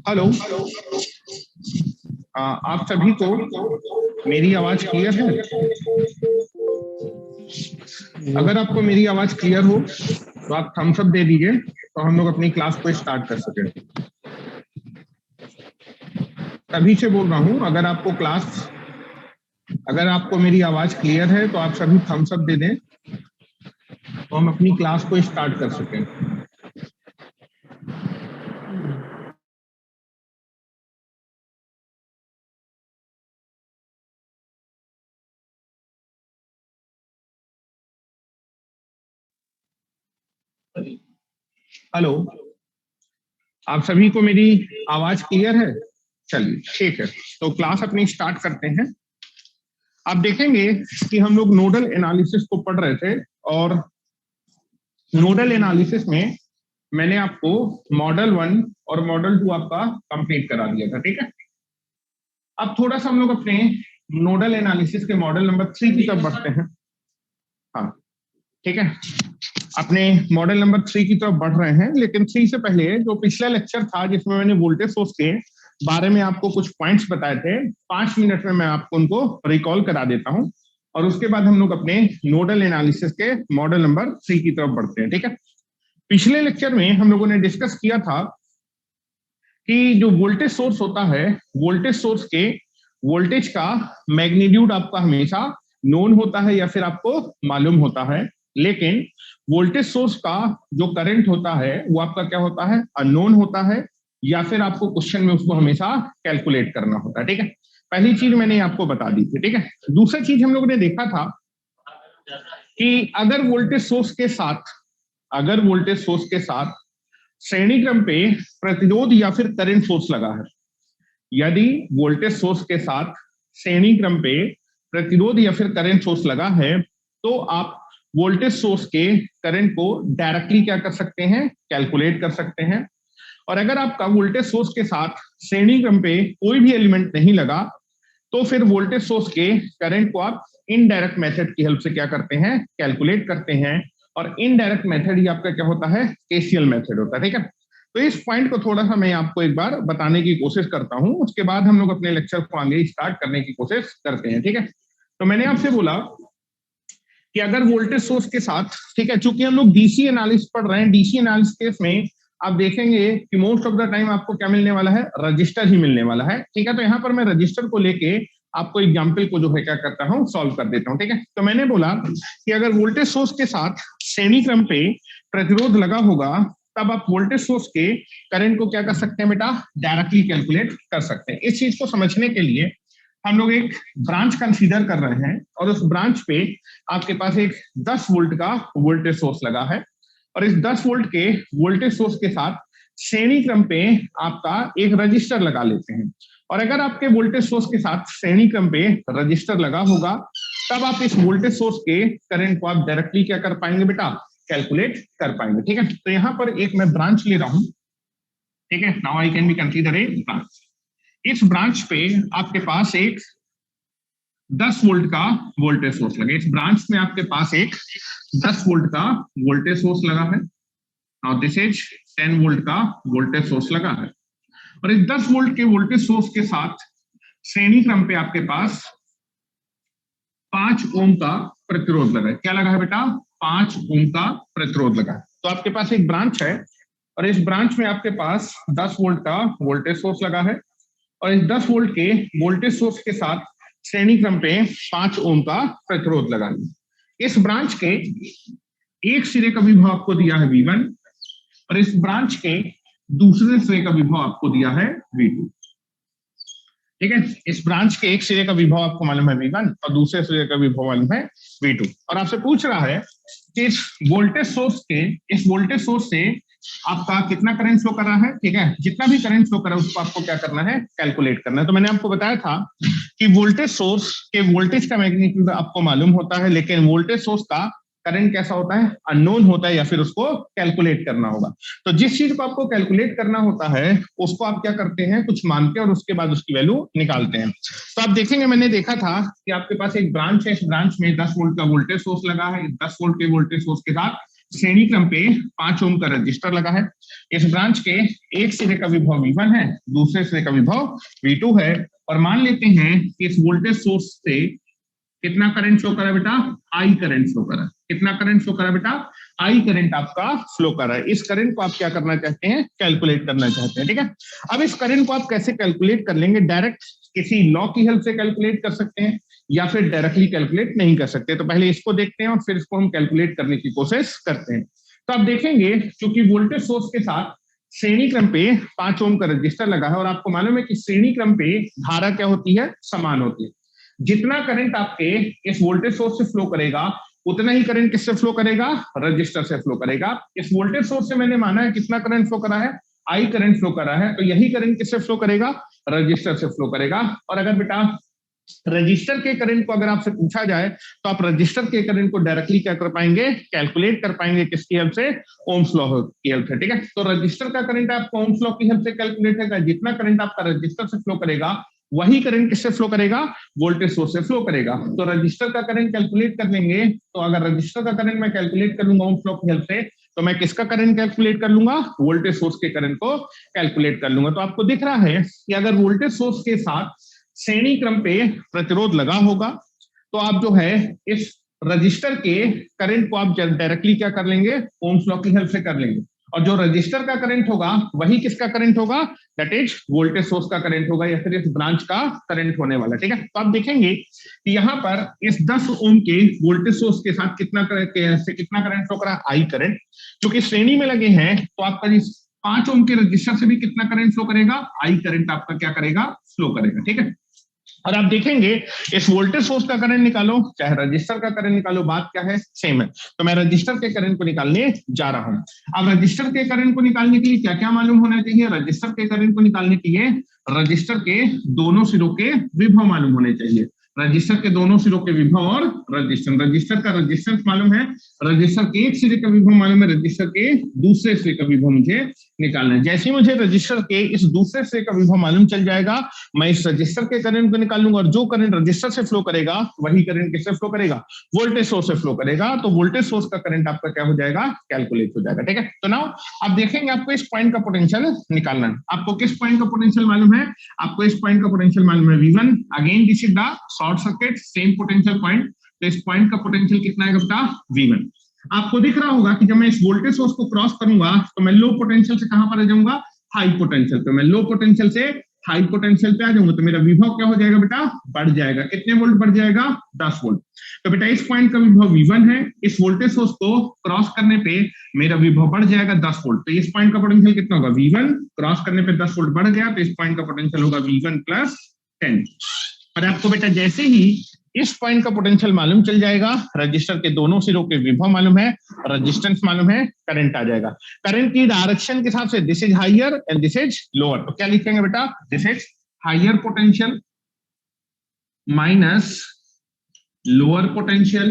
Hello. आप सभी को मेरी आवाज क्लियर है? अगर आपको मेरी आवाज क्लियर हो तो आप थम्स अप दे दीजिए तो हम लोग अपनी क्लास को स्टार्ट कर सकें। तभी से बोल रहा हूं, अगर आपको मेरी आवाज क्लियर है तो आप सभी थम्स अप दे दें तो हम अपनी क्लास को स्टार्ट कर सकें। हेलो, आप सभी को मेरी आवाज क्लियर है? चलिए ठीक है, तो क्लास अपनी स्टार्ट करते हैं। आप देखेंगे कि हम लोग नोडल एनालिसिस को पढ़ रहे थे और नोडल एनालिसिस में मैंने आपको मॉडल 1 और मॉडल 2 आपका कंप्लीट करा दिया था, ठीक है। अब थोड़ा सा हम लोग अपने नोडल एनालिसिस के मॉडल नंबर 3 की तरफ बढ़ते हैं। हाँ ठीक है, अपने मॉडल नंबर 3 की तरफ बढ़ रहे हैं, लेकिन 3 से पहले जो पिछला लेक्चर था जिसमें मैंने वोल्टेज सोर्स के बारे में आपको कुछ पॉइंट्स बताए थे, 5 मिनट में मैं आपको उनको रिकॉल करा देता हूं और उसके बाद हम लोग अपने नोडल एनालिसिस के मॉडल नंबर 3 की तरफ बढ़ते हैं, ठीक है। पिछले लेक्चर में हम लोगों ने डिस्कस किया था कि जो वोल्टेज सोर्स होता है, वोल्टेज सोर्स के वोल्टेज का मैग्नीट्यूड आपका हमेशा नोन होता है या फिर आपको मालूम होता है, लेकिन वोल्टेज सोर्स का जो करंट होता है वो आपका क्या होता है, अननोन होता है, या फिर आपको क्वेश्चन में उसको हमेशा कैलकुलेट करना होता है, ठीक है। पहली चीज मैंने आपको बता दी थी, ठीक है। दूसरा चीज हम लोगों ने देखा था कि अगर वोल्टेज सोर्स के साथ श्रेणी क्रम पे प्रतिरोध या फिर करंट सोर्स लगा है, यदि वोल्टेज सोर्स के साथ श्रेणी क्रम पे प्रतिरोध या फिर करंट सोर्स लगा है तो आप वोल्टेज सोर्स के करंट को डायरेक्टली क्या कर सकते हैं, कैलकुलेट कर सकते हैं। और अगर आपका वोल्टेज सोर्स के साथ श्रेणी क्रम पे कोई भी एलिमेंट नहीं लगा तो फिर वोल्टेज सोर्स के करंट को आप इनडायरेक्ट मेथड की हेल्प से क्या करते हैं, कैलकुलेट करते हैं। और इनडायरेक्ट मेथड ही आपका क्या होता है, केसीएल मेथड होता है, ठीक है। तो इस पॉइंट को थोड़ा सा मैं आपको एक बार बताने की कोशिश करता हूं, उसके बाद हम लोग अपने लेक्चर को आगे स्टार्ट करने की कोशिश करते हैं, ठीक है। तो मैंने आपसे बोला कि अगर वोल्टेज सोर्स के साथ, ठीक है, चूंकि हम लोग डीसी एनालिसिस पढ़ रहे हैं, डीसी एनालिसिस केस में आप देखेंगे कि मोस्ट ऑफ द टाइम आपको क्या मिलने वाला है, रजिस्टर ही मिलने वाला है, ठीक है। तो यहाँ पर मैं रजिस्टर को लेके आपको एग्जाम्पल को जो है क्या करता हूँ, सॉल्व कर देता हूँ, ठीक है। तो मैंने बोला कि अगर वोल्टेज सोर्स के साथ श्रेणी क्रम पे प्रतिरोध लगा होगा तब आप वोल्टेज सोर्स के करंट को क्या कर सकते हैं बेटा, डायरेक्टली कैलकुलेट कर सकते हैं। इस चीज को समझने के लिए हम लोग एक ब्रांच कंसीडर कर रहे हैं और उस ब्रांच पे आपके पास एक 10 वोल्ट का वोल्टेज सोर्स लगा है और इस 10 वोल्ट के वोल्टेज सोर्स के साथ श्रेणी क्रम पे आपका एक रजिस्टर लगा लेते हैं। और अगर आपके वोल्टेज सोर्स के साथ श्रेणी क्रम पे रजिस्टर लगा होगा तब आप इस वोल्टेज सोर्स के करंट को आप डायरेक्टली क्या कर पाएंगे बेटा, कैलकुलेट कर पाएंगे, ठीक है। तो यहां पर एक मैं ब्रांच ले रहा हूं, ठीक है। Now I can be consider a branch. इस ब्रांच पे आपके पास एक 10 वोल्ट का वोल्टेज सोर्स लगा, इस ब्रांच में आपके पास एक 10 वोल्ट का वोल्टेज सोर्स लगा है। नाउ दिस इज 10 वोल्ट का वोल्टेज सोर्स लगा है और इस 10 वोल्ट के वोल्टेज सोर्स के साथ श्रेणी क्रम पे आपके पास 5 ओम का प्रतिरोध लगा है। क्या लगा है बेटा, 5 ओम का प्रतिरोध लगा है। तो आपके पास एक ब्रांच है और इस ब्रांच में आपके पास 10 वोल्ट का वोल्टेज सोर्स लगा है और इस 10 वोल्ट के वोल्टेज सोर्स के साथ श्रेणी क्रम पे 5 ओम का प्रतिरोध लगाएंगे। इस ब्रांच के एक सिरे का विभव आपको दिया है V1 और इस ब्रांच के दूसरे सिरे का विभव आपको दिया है V2। ठीक है, इस ब्रांच के एक सिरे का विभव आपको मालूम है V1 और दूसरे सिरे का विभव मालूम है V2। और आपसे पूछ रहा है कि इस वोल्टेज सोर्स से आपका कितना करंट फ्लो कर रहा है। ठीक है, जितना भी करंट फ्लो कर रहा है उसको आपको क्या करना है, कैलकुलेट करना है। तो मैंने आपको बताया था कि वोल्टेज सोर्स के वोल्टेज का मैग्नीट्यूड आपको मालूम होता है, लेकिन वोल्टेज सोर्स का करंट कैसा होता है, अननोन होता है, या फिर उसको कैलकुलेट करना होगा। तो जिस चीज को आपको कैलकुलेट करना होता है उसको आप क्या करते हैं, कुछ मानते हैं और उसके बाद उसकी वैल्यू निकालते हैं। तो आप देखेंगे, मैंने देखा था कि आपके पास एक ब्रांच है, इस ब्रांच में 10 वोल्ट का वोल्टेज सोर्स लगा है। 10 वोल्ट के वोल्टेज सोर्स के साथ श्रेणी क्रम पे 5 ओम का रजिस्टर लगा है। इस ब्रांच के एक सिरे का विभव V1 है, दूसरे सिरे का विभव V2 है। और मान लेते हैं कि इस वोल्टेज सोर्स से कितना करंट फ्लो करा बेटा, आई करंट फ्लो करा। कितना करंट फ्लो करा बेटा, आई करंट आपका फ्लो कर रहा है। इस करंट को आप क्या करना चाहते हैं, कैलकुलेट करना चाहते हैं। ठीक है, अब इस करंट को आप कैसे कैलकुलेट कर लेंगे, डायरेक्ट किसी लॉ की हेल्प से कैलकुलेट कर सकते हैं या फिर डायरेक्टली कैलकुलेट नहीं कर सकते। तो पहले इसको देखते हैं और फिर इसको हम कैलकुलेट करने की कोशिश करते हैं। तो आप देखेंगे, क्योंकि वोल्टेज सोर्स के साथ श्रेणी क्रम पे 5 ओम का रजिस्टर लगा है और आपको मालूम है कि श्रेणी क्रम पे धारा क्या होती है, समान होती है। जितना करंट आपके इस वोल्टेज सोर्स से फ्लो करेगा उतना ही करंट किससे फ्लो करेगा, रजिस्टर से फ्लो करेगा। इस वोल्टेज सोर्स से मैंने माना है कितना करंट फ्लो करा है, आई करंट फ्लो करा है, तो यही करंट किससे फ्लो करेगा, रजिस्टर से फ्लो करेगा। और अगर बेटा रजिस्टर के करंट को अगर आपसे पूछा जाए तो आप रजिस्टर के करंट को डायरेक्टली क्या कर पाएंगे, कैलकुलेट कर पाएंगे, किसकी हेल्प से, ओम्स लॉ की हेल्प से। ठीक है, तो रजिस्टर का करंट आपको ओम्स लॉ की हेल्प से कैलकुलेट होगा। जितना करंट आपका रजिस्टर से फ्लो करेगा वही करंट किससे फ्लो करेगा, वोल्टेज सोर्स से फ्लो करेगा। तो रजिस्टर का करंट कैलकुलेट कर लेंगे, तो अगर रजिस्टर का करंट मैं कैलकुलेट कर लूंगा ओम्स लॉ की हेल्प से, तो मैं किसका करंट कैलकुलेट कर लूंगा, वोल्टेज सोर्स के करंट को कैलकुलेट कर लूंगा। तो आपको दिख रहा है कि अगर वोल्टेज सोर्स के साथ श्रेणी क्रम पे प्रतिरोध लगा होगा तो आप जो है इस रजिस्टर के करंट को आप डायरेक्टली क्या कर लेंगे, ओम्स लॉ की हेल्प से कर लेंगे। और जो रजिस्टर का करंट होगा वही किसका करंट होगा, दैट इज वोल्टेज सोर्स का करंट होगा या फिर इस ब्रांच का करंट होने वाला। ठीक है, तो आप देखेंगे कि यहाँ पर इस 10 ओम के वोल्टेज सोर्स के साथ कितना करंट फ्लो करा, आई करंट। क्योंकि श्रेणी में लगे हैं तो आपका इस 5 ओम के रजिस्टर से भी कितना करंट फ्लो करेगा, आई करंट आपका क्या करेगा, फ्लो करेगा। ठीक है, और आप देखेंगे इस वोल्टेज सोर्स का करंट निकालो चाहे रजिस्टर का करंट निकालो, बात क्या है, सेम है। तो मैं रजिस्टर के करंट को निकालने जा रहा हूं। अब रजिस्टर के करंट को निकालने के लिए क्या क्या मालूम होना चाहिए, रजिस्टर के करंट को निकालने के लिए रजिस्टर के दोनों सिरों के विभव मालूम होने चाहिए। रजिस्टर के दोनों सिरों के विभव और रजिस्टर का रजिस्टेंस मालूम है, रजिस्टर के एक सिरे का विभव मालूम है, रजिस्टर के दूसरे सिरे का विभव मुझे निकालना है। जैसे ही मुझे रजिस्टर के इस दूसरे सिरे का विभव मालूम चल जाएगा, मैं इस रजिस्टर के करंट को निकालूंगा और जो करंट रजिस्टर से फ्लो करेगा वही करंट किससे फ्लो करेगा, वोल्टेज सोर्स से फ्लो करेगा। तो वोल्टेज सोर्स का करंट आपका क्या हो जाएगा, कैलकुलेट हो जाएगा। ठीक है, तो नाउ आप देखेंगे आपको इस पॉइंट का पोटेंशियल निकालना है। आपको किस पॉइंट का पोटेंशियल मालूम है, आपको इस पॉइंट का पोटेंशियल मालूम है V1। Again this is the short circuit, same potential point. तो इस पॉइंट का पोटेंशियल कितना है बेटा, V1। आपको दिख रहा होगा कि जब मैं इस वोल्टेज सोर्स को क्रॉस करूंगा तो मैं लो पोटेंशियल से कहां पर आ जाऊंगा, हाई पोटेंशियल पे। मैं लो पोटेंशियल से हाई पोटेंशियल पे आ जाऊंगा तो मेरा विभव क्या हो जाएगा बेटा, बढ़ जाएगा। कितने वोल्ट बढ़ जाएगा, 10 वोल्ट। तो बेटा इस पॉइंट का विभव V1 है, इस वोल्टेज सोर्स को क्रॉस करने पे मेरा विभव बढ़ जाएगा 10 वोल्ट। तो इस पॉइंट का पोटेंशियल कितना होगा, V1 क्रॉस करने पे 10 वोल्ट बढ़ गया, तो इस पॉइंट का पोटेंशियल होगा V1 प्लस 10। और आपको बेटा जैसे ही इस पॉइंट का पोटेंशियल मालूम चल जाएगा, रजिस्टर के दोनों सिरों के विभव मालूम है, रेजिस्टेंस मालूम है, करंट आ जाएगा। करंट की डायरेक्शन के हिसाब से this is higher and this is lower. तो क्या लिखेंगे बेटा, this is higher potential minus lower potential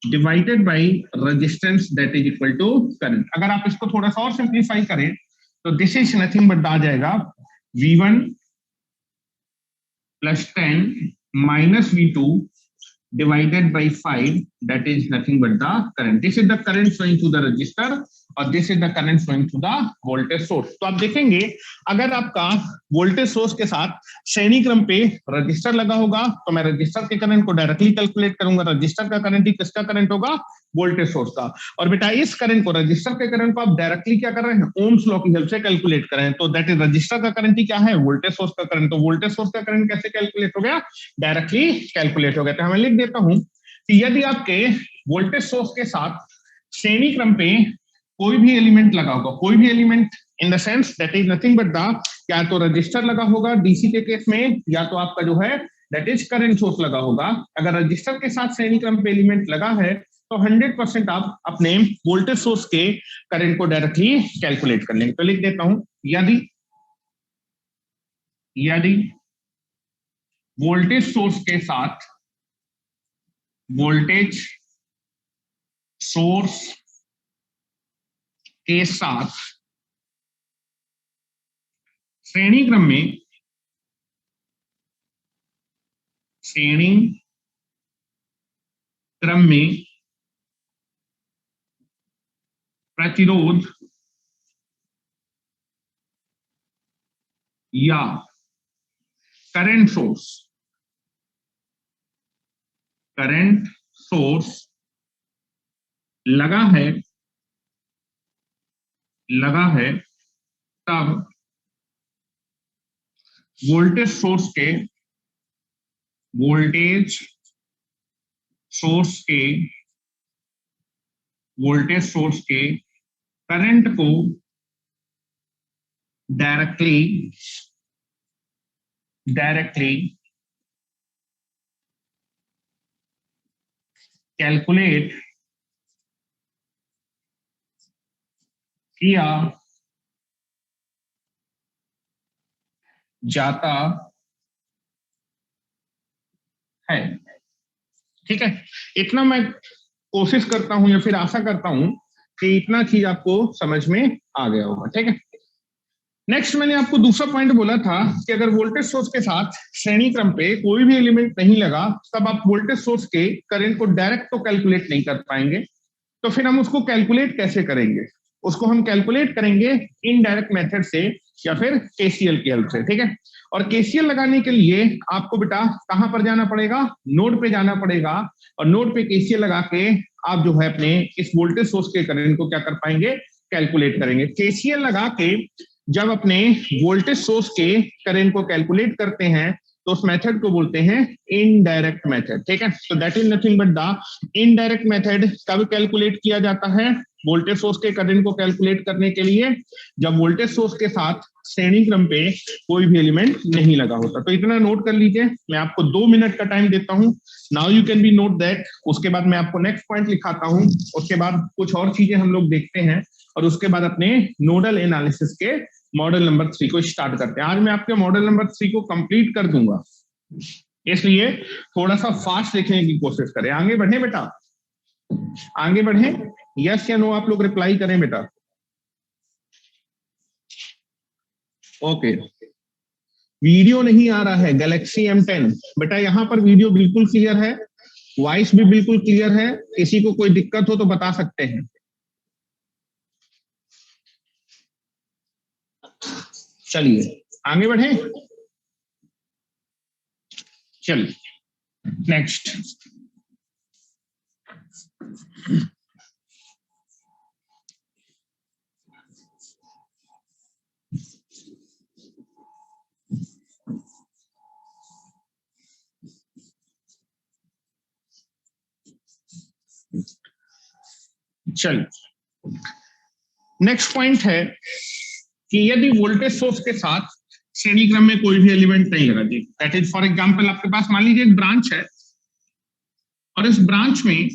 divided by resistance that is equal to current. अगर आप इसको थोड़ा सा और सिंप्लीफाई करें तो दिस इज नथिंग बट आ जाएगा V1 plus 10 minus V2 divided by 5, that is nothing but the current. This is the current flowing through the resistor और this is the current flowing through the voltage source. तो आप देखेंगे अगर आपका voltage source के साथ श्रेणी क्रम पे रजिस्टर लगा होगा तो मैं रजिस्टर के करंट को डायरेक्टली कैलकुलेट करूंगा। रजिस्टर का करंट ही किसका करंट होगा? वोल्टेज सोर्स का। और बेटा इस करंट को, रजिस्टर के करंट को आप डायरेक्टली क्या कर रहे हैं? ओम्स लॉ की हेल्प से कैलकुलेट कर रहे हैं। तो दैट इज रजिस्टर का करंट ही क्या है? वोल्टेज सोर्स का करंट। तो वोल्टेज सोर्स का करंट कैसे कैलकुलेट हो गया? डायरेक्टली कैलकुलेट हो गया। तो मैं लिख देता हूं कि यदि आपके वोल्टेज सोर्स के साथ श्रेणी क्रम पे कोई भी एलिमेंट लगा होगा, कोई भी element in the sense that is nothing but the, या तो रजिस्टर लगा होगा डीसी के केस में, या तो आपका जो है दैट इज करंट सोर्स लगा होगा। अगर रजिस्टर के साथ श्रेणी क्रम पे एलिमेंट लगा है तो 100% आप अपने वोल्टेज सोर्स के करंट को डायरेक्टली कैलकुलेट कर लेंगे। तो लिख देता हूं यदि वोल्टेज सोर्स के साथ वोल्टेज सोर्स के साथ श्रेणी क्रम में प्रतिरोध या करंट सोर्स लगा है तब वोल्टेज सोर्स के करंट को डायरेक्टली कैलकुलेट किया जाता है। ठीक है, इतना मैं कोशिश करता हूं या फिर आशा करता हूं कि इतना चीज आपको समझ में आ गया होगा। ठीक है, नेक्स्ट मैंने आपको दूसरा पॉइंट बोला था कि अगर वोल्टेज सोर्स के साथ श्रेणी क्रम पे कोई भी एलिमेंट नहीं लगा तब आप वोल्टेज सोर्स के करंट को डायरेक्ट तो कैलकुलेट नहीं कर पाएंगे। तो फिर हम उसको कैलकुलेट कैसे करेंगे? उसको हम कैलकुलेट करेंगे इनडायरेक्ट मेथड से या फिर केसीएल की हेल्प से। ठीक है, और केसीएल लगाने के लिए आपको बेटा कहां पर जाना पड़ेगा? नोड पे जाना पड़ेगा, और नोड पे केसीएल लगा के आप जो है अपने इस वोल्टेज सोर्स के करंट को क्या कर पाएंगे? कैलकुलेट करेंगे। केसीएल लगा के जब अपने वोल्टेज सोर्स के करंट को कैलकुलेट करते हैं तो उस मेथड को बोलते हैं इनडायरेक्ट मेथड। ठीक है, तो that is nothing but the indirect method. कब कैलकुलेट किया जाता है? वोल्टेज सोर्स के करंट को कैलकुलेट करने के लिए जब वोल्टेज सोर्स के साथ श्रेणी क्रम पे कोई भी एलिमेंट नहीं लगा होता। तो इतना नोट कर लीजिए, मैं आपको 2 मिनट का टाइम देता हूं। Now you can B note that. उसके बाद मैं आपको नेक्स्ट पॉइंट लिखाता हूं, उसके बाद कुछ और चीजें हम लोग देखते हैं, और उसके बाद अपने नोडल एनालिसिस के मॉडल नंबर 3 को स्टार्ट करते हैं। आज मैं आपके मॉडल नंबर 3 को कंप्लीट कर दूंगा, इसलिए थोड़ा सा फास्ट लिखने की कोशिश करें। आगे बढ़े बेटा, आगे बढ़े। यस या नो आप लोग रिप्लाई करें बेटा। ओके, वीडियो नहीं आ रहा है गैलेक्सी M10 बेटा, यहां पर वीडियो बिल्कुल क्लियर है, वॉइस भी बिल्कुल क्लियर है। किसी को कोई दिक्कत हो तो बता सकते हैं। चलिए आगे बढ़े, चलिए नेक्स्ट। चल नेक्स्ट पॉइंट है कि यदि वोल्टेज सोर्स के साथ श्रेणी क्रम में कोई भी एलिमेंट नहीं लगा जी, दैट इज फॉर एग्जांपल आपके पास मान लीजिए एक ब्रांच है और इस ब्रांच में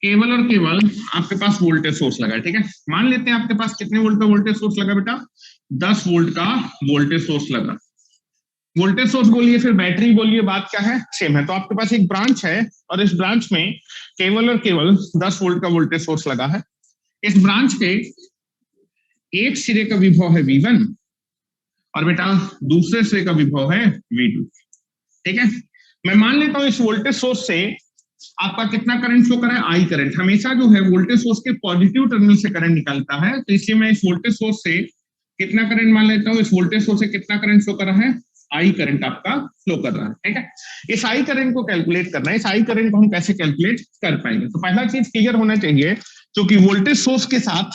केवल और केवल आपके पास वोल्टेज सोर्स लगा है। ठीक है, मान लेते हैं आपके पास कितने वोल्ट का वोल्टेज सोर्स लगा बेटा? 10 वोल्ट का वोल्टेज सोर्स लगा। वोल्टेज सोर्स बोलिए फिर बैटरी बोलिए, बात क्या है? सेम है। तो आपके पास एक ब्रांच है और इस ब्रांच में केवल और केवल 10 वोल्ट का वोल्टेज सोर्स लगा है। इस ब्रांच के एक सिरे का विभव है V1 और बेटा दूसरे सिरे का विभव है V2। ठीक है, मैं मान लेता हूं इस वोल्टेज सोर्स से आपका कितना करंट फ्लो कर रहा है, आई करंट। हमेशा जो है वोल्टेज सोर्स के पॉजिटिव टर्मिनल से करंट निकलता है, तो इसलिए मैं इस वोल्टेज सोर्स से कितना करंट मान लेता हूं, इस वोल्टेज सोर्स से कितना करंट फ्लो कर रहा है, आई करंट आपका फ्लो कर रहा है, ठीक है। इस आई करंट को कैलकुलेट करना है। इस आई करंट को हम कैसे कैलकुलेट कर पाएंगे, तो पहला चीज क्लियर होना चाहिए, क्योंकि वोल्टेज सोर्स के साथ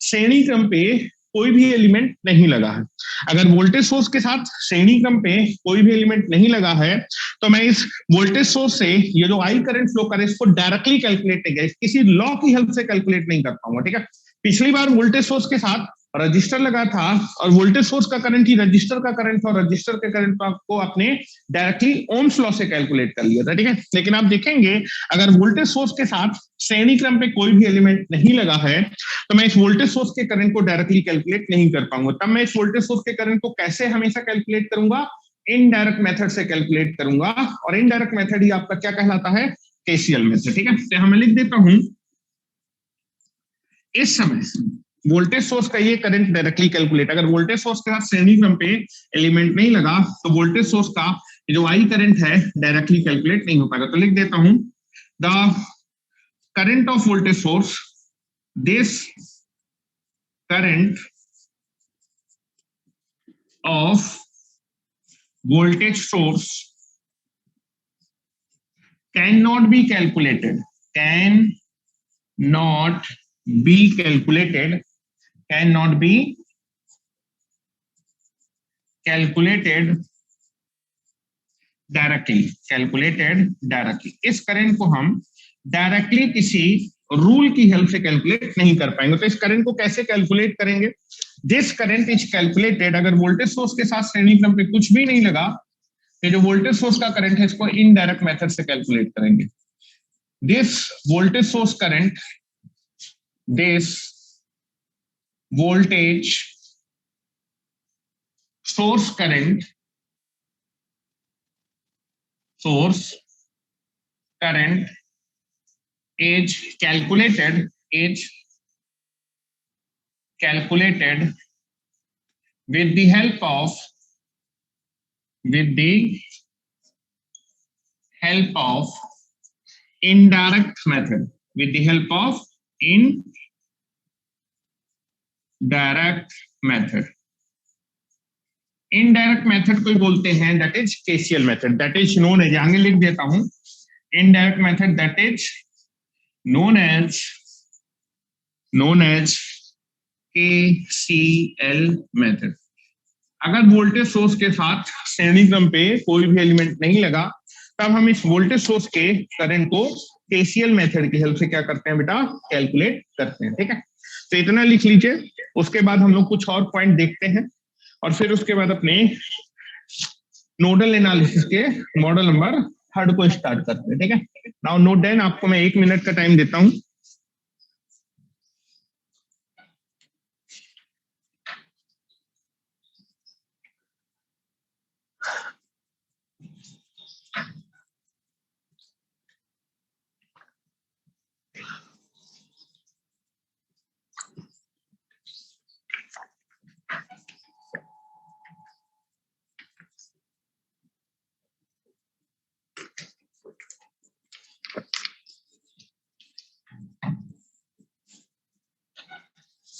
श्रेणी क्रम पे कोई भी एलिमेंट नहीं लगा है। अगर वोल्टेज सोर्स के साथ श्रेणी क्रम पे कोई भी एलिमेंट नहीं लगा है, तो मैं इस वोल्टेज सोर्स से ये जो आई करंट फ्लो करे इसको डायरेक्टली कैलकुलेट नहीं, किसी लॉ की हेल्प से कैलकुलेट नहीं कर पाऊंगा, ठीक है। पिछली बार वोल्टेज सोर्स के साथ रजिस्टर लगा था, और वोल्टेज सोर्स का करंट ही रजिस्टर का करंट था, और रजिस्टर के करंट को आपने डायरेक्टली ओम्स लॉ से कैलकुलेट कर लिया था, ठीक है। लेकिन आप देखेंगे अगर वोल्टेज सोर्स के साथ श्रेणी क्रम पे कोई भी एलिमेंट नहीं लगा है, तो मैं इस वोल्टेज सोर्स के करंट को डायरेक्टली कैलकुलेट नहीं कर पाऊंगा। तब मैं इस वोल्टेज सोर्स के करंट को कैसे हमेशा कैलकुलेट करूंगा, इनडायरेक्ट मेथड से कैलकुलेट करूंगा, और इनडायरेक्ट मेथड ही आपका क्या कहलाता है, केसीएल मेथड, ठीक है। तो मैं लिख देता हूं, इस समय वोल्टेज सोर्स का ये करंट डायरेक्टली कैलकुलेट, अगर वोल्टेज सोर्स के साथ श्रेणी क्रम पे एलिमेंट नहीं लगा, तो वोल्टेज सोर्स का जो आई करंट है डायरेक्टली कैलकुलेट नहीं हो पाएगा। तो लिख देता हूं, the current of voltage source, this current of voltage source can not be calculated, can not be calculated, cannot be calculated directly। इस करंट को हम डायरेक्टली किसी रूल की हेल्प से कैलकुलेट नहीं कर पाएंगे। तो इस करंट को कैसे कैलकुलेट करेंगे, दिस करंट इज कैलकुलेटेड, अगर वोल्टेज सोर्स के साथ श्रेणी क्रम पे कुछ भी नहीं लगा, ये जो वोल्टेज सोर्स का करंट है इसको इनडायरेक्ट मेथड से कैलकुलेट करेंगे। This voltage source current, this voltage source current is calculated with the help of indirect method, with the help of indirect method को बोलते हैं, that is KCL method, that is known as, आगे लिख देता हूं, indirect method that is known as KCL method. अगर voltage source के साथ श्रेणी क्रम पे कोई भी एलिमेंट नहीं लगा, तब हम इस वोल्टेज सोर्स के करंट को केसीएल मेथड की हेल्प से क्या करते हैं बेटा, कैलकुलेट करते हैं, ठीक है। तो इतना लिख लीजिए, उसके बाद हम लोग कुछ और पॉइंट देखते हैं, और फिर उसके बाद अपने नोडल एनालिसिस के मॉडल नंबर 3 को स्टार्ट करते हैं, ठीक है। नाउ नोट डाउन, आपको मैं 1 मिनट का टाइम देता हूं।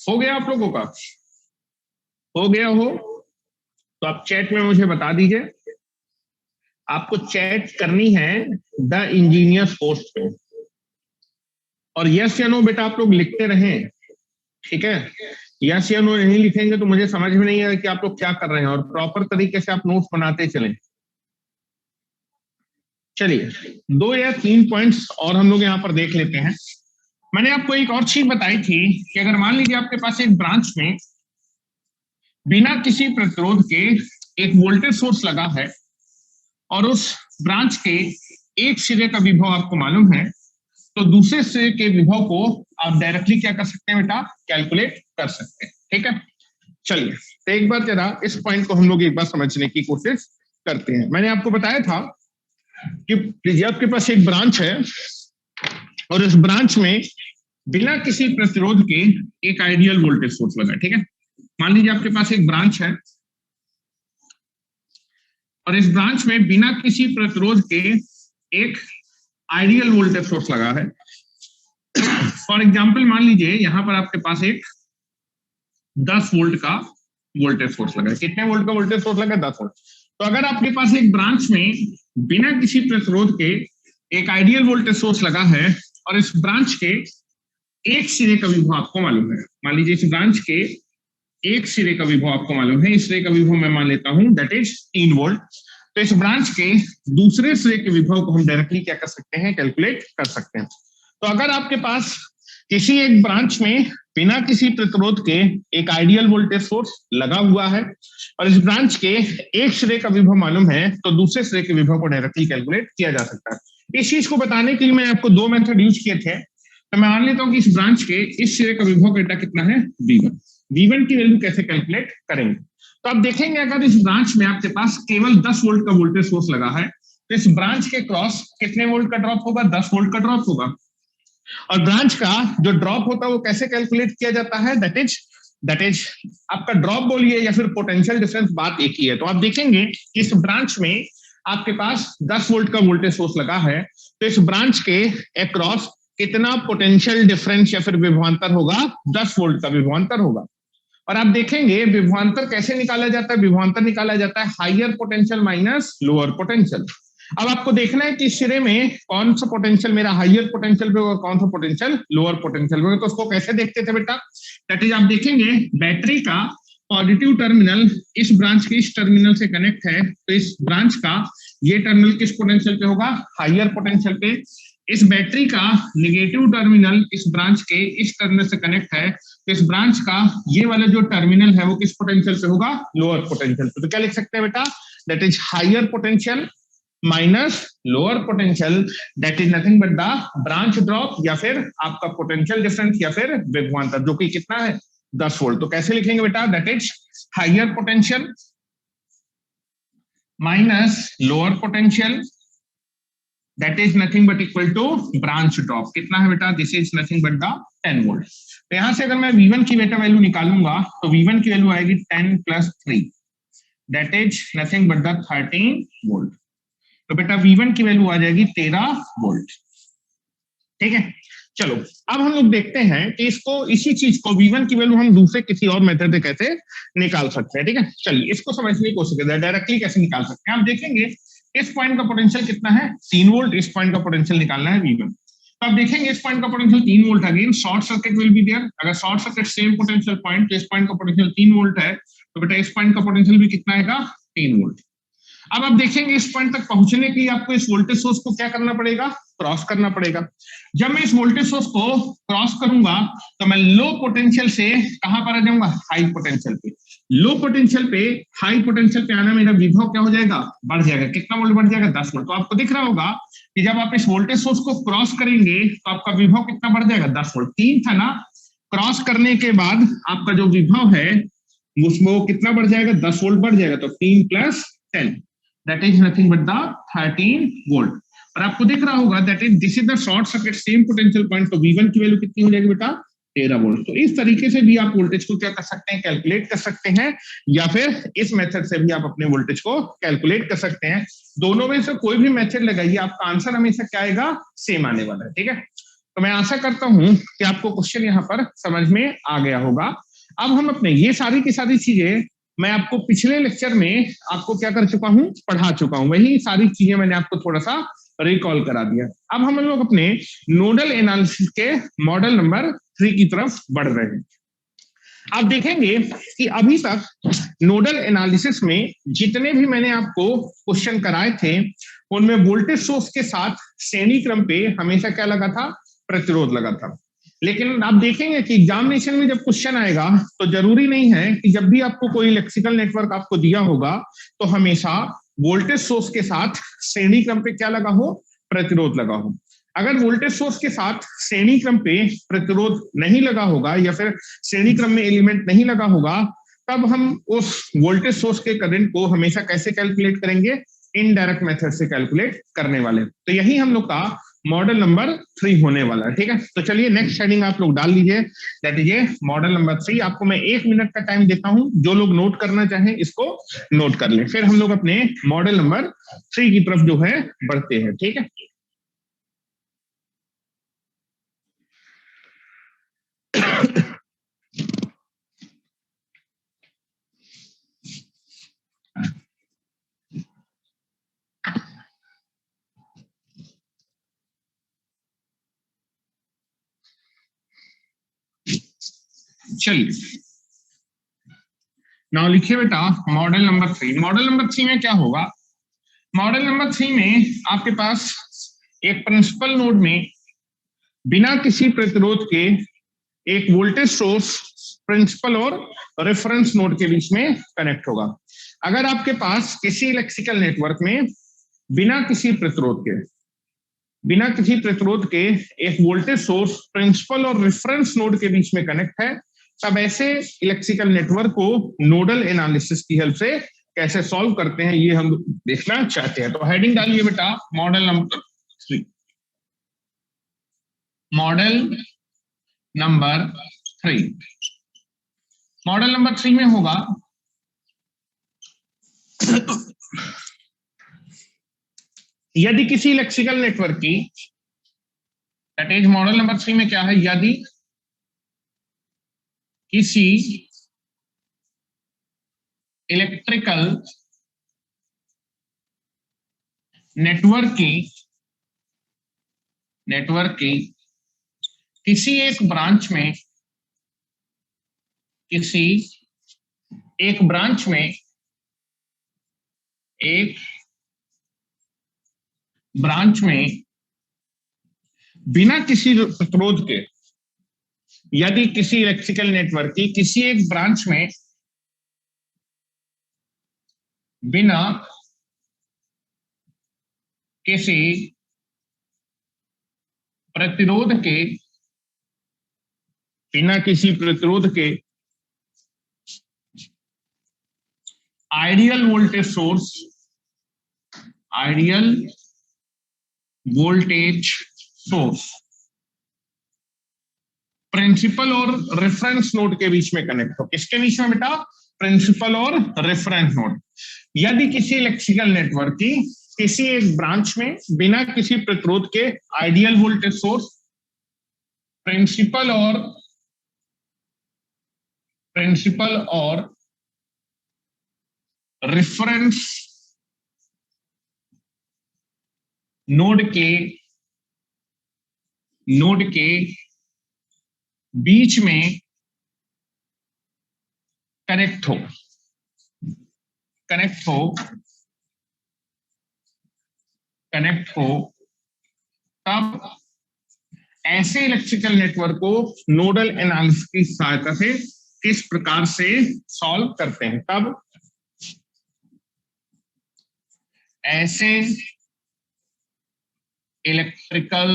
हो गया आप लोगों का, हो गया हो तो आप चैट में मुझे बता दीजिए। आपको चैट करनी है द इंजीनियर्स पोस्ट पे, और यस या नो बेटा आप लोग लिखते रहें, ठीक है। यस या नो नहीं लिखेंगे तो मुझे समझ में नहीं आएगा कि आप लोग क्या कर रहे हैं, और प्रॉपर तरीके से आप नोट्स बनाते चलें। चलिए 2 या 3 पॉइंट्स और हम लोग यहाँ पर देख लेते हैं। मैंने आपको एक और चीज बताई थी कि अगर मान लीजिए आपके पास एक ब्रांच में बिना किसी प्रतिरोध के एक वोल्टेज सोर्स लगा है, और उस ब्रांच के एक सिरे का विभव आपको मालूम है, तो दूसरे सिरे के विभव को आप डायरेक्टली क्या कर सकते हैं बेटा, कैलकुलेट कर सकते हैं, ठीक है। चलिए तो एक बार जरा इस पॉइंट को हम लोग एक बार समझने की कोशिश करते हैं। मैंने आपको बताया था कि आपके पास एक ब्रांच है, और इस ब्रांच में बिना किसी प्रतिरोध के एक आइडियल वोल्टेज सोर्स लगा, ठीक है। मान लीजिए आपके पास एक ब्रांच है, और इस ब्रांच में बिना किसी प्रतिरोध के एक आइडियल वोल्टेज सोर्स लगा है, फॉर एग्जाम्पल मान लीजिए यहां पर आपके पास एक 10 वोल्ट का वोल्टेज सोर्स लगा है। कितने वोल्ट का वोल्टेज सोर्स लगा है? 10 वोल्ट। तो अगर आपके पास एक ब्रांच में बिना किसी प्रतिरोध के एक आइडियल वोल्टेज सोर्स लगा है और इस ब्रांच के एक सिरे का विभव आपको मालूम है, मान लीजिए इस ब्रांच के एक सिरे का विभव आपको मालूम है, इस सिरे का विभव मैं मान लेता हूं दैट इज 3 वोल्ट। तो इस ब्रांच के दूसरे सिरे के विभव को हम डायरेक्टली क्या कर सकते हैं? कैलकुलेट कर सकते हैं। तो अगर आपके पास किसी एक ब्रांच में बिना किसी प्रतिरोध के एक आइडियल वोल्टेज सोर्स लगा हुआ है और इस ब्रांच के एक सिरे का विभव मालूम है, तो दूसरे सिरे के विभव को डायरेक्टली कैलकुलेट किया जा सकता है। इस चीज को बताने के लिए मैं आपको दो मेथड यूज किए थे। तो मैं मान लेता हूं कि इस ब्रांच के इस सिरे का विभव डेटा कितना है? V1। V1 की वैल्यू कैसे कैलकुलेट करेंगे? तो आप देखेंगे अगर इस ब्रांच में आपके पास केवल 10 वोल्ट का वोल्टेज सोर्स लगा है तो इस ब्रांच के क्रॉस कितने वोल्ट का ड्रॉप होगा? 10 वोल्ट का ड्रॉप होगा। और ब्रांच का जो ड्रॉप होता है वो कैसे कैलकुलेट किया जाता है? दैट इज आपका ड्रॉप बोलिए या फिर पोटेंशियल डिफरेंस, बात एक ही है। तो आप देखेंगे कि इस ब्रांच में आपके पास 10 वोल्ट का वोल्टेज सोर्स लगा है तो इस ब्रांच के अक्रॉस कितना पोटेंशियल डिफरेंस या फिर विभवांतर होगा? 10 वोल्ट का विभवांतर होगा। और आप देखेंगे विभवांतर कैसे निकाला जाता है? विभवांतर निकाला जाता है higher potential minus lower potential. अब आपको देखना है कि इस सिरे में कौन सा पोटेंशियल मेरा हाइयर पोटेंशियल पे और कौन सा पोटेंशियल लोअर पोटेंशियल पे। तो उसको कैसे देखते थे बेटा? दैट इज आप देखेंगे बैटरी का पॉजिटिव टर्मिनल इस ब्रांच के इस टर्मिनल से कनेक्ट है तो इस ब्रांच का ये टर्मिनल किस पोटेंशियल पे होगा? हाइयर पोटेंशियल पे। इस बैटरी का नेगेटिव टर्मिनल इस ब्रांच के इस टर्मिनल से कनेक्ट है तो इस ब्रांच का ये वाला जो टर्मिनल है वो किस पोटेंशियल पे होगा? लोअर पोटेंशियल पे। तो क्या लिख सकते हैं बेटा? That is higher potential minus lower potential, that is nothing but the branch drop या फिर आपका पोटेंशियल डिफरेंस या फिर विभवांतर, जो कि कितना है? 10 वोल्ट। तो कैसे लिखेंगे बेटा? That is higher potential minus lower potential, that is nothing but equal to branch drop. कितना है बेटा? This is nothing but the 10 volt. तो यहां से अगर मैं V1 की बेटा वैल्यू निकालूंगा तो V1 की वैल्यू आएगी 10 + 3, that is nothing but the 13 volt. तो बेटा V1 की वैल्यू आ जाएगी 13 वोल्ट। ठीक है, चलो अब हम लोग देखते हैं कि इसको इसी चीज को V1 की वैल्यू हम दूसरे किसी और मेथड से कैसे निकाल सकते हैं। ठीक है, चलिए इसको समझने की कोशिश करते हैं डायरेक्टली कैसे निकाल सकते हैं। आप देखेंगे इस पॉइंट का पोटेंशियल कितना है? 3 वोल्ट। इस पॉइंट का पोटेंशियल निकालना है V1। तो आप देखेंगे इस पॉइंट का potential 3 volt. Again short circuit will be there. अगर short circuit same potential point, तो इस पॉइंट का पोटेंशियल 3 वोल्ट है तो बेटा इस पॉइंट का पोटेंशियल भी कितना आएगा? 3 वोल्ट। अब आप देखेंगे इस पॉइंट तक पहुंचने के लिए आपको इस वोल्टेज सोर्स को क्या करना पड़ेगा? क्रॉस करना पड़ेगा। जब मैं इस वोल्टेज सोर्स को क्रॉस करूंगा तो मैं लो पोटेंशियल से कहां पर आ जाऊंगा? हाई पोटेंशियल पे। लो पोटेंशियल पे हाई पोटेंशियल पे आना मेरा विभव क्या हो जाएगा? बढ़ जाएगा। कितना वोल्ट बढ़ जाएगा? 10 वोल्ट। तो आपको दिख रहा होगा कि जब आप इस वोल्टेज सोर्स को क्रॉस करेंगे तो आपका विभव कितना बढ़ जाएगा? 10 वोल्ट। 3 था ना, क्रॉस करने के बाद आपका जो विभव है उसमें कितना बढ़ जाएगा? 10 वोल्ट बढ़ जाएगा। तो 3 + 10 that is nothing but the 13 volt. और आपको दिख रहा होगा that is this is the short circuit same potential point। तो V1 की वैल्यू कितनी हो जाएगी बेटा? 13 वोल्ट। तो इस तरीके से भी आप वोल्टेज को क्या कर सकते हैं? कैलकुलेट कर सकते हैं, या फिर इस मेथड से भी आप अपने वोल्टेज को कैलकुलेट कर सकते हैं। दोनों में से कोई भी मेथड लगाइए, आपका आंसर हमेशा क्या आएगा? सेम आने वाला है। ठीक है, तो मैं आशा करता हूं कि आपको क्वेश्चन यहाँ पर समझ में आ गया होगा। अब हम अपने ये सारी की सारी चीजें मैं आपको पिछले लेक्चर में आपको क्या कर चुका हूं? पढ़ा चुका हूं। वही सारी चीजें मैंने आपको थोड़ा सा रिकॉल करा दिया। अब हम लोग अपने नोडल एनालिसिस के मॉडल नंबर 3 की तरफ बढ़ रहे हैं। आप देखेंगे कि अभी तक नोडल एनालिसिस में जितने भी मैंने आपको क्वेश्चन कराए थे उनमें वोल्टेज सोर्स के साथ श्रेणी क्रम पे हमेशा क्या लगा था? प्रतिरोध लगा था। लेकिन आप देखेंगे कि एग्जामिनेशन में जब क्वेश्चन आएगा तो जरूरी नहीं है कि जब भी आपको कोई इलेक्ट्रिकल नेटवर्क आपको दिया होगा तो हमेशा वोल्टेज सोर्स के साथ श्रेणी क्रम पे क्या लगा हो? प्रतिरोध लगा हो। अगर वोल्टेज सोर्स के साथ श्रेणी क्रम पे प्रतिरोध नहीं लगा होगा या फिर श्रेणी क्रम में एलिमेंट नहीं लगा होगा, तब हम उस वोल्टेज सोर्स के करंट को हमेशा कैसे कैलकुलेट करेंगे? इनडायरेक्ट मेथड से कैलकुलेट करने वाले। तो यही हम लोग का मॉडल नंबर 3 होने वाला है। ठीक है, तो चलिए नेक्स्ट हेडिंग आप लोग डाल लीजिए, दैट इज ये मॉडल नंबर 3। आपको मैं 1 मिनट का टाइम देता हूं, जो लोग नोट करना चाहें इसको नोट कर लें, फिर हम लोग अपने मॉडल नंबर 3 की तरफ जो है बढ़ते हैं। ठीक है, चलिए नाउ लिखिए बेटा मॉडल नंबर 3। मॉडल नंबर 3 में क्या होगा? मॉडल नंबर 3 में आपके पास एक प्रिंसिपल नोड में बिना किसी प्रतिरोध के एक वोल्टेज सोर्स प्रिंसिपल और रेफरेंस नोड के बीच में कनेक्ट होगा। अगर आपके पास किसी इलेक्ट्रिकल नेटवर्क में बिना किसी प्रतिरोध के एक वोल्टेज सोर्स प्रिंसिपल और रेफरेंस नोड के बीच में कनेक्ट है, तब ऐसे इलेक्ट्रिकल नेटवर्क को नोडल एनालिसिस की हेल्प से कैसे सॉल्व करते हैं ये हम देखना चाहते हैं। तो हेडिंग डालिए बेटा model number 3। Model number 3, model number 3 में होगा यदि किसी इलेक्ट्रिकल नेटवर्क की, दैट इज मॉडल नंबर 3 में क्या है, यदि किसी इलेक्ट्रिकल नेटवर्क की किसी एक ब्रांच में बिना किसी प्रतिरोध के, यदि किसी इलेक्ट्रिकल नेटवर्क की किसी एक ब्रांच में बिना किसी प्रतिरोध के आइडियल वोल्टेज सोर्स प्रिंसिपल और रेफरेंस नोड के बीच में कनेक्ट हो। किसके बीच में बेटा? प्रिंसिपल और रेफरेंस नोड। यदि किसी इलेक्ट्रिकल नेटवर्क की किसी एक ब्रांच में बिना किसी प्रतिरोध के आइडियल वोल्टेज सोर्स प्रिंसिपल और रेफरेंस नोड के बीच में कनेक्ट हो, तब ऐसे इलेक्ट्रिकल नेटवर्क को नोडल एनालिसिस की सहायता से किस प्रकार से सॉल्व करते हैं? तब ऐसे इलेक्ट्रिकल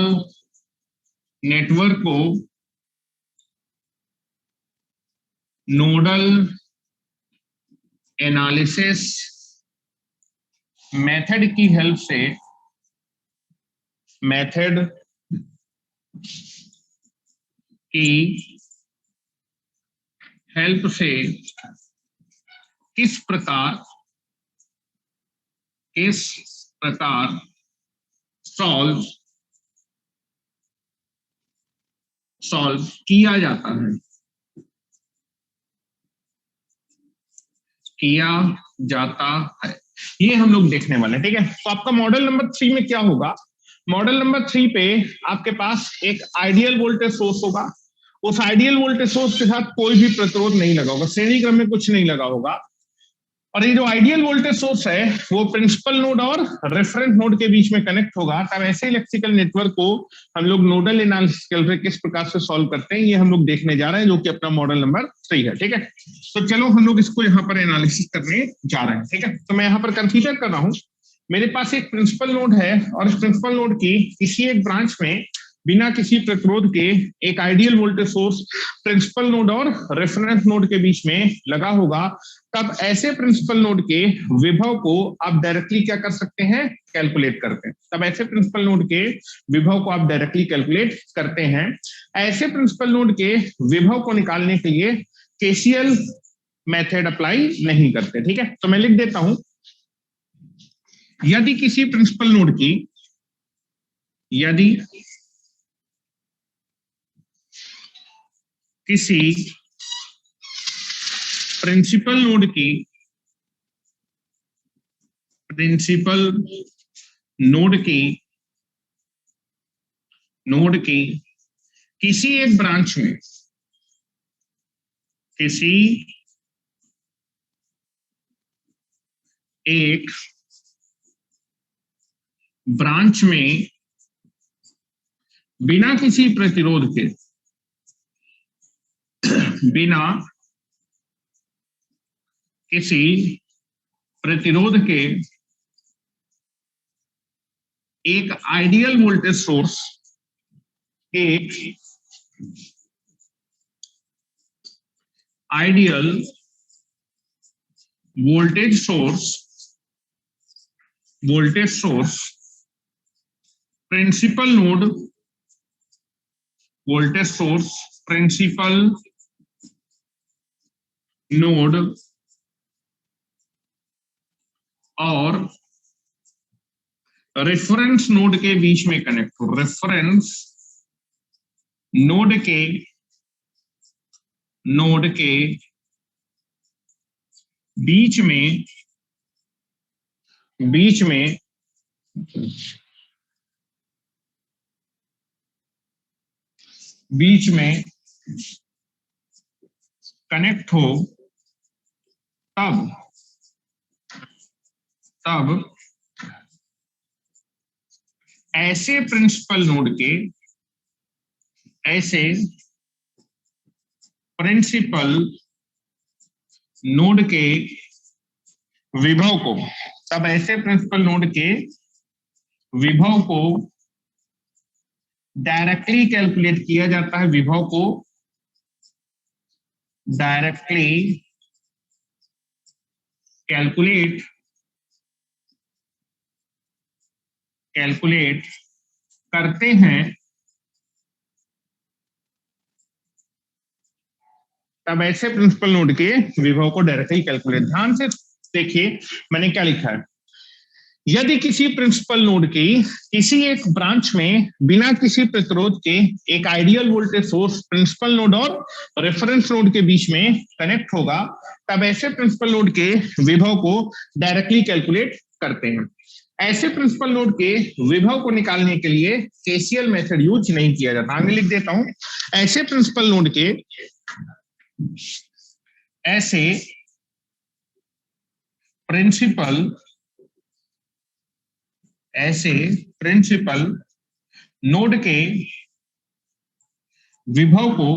नेटवर्क को नोडल एनालिसिस मेथड की हेल्प से किस प्रकार सॉल्व किया जाता है, ये हम लोग देखने वाले हैं। ठीक है, तो आपका मॉडल नंबर 3 में क्या होगा? मॉडल नंबर 3 पे आपके पास एक आइडियल वोल्टेज सोर्स होगा। उस आइडियल वोल्टेज सोर्स के साथ कोई भी प्रतिरोध नहीं लगा होगा, श्रेणी क्रम में कुछ नहीं लगा होगा, और ये जो आइडियल वोल्टेज सोर्स है वो प्रिंसिपल नोड और रेफरेंस नोड के बीच में कनेक्ट होगा। तब ऐसे इलेक्ट्रिकल नेटवर्क को हम लोग नोडल एनालिसिस किस प्रकार से सॉल्व करते हैं ये हम लोग देखने जा रहे हैं, जो कि अपना मॉडल नंबर 3 है। ठीक है, तो चलो हम लोग इसको यहाँ पर एनालिसिस करने जा रहे हैं। ठीक है, तो मैं यहाँ पर कंसीडर कर रहा हूँ मेरे पास एक प्रिंसिपल नोड है और इस प्रिंसिपल नोड की किसी एक ब्रांच में बिना किसी प्रतिरोध के एक ideal voltage source principal node और रेफरेंस नोड के बीच में लगा होगा। तब ऐसे प्रिंसिपल नोड के विभव को आप डायरेक्टली क्या कर सकते हैं? कैलकुलेट करते हैं। तब ऐसे प्रिंसिपल नोड के विभव को आप डायरेक्टली कैलकुलेट करते हैं। ऐसे प्रिंसिपल नोड के विभव को निकालने के लिए केसीएल मेथड अप्लाई नहीं करते। ठीक है, तो मैं लिख देता हूं, यदि किसी प्रिंसिपल नोड की किसी प्रिंसिपल नोड की किसी एक ब्रांच में किसी एक ब्रांच में बिना किसी प्रतिरोध के, बिना किसी प्रतिरोध के एक आइडियल वोल्टेज सोर्स, एक ideal voltage source principal node, voltage source principal node और रेफरेंस नोड के बीच में कनेक्ट हो, रेफरेंस नोड के बीच में कनेक्ट हो, तब ऐसे प्रिंसिपल नोड के विभव को, तब ऐसे प्रिंसिपल नोड के विभव को डायरेक्टली कैलकुलेट किया जाता है, विभव को डायरेक्टली कैलकुलेट करते हैं, तब ऐसे प्रिंसिपल नोड के विभव को डायरेक्टली कैलकुलेट। ध्यान से देखिए मैंने क्या लिखा है। यदि किसी प्रिंसिपल नोड की किसी एक ब्रांच में बिना किसी प्रतिरोध के एक ideal voltage source principal node और रेफरेंस नोड के बीच में कनेक्ट होगा, तब ऐसे प्रिंसिपल नोड के विभव को डायरेक्टली कैलकुलेट करते हैं। ऐसे प्रिंसिपल नोड के विभव को निकालने के लिए केसीएल मेथड यूज नहीं किया जाता। आगे लिख देता हूं, ऐसे प्रिंसिपल नोड के विभव को,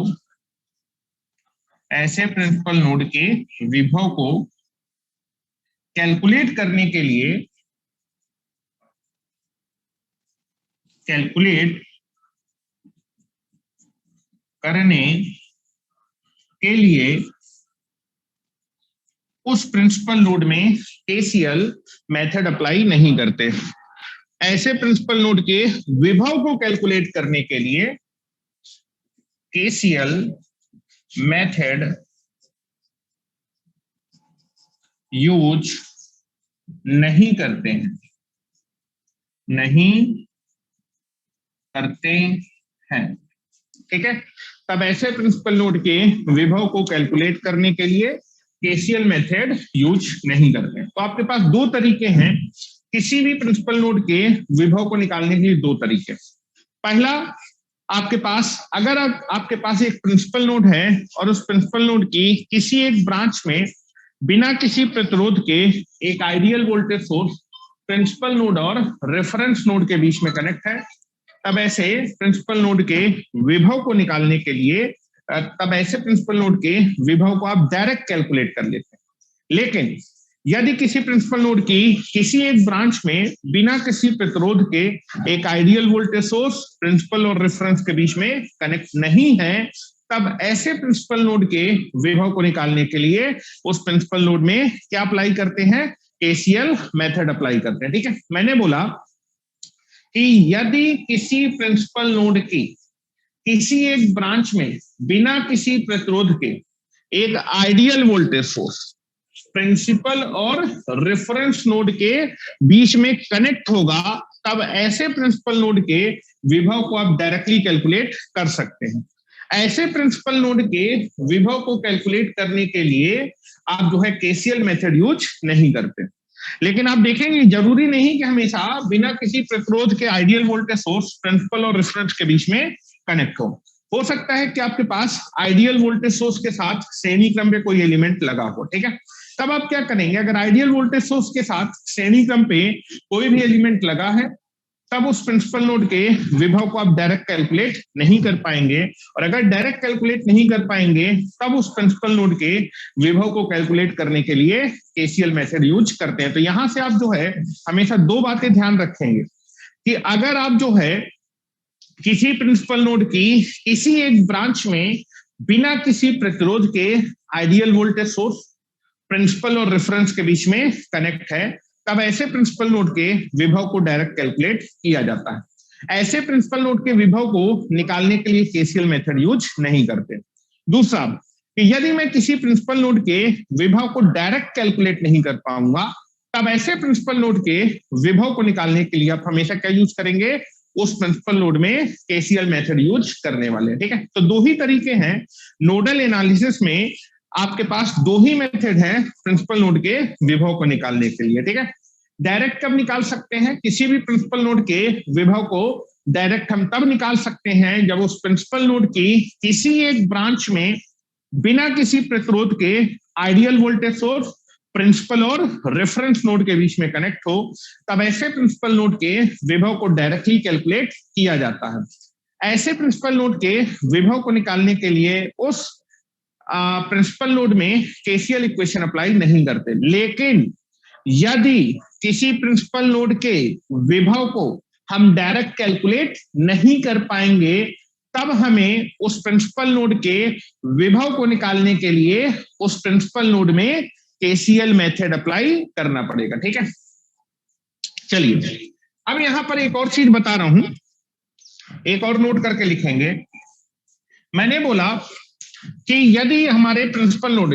ऐसे प्रिंसिपल नोड के विभव को कैलकुलेट करने के लिए उस प्रिंसिपल नोड में केसीएल मेथड अप्लाई नहीं करते। ऐसे प्रिंसिपल नोड के विभव को कैलकुलेट करने के लिए केसीएल मेथड यूज नहीं करते हैं, ठीक है। तब ऐसे प्रिंसिपल नोड के विभव को कैलकुलेट करने के लिए केसीएल मेथड यूज नहीं करते। तो आपके पास दो तरीके हैं किसी भी प्रिंसिपल नोड के विभव को निकालने के लिए, दो तरीके। पहला, आपके पास अगर आपके पास एक प्रिंसिपल नोड है और उस प्रिंसिपल नोड की किसी एक ब्रांच में बिना किसी प्रतिरोध के एक ideal voltage source principal node और रेफरेंस नोड के बीच में कनेक्ट है, तब ऐसे प्रिंसिपल नोड के विभव को निकालने के लिए, तब ऐसे प्रिंसिपल नोड के विभव को आप डायरेक्ट कैलकुलेट कर लेते हैं। लेकिन यदि किसी प्रिंसिपल नोड की किसी एक ब्रांच में बिना किसी प्रतिरोध के एक आइडियल वोल्टेज सोर्स प्रिंसिपल और रेफरेंस के बीच में कनेक्ट नहीं है, तब ऐसे प्रिंसिपल नोड के विभव को निकालने के लिए उस प्रिंसिपल नोड में क्या अप्लाई करते हैं, केसीएल मेथड अप्लाई करते हैं। ठीक है, मैंने बोला कि यदि किसी प्रिंसिपल नोड की किसी एक ब्रांच में बिना किसी प्रतिरोध के एक आइडियल वोल्टेज सोर्स प्रिंसिपल और रेफरेंस नोड के बीच में कनेक्ट होगा, तब ऐसे प्रिंसिपल नोड के विभव को आप डायरेक्टली कैलकुलेट कर सकते हैं। ऐसे प्रिंसिपल नोड के विभव को कैलकुलेट करने के लिए आप जो है केसीएल मेथड यूज नहीं करते। लेकिन आप देखेंगे जरूरी नहीं कि हमेशा बिना किसी प्रतिरोध के आइडियल वोल्टेज सोर्स प्रिंसिपल और रेफरेंस के बीच में कनेक्ट हो। हो सकता है कि आपके पास आइडियल वोल्टेज सोर्स के साथ श्रेणी क्रम पे कोई एलिमेंट लगा हो, ठीक है। तब आप क्या करेंगे, अगर आइडियल वोल्टेज सोर्स के साथ श्रेणी क्रम पे कोई भी एलिमेंट लगा है, तब उस प्रिंसिपल नोड के विभव को आप डायरेक्ट कैलकुलेट नहीं कर पाएंगे, और अगर डायरेक्ट कैलकुलेट नहीं कर पाएंगे तब उस प्रिंसिपल नोड के विभव को कैलकुलेट करने के लिए केसीएल मेथड यूज करते हैं। तो यहां से आप जो है हमेशा दो बातें ध्यान रखेंगे कि अगर आप जो है किसी प्रिंसिपल नोड की किसी एक ब्रांच में बिना किसी प्रतिरोध के आइडियल वोल्टेज सोर्स प्रिंसिपल और रेफरेंस के बीच में कनेक्ट है, तब ऐसे प्रिंसिपल नोड के विभव को डायरेक्ट कैलकुलेट किया जाता है। ऐसे प्रिंसिपल नोड के विभव को निकालने के लिए केसीएल मेथड यूज नहीं करते। दूसरा, कि यदि मैं किसी प्रिंसिपल नोड के विभव को डायरेक्ट कैलकुलेट नहीं कर पाऊंगा, तब ऐसे प्रिंसिपल नोड के विभव को निकालने के लिए आप हमेशा क्या यूज करेंगे, उस प्रिंसिपल नोड में केसीएल मेथड यूज करने वाले, ठीक है। तो दो ही तरीके हैं नोडल एनालिसिस में, आपके पास दो ही मेथड है प्रिंसिपल नोड के विभव को निकालने के लिए, ठीक है। डायरेक्ट कब निकाल सकते हैं, किसी भी प्रिंसिपल नोड के विभव को डायरेक्ट हम तब निकाल सकते हैं जब उस प्रिंसिपल नोड की किसी एक ब्रांच में बिना किसी प्रतिरोध के आइडियल वोल्टेज सोर्स प्रिंसिपल और रेफरेंस नोड के बीच में कनेक्ट हो, तब ऐसे प्रिंसिपल नोड के विभव को डायरेक्टली कैलकुलेट किया जाता है। ऐसे प्रिंसिपल नोड के विभव को निकालने के लिए उस प्रिंसिपल नोड में केसीएल इक्वेशन अप्लाई नहीं करते, लेकिन यदि किसी प्रिंसिपल नोड के विभव को हम डायरेक्ट कैलकुलेट नहीं कर पाएंगे, तब हमें उस प्रिंसिपल नोड के विभव को निकालने के लिए उस प्रिंसिपल नोड में केसीएल मेथड अप्लाई करना पड़ेगा, ठीक है। चलिए अब यहां पर एक और चीज बता रहा हूं, एक और नोट करके लिखेंगे। मैंने बोला कि यदि हमारे प्रिंसिपल नोड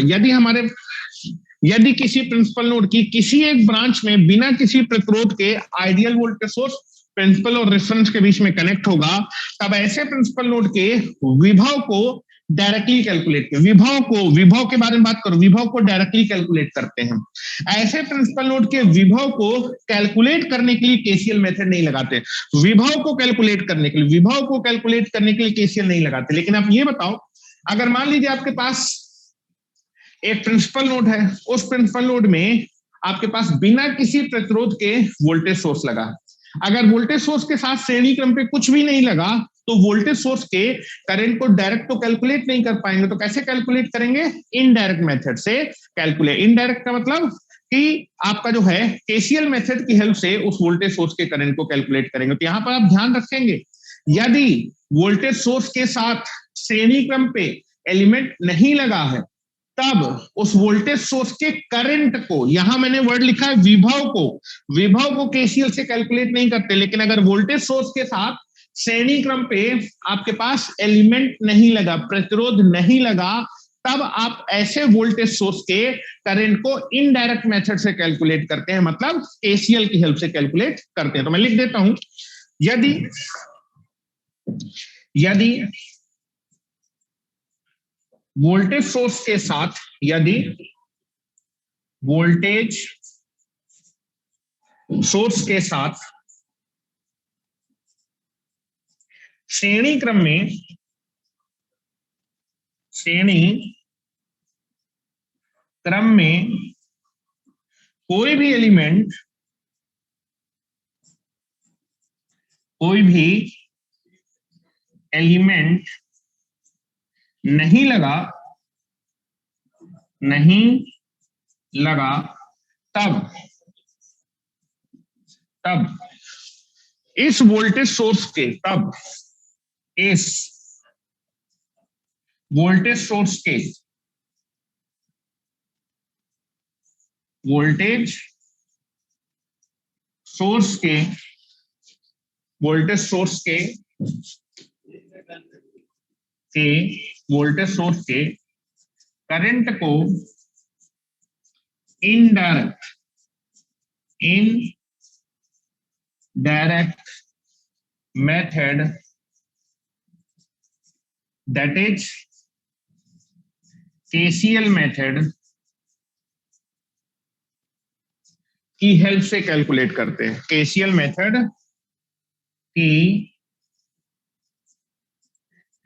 यदि किसी प्रिंसिपल नोड की किसी एक ब्रांच में बिना किसी प्रतिरोध के आइडियल वोल्टेज सोर्स प्रिंसिपल और रेफरेंस के बीच में कनेक्ट होगा, तब ऐसे प्रिंसिपल नोड के विभव को डायरेक्टली कैलकुलेट कर, विभव के बारे में बात करो, विभव को डायरेक्टली कैलकुलेट करते हैं। ऐसे प्रिंसिपल नोड के विभव को कैलकुलेट करने के लिए केसीएल मेथड नहीं लगाते, विभव को कैलकुलेट करने के लिए केसीएल नहीं लगाते। लेकिन आप ये बताओ, अगर मान लीजिए आपके पास एक प्रिंसिपल नोड है, उस प्रिंसिपल नोड में आपके पास बिना किसी प्रतिरोध के वोल्टेज सोर्स लगा, अगर वोल्टेज सोर्स के साथ श्रेणी क्रम पे कुछ भी नहीं लगा, तो वोल्टेज सोर्स के करंट को डायरेक्ट तो कैलकुलेट नहीं कर पाएंगे, तो कैसे कैलकुलेट करेंगे, इनडायरेक्ट मेथड से कैलकुलेट। इनडायरेक्ट का मतलब कि आपका जो है केसीएल मेथड की हेल्प से उस वोल्टेज सोर्स के करंट को कैलकुलेट करेंगे। तो यहां पर आप ध्यान रखेंगे, यदि वोल्टेज सोर्स के साथ श्रेणी क्रम पे एलिमेंट नहीं लगा है, तब उस वोल्टेज सोर्स के करंट को, यहां मैंने वर्ड लिखा है विभव को केसीएल से कैलकुलेट नहीं करते, लेकिन अगर वोल्टेज सोर्स के साथ श्रेणी क्रम पे आपके पास एलिमेंट नहीं लगा, प्रतिरोध नहीं लगा, तब आप ऐसे वोल्टेज सोर्स के करंट को इनडायरेक्ट मेथड से कैलकुलेट करते हैं, मतलब केसीएल की हेल्प से कैलकुलेट करते हैं। तो मैं लिख देता हूं, यदि वोल्टेज सोर्स के साथ, यदि वोल्टेज सोर्स के साथ श्रेणी क्रम में कोई भी एलिमेंट नहीं लगा, तब इस वोल्टेज सोर्स के करंट को indirect method, that is KCL method की हेल्प से कैलकुलेट करते हैं, केसीएल मेथड की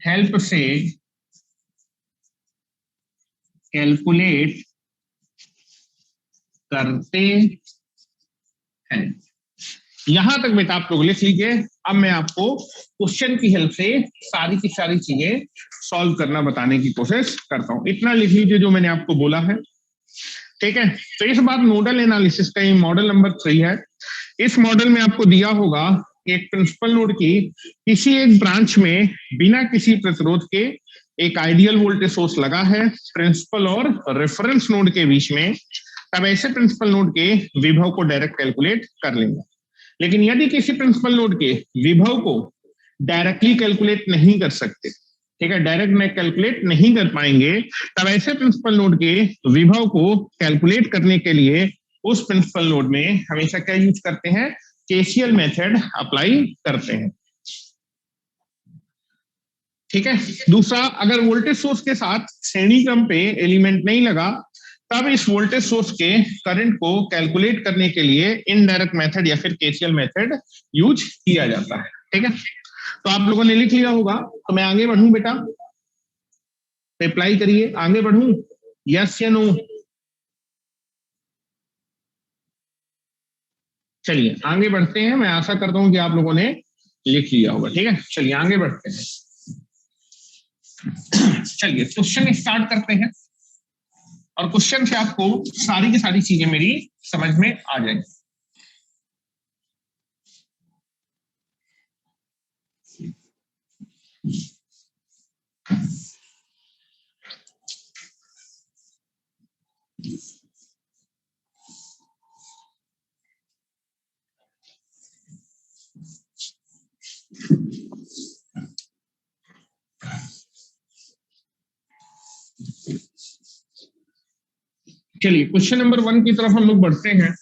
हेल्प से कैलकुलेट करते हैं। यहां तक बेटा आप लोग लिख लीजिए। अब मैं आपको क्वेश्चन की हेल्प से सारी की सारी चीजें सॉल्व करना बताने की कोशिश करता हूं। इतना लिख लीजिए जो मैंने आपको बोला है, ठीक है। तो इस बार नोडल एनालिसिस का मॉडल नंबर 3 है। इस मॉडल में आपको दिया होगा एक प्रिंसिपल नोड की किसी एक ब्रांच में बिना किसी प्रतिरोध के एक आइडियल वोल्टेज सोर्स लगा है प्रिंसिपल और रेफरेंस नोड के बीच में। तब ऐसे प्रिंसिपल नोड के विभव को डायरेक्ट कैलकुलेट कर लेंगे। लेकिन यदि किसी प्रिंसिपल नोड के विभव को डायरेक्टली कैलकुलेट नहीं कर सकते, ठीक है, डायरेक्ट में कैलकुलेट नहीं कर पाएंगे, तब ऐसे प्रिंसिपल नोड के विभव को कैलकुलेट करने के लिए उस प्रिंसिपल नोड में हमेशा क्या यूज करते हैं, केसीएल मेथड अप्लाई करते हैं, ठीक है। दूसरा, अगर वोल्टेज सोर्स के साथ श्रेणी क्रम पे एलिमेंट नहीं लगा, तब इस वोल्टेज सोर्स के करंट को कैलकुलेट करने के लिए इनडायरेक्ट मेथड या फिर केसीएल मेथड यूज किया जाता है, ठीक है। तो आप लोगों ने लिख लिया होगा, तो मैं आगे बढ़ूं बेटा, रिप्लाई करिए, आगे बढ़ूं, यस या नो? चलिए आगे बढ़ते हैं, मैं आशा करता हूं कि आप लोगों ने लिख लिया होगा, ठीक है। चलिए आगे बढ़ते हैं। चलिए क्वेश्चन स्टार्ट करते हैं, और क्वेश्चन से आपको सारी की सारी चीजें मेरी समझ में आ जाएंगी। चलिए क्वेश्चन नंबर 1 की तरफ हम लोग बढ़ते हैं।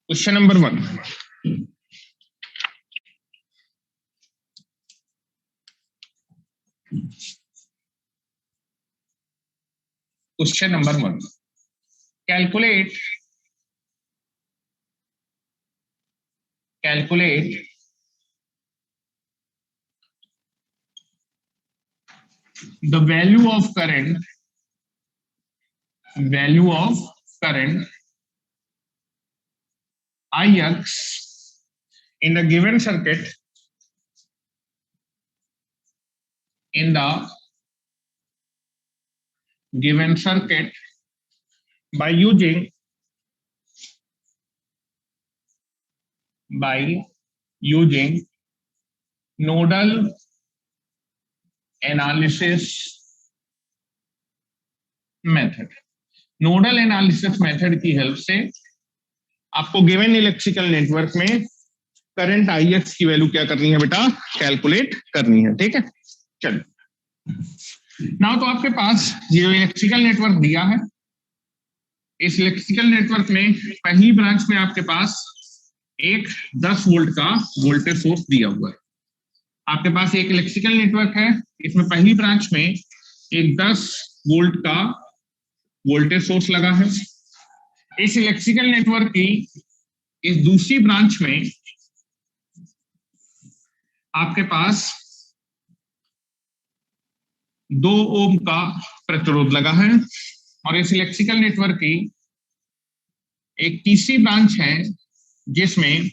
Question number 1, question number 1, calculate the value of current Ix in the given circuit by using nodal analysis method. Nodal analysis method की हेल्प से आपको गिवन इलेक्ट्रिकल नेटवर्क में करंट Ix की वैल्यू क्या करनी है बेटा, कैलकुलेट करनी है, ठीक है। चलिए नाउ तो आपके पास ये इलेक्ट्रिकल नेटवर्क दिया है। इस इलेक्ट्रिकल नेटवर्क में पहली ब्रांच में आपके पास एक 10 वोल्ट का वोल्टेज सोर्स दिया हुआ है। आपके पास एक इलेक्ट्रिकल नेटवर्क है, इसमें पहली ब्रांच में एक 10 वोल्ट का वोल्टेज सोर्स लगा है। इस इलेक्ट्रिकल नेटवर्क की इस दूसरी ब्रांच में आपके पास 2 ओम का प्रतिरोध लगा है, और इस इलेक्ट्रिकल नेटवर्क की एक तीसरी ब्रांच है जिसमें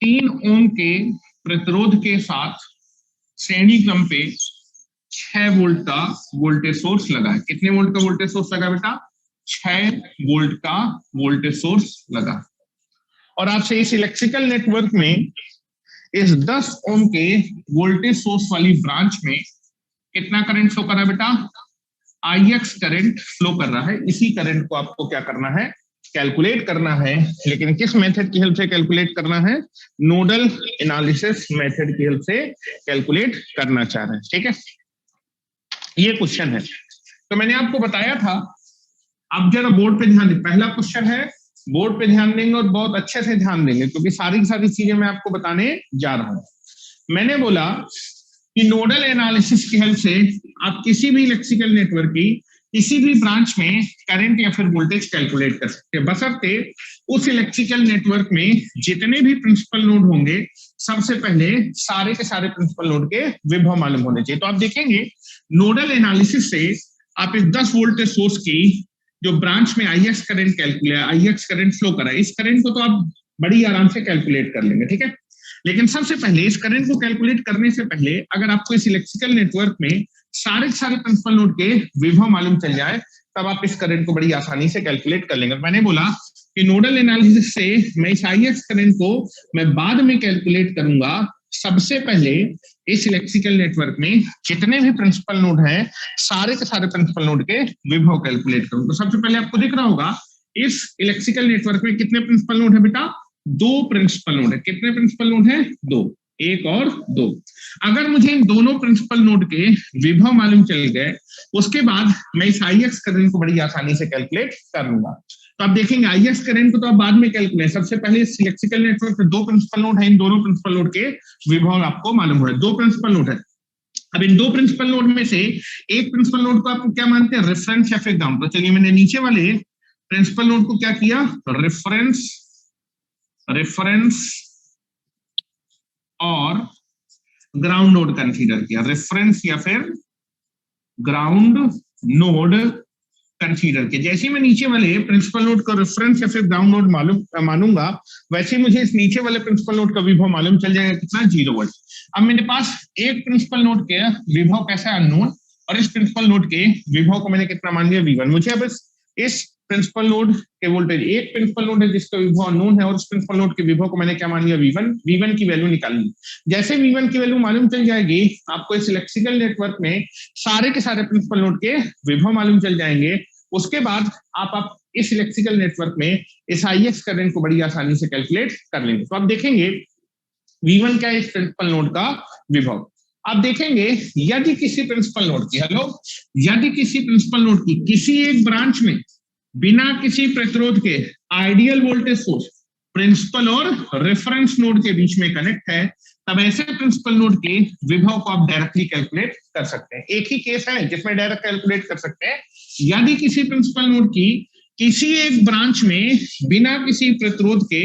3 ओम के प्रतिरोध के साथ श्रेणी क्रम पे 6 वोल्ट का वोल्टेज सोर्स लगा है। कितने वोल्ट का वोल्टेज सोर्स लगा बेटा, 6 वोल्ट का वोल्टेज सोर्स लगा। और आपसे इस इलेक्ट्रिकल नेटवर्क में इस 10 ओम के वोल्टेज सोर्स वाली ब्रांच में कितना करंट फ्लो कर रहा है बेटा, Ix करंट फ्लो कर रहा है। इसी करंट को आपको क्या करना है, कैलकुलेट करना है। लेकिन किस मेथड की हेल्प से कैलकुलेट करना है, नोडल एनालिसिस मेथड की हेल्प से कैलकुलेट करना चाह रहे हैं, ठीक है। ये क्वेश्चन है, तो मैंने आपको बताया था। अब जरा बोर्ड पे ध्यान दें, पहला क्वेश्चन है, बोर्ड पे ध्यान देंगे और बहुत अच्छे से ध्यान देंगे, क्योंकि सारी की सारी चीजें मैं आपको बताने जा रहा हूं। मैंने बोला कि नोडल एनालिसिस की हेल्प से आप किसी भी इलेक्ट्रिकल नेटवर्क की किसी भी ब्रांच में करंट या फिर वोल्टेज कैलकुलेट कर सकते हैं, बशर्ते उस इलेक्ट्रिकल नेटवर्क में जितने भी प्रिंसिपल नोड होंगे सबसे पहले सारे के सारे प्रिंसिपल नोड के विभव मालूम होने चाहिए। तो आप देखेंगे नोडल एनालिसिस से आप इस 10 वोल्टेज सोर्स की जो ब्रांच में आईएक्स करंट कैलकुलेट, आईएक्स करंट फ्लो करा, इस करंट को तो आप बड़ी आराम से कैलकुलेट कर लेंगे, ठीक है। लेकिन सबसे पहले इस करंट को कैलकुलेट करने से पहले अगर आपको इस इलेक्ट्रिकल नेटवर्क में सारे प्रिंसिपल नोड के विभव मालूम चल जाए तब आप इस करंट को बड़ी आसानी से कैलकुलेट कर लेंगे। मैंने बोला कि नोडल एनालिसिस से मैं इस आईएक्स करंट को मैं बाद में कैलकुलेट करूंगा, सबसे पहले इस इलेक्ट्रिकल नेटवर्क में जितने भी प्रिंसिपल नोड हैं सारे के सारे प्रिंसिपल नोड के विभव कैलकुलेट करूंगा। तो सबसे पहले आपको दिख रहा होगा इस इलेक्ट्रिकल नेटवर्क में कितने प्रिंसिपल नोड है बेटा, 2 प्रिंसिपल नोड है। कितने प्रिंसिपल नोड है, 2, 1 और 2। अगर मुझे इन दोनों प्रिंसिपल नोड के विभव मालूम चल गए उसके बाद मैं इस आईएक्स करंट को बड़ी आसानी से कैलकुलेट कर लूंगा। तो आप देखेंगे आईएक्स करंट को तो आप बाद में कैलकुलेट, सबसे पहले इस इलेक्ट्रिकल नेटवर्क में 2 प्रिंसिपल नोड है, इन दोनों प्रिंसिपल नोड के विभव आपको मालूम हो रहा है। 2 प्रिंसिपल नोड है। अब इन 2 प्रिंसिपल नोड में से एक प्रिंसिपल नोड को आप क्या मानते हैं, रेफरेंस या फिर ग्राउंड। तो चलिए मैंने नीचे वाले प्रिंसिपल नोड को क्या किया, रेफरेंस और ग्राउंड नोड कंसीडर किया, रेफरेंस या फिर ग्राउंड नोड कंसीडर किया। जैसे मैं नीचे वाले प्रिंसिपल नोड को रेफरेंस या फिर ग्राउंड नोड मानूंगा वैसे मुझे इस नीचे वाले प्रिंसिपल नोड का विभव मालूम चल जाएगा, कितना, 0 वोल्ट। अब मेरे पास एक प्रिंसिपल नोड के विभव कैसा है, अननोन, और इस प्रिंसिपल नोड के विभव को मैंने कितना मान लिया, V1। मुझे अब इस प्रिंसिपल नोड के वोल्टेज, एक प्रिंसिपल नोड है जिसका विभव अननोन है और उस प्रिंसिपल नोड के विभव को मैंने क्या मान लिया, V1 की वैल्यू निकालनी। जैसे V1 की वैल्यू मालूम चल जाएगी आपको इस इलेक्ट्रिकल नेटवर्क में सारे के सारे प्रिंसिपल नोड के विभव मालूम चल जाएंगे। उसके बाद आप इस इलेक्ट्रिकल नेटवर्क में इस आईएक्स करंट को बड़ी आसानी से कैलकुलेट कर लेंगे। तो आप देखेंगे V1 क्या है इस प्रिंसिपल नोड का विभव। आप देखेंगे यदि किसी प्रिंसिपल नोड की, यदि किसी प्रिंसिपल नोड की किसी एक ब्रांच में बिना किसी प्रतिरोध के आइडियल वोल्टेज सोर्स प्रिंसिपल और रेफरेंस नोड के बीच में कनेक्ट है तब ऐसे प्रिंसिपल नोड के विभव को आप डायरेक्टली कैलकुलेट कर सकते हैं। एक ही केस है जिसमें डायरेक्ट कैलकुलेट कर सकते हैं, यदि किसी प्रिंसिपल नोड की किसी एक ब्रांच में बिना किसी प्रतिरोध के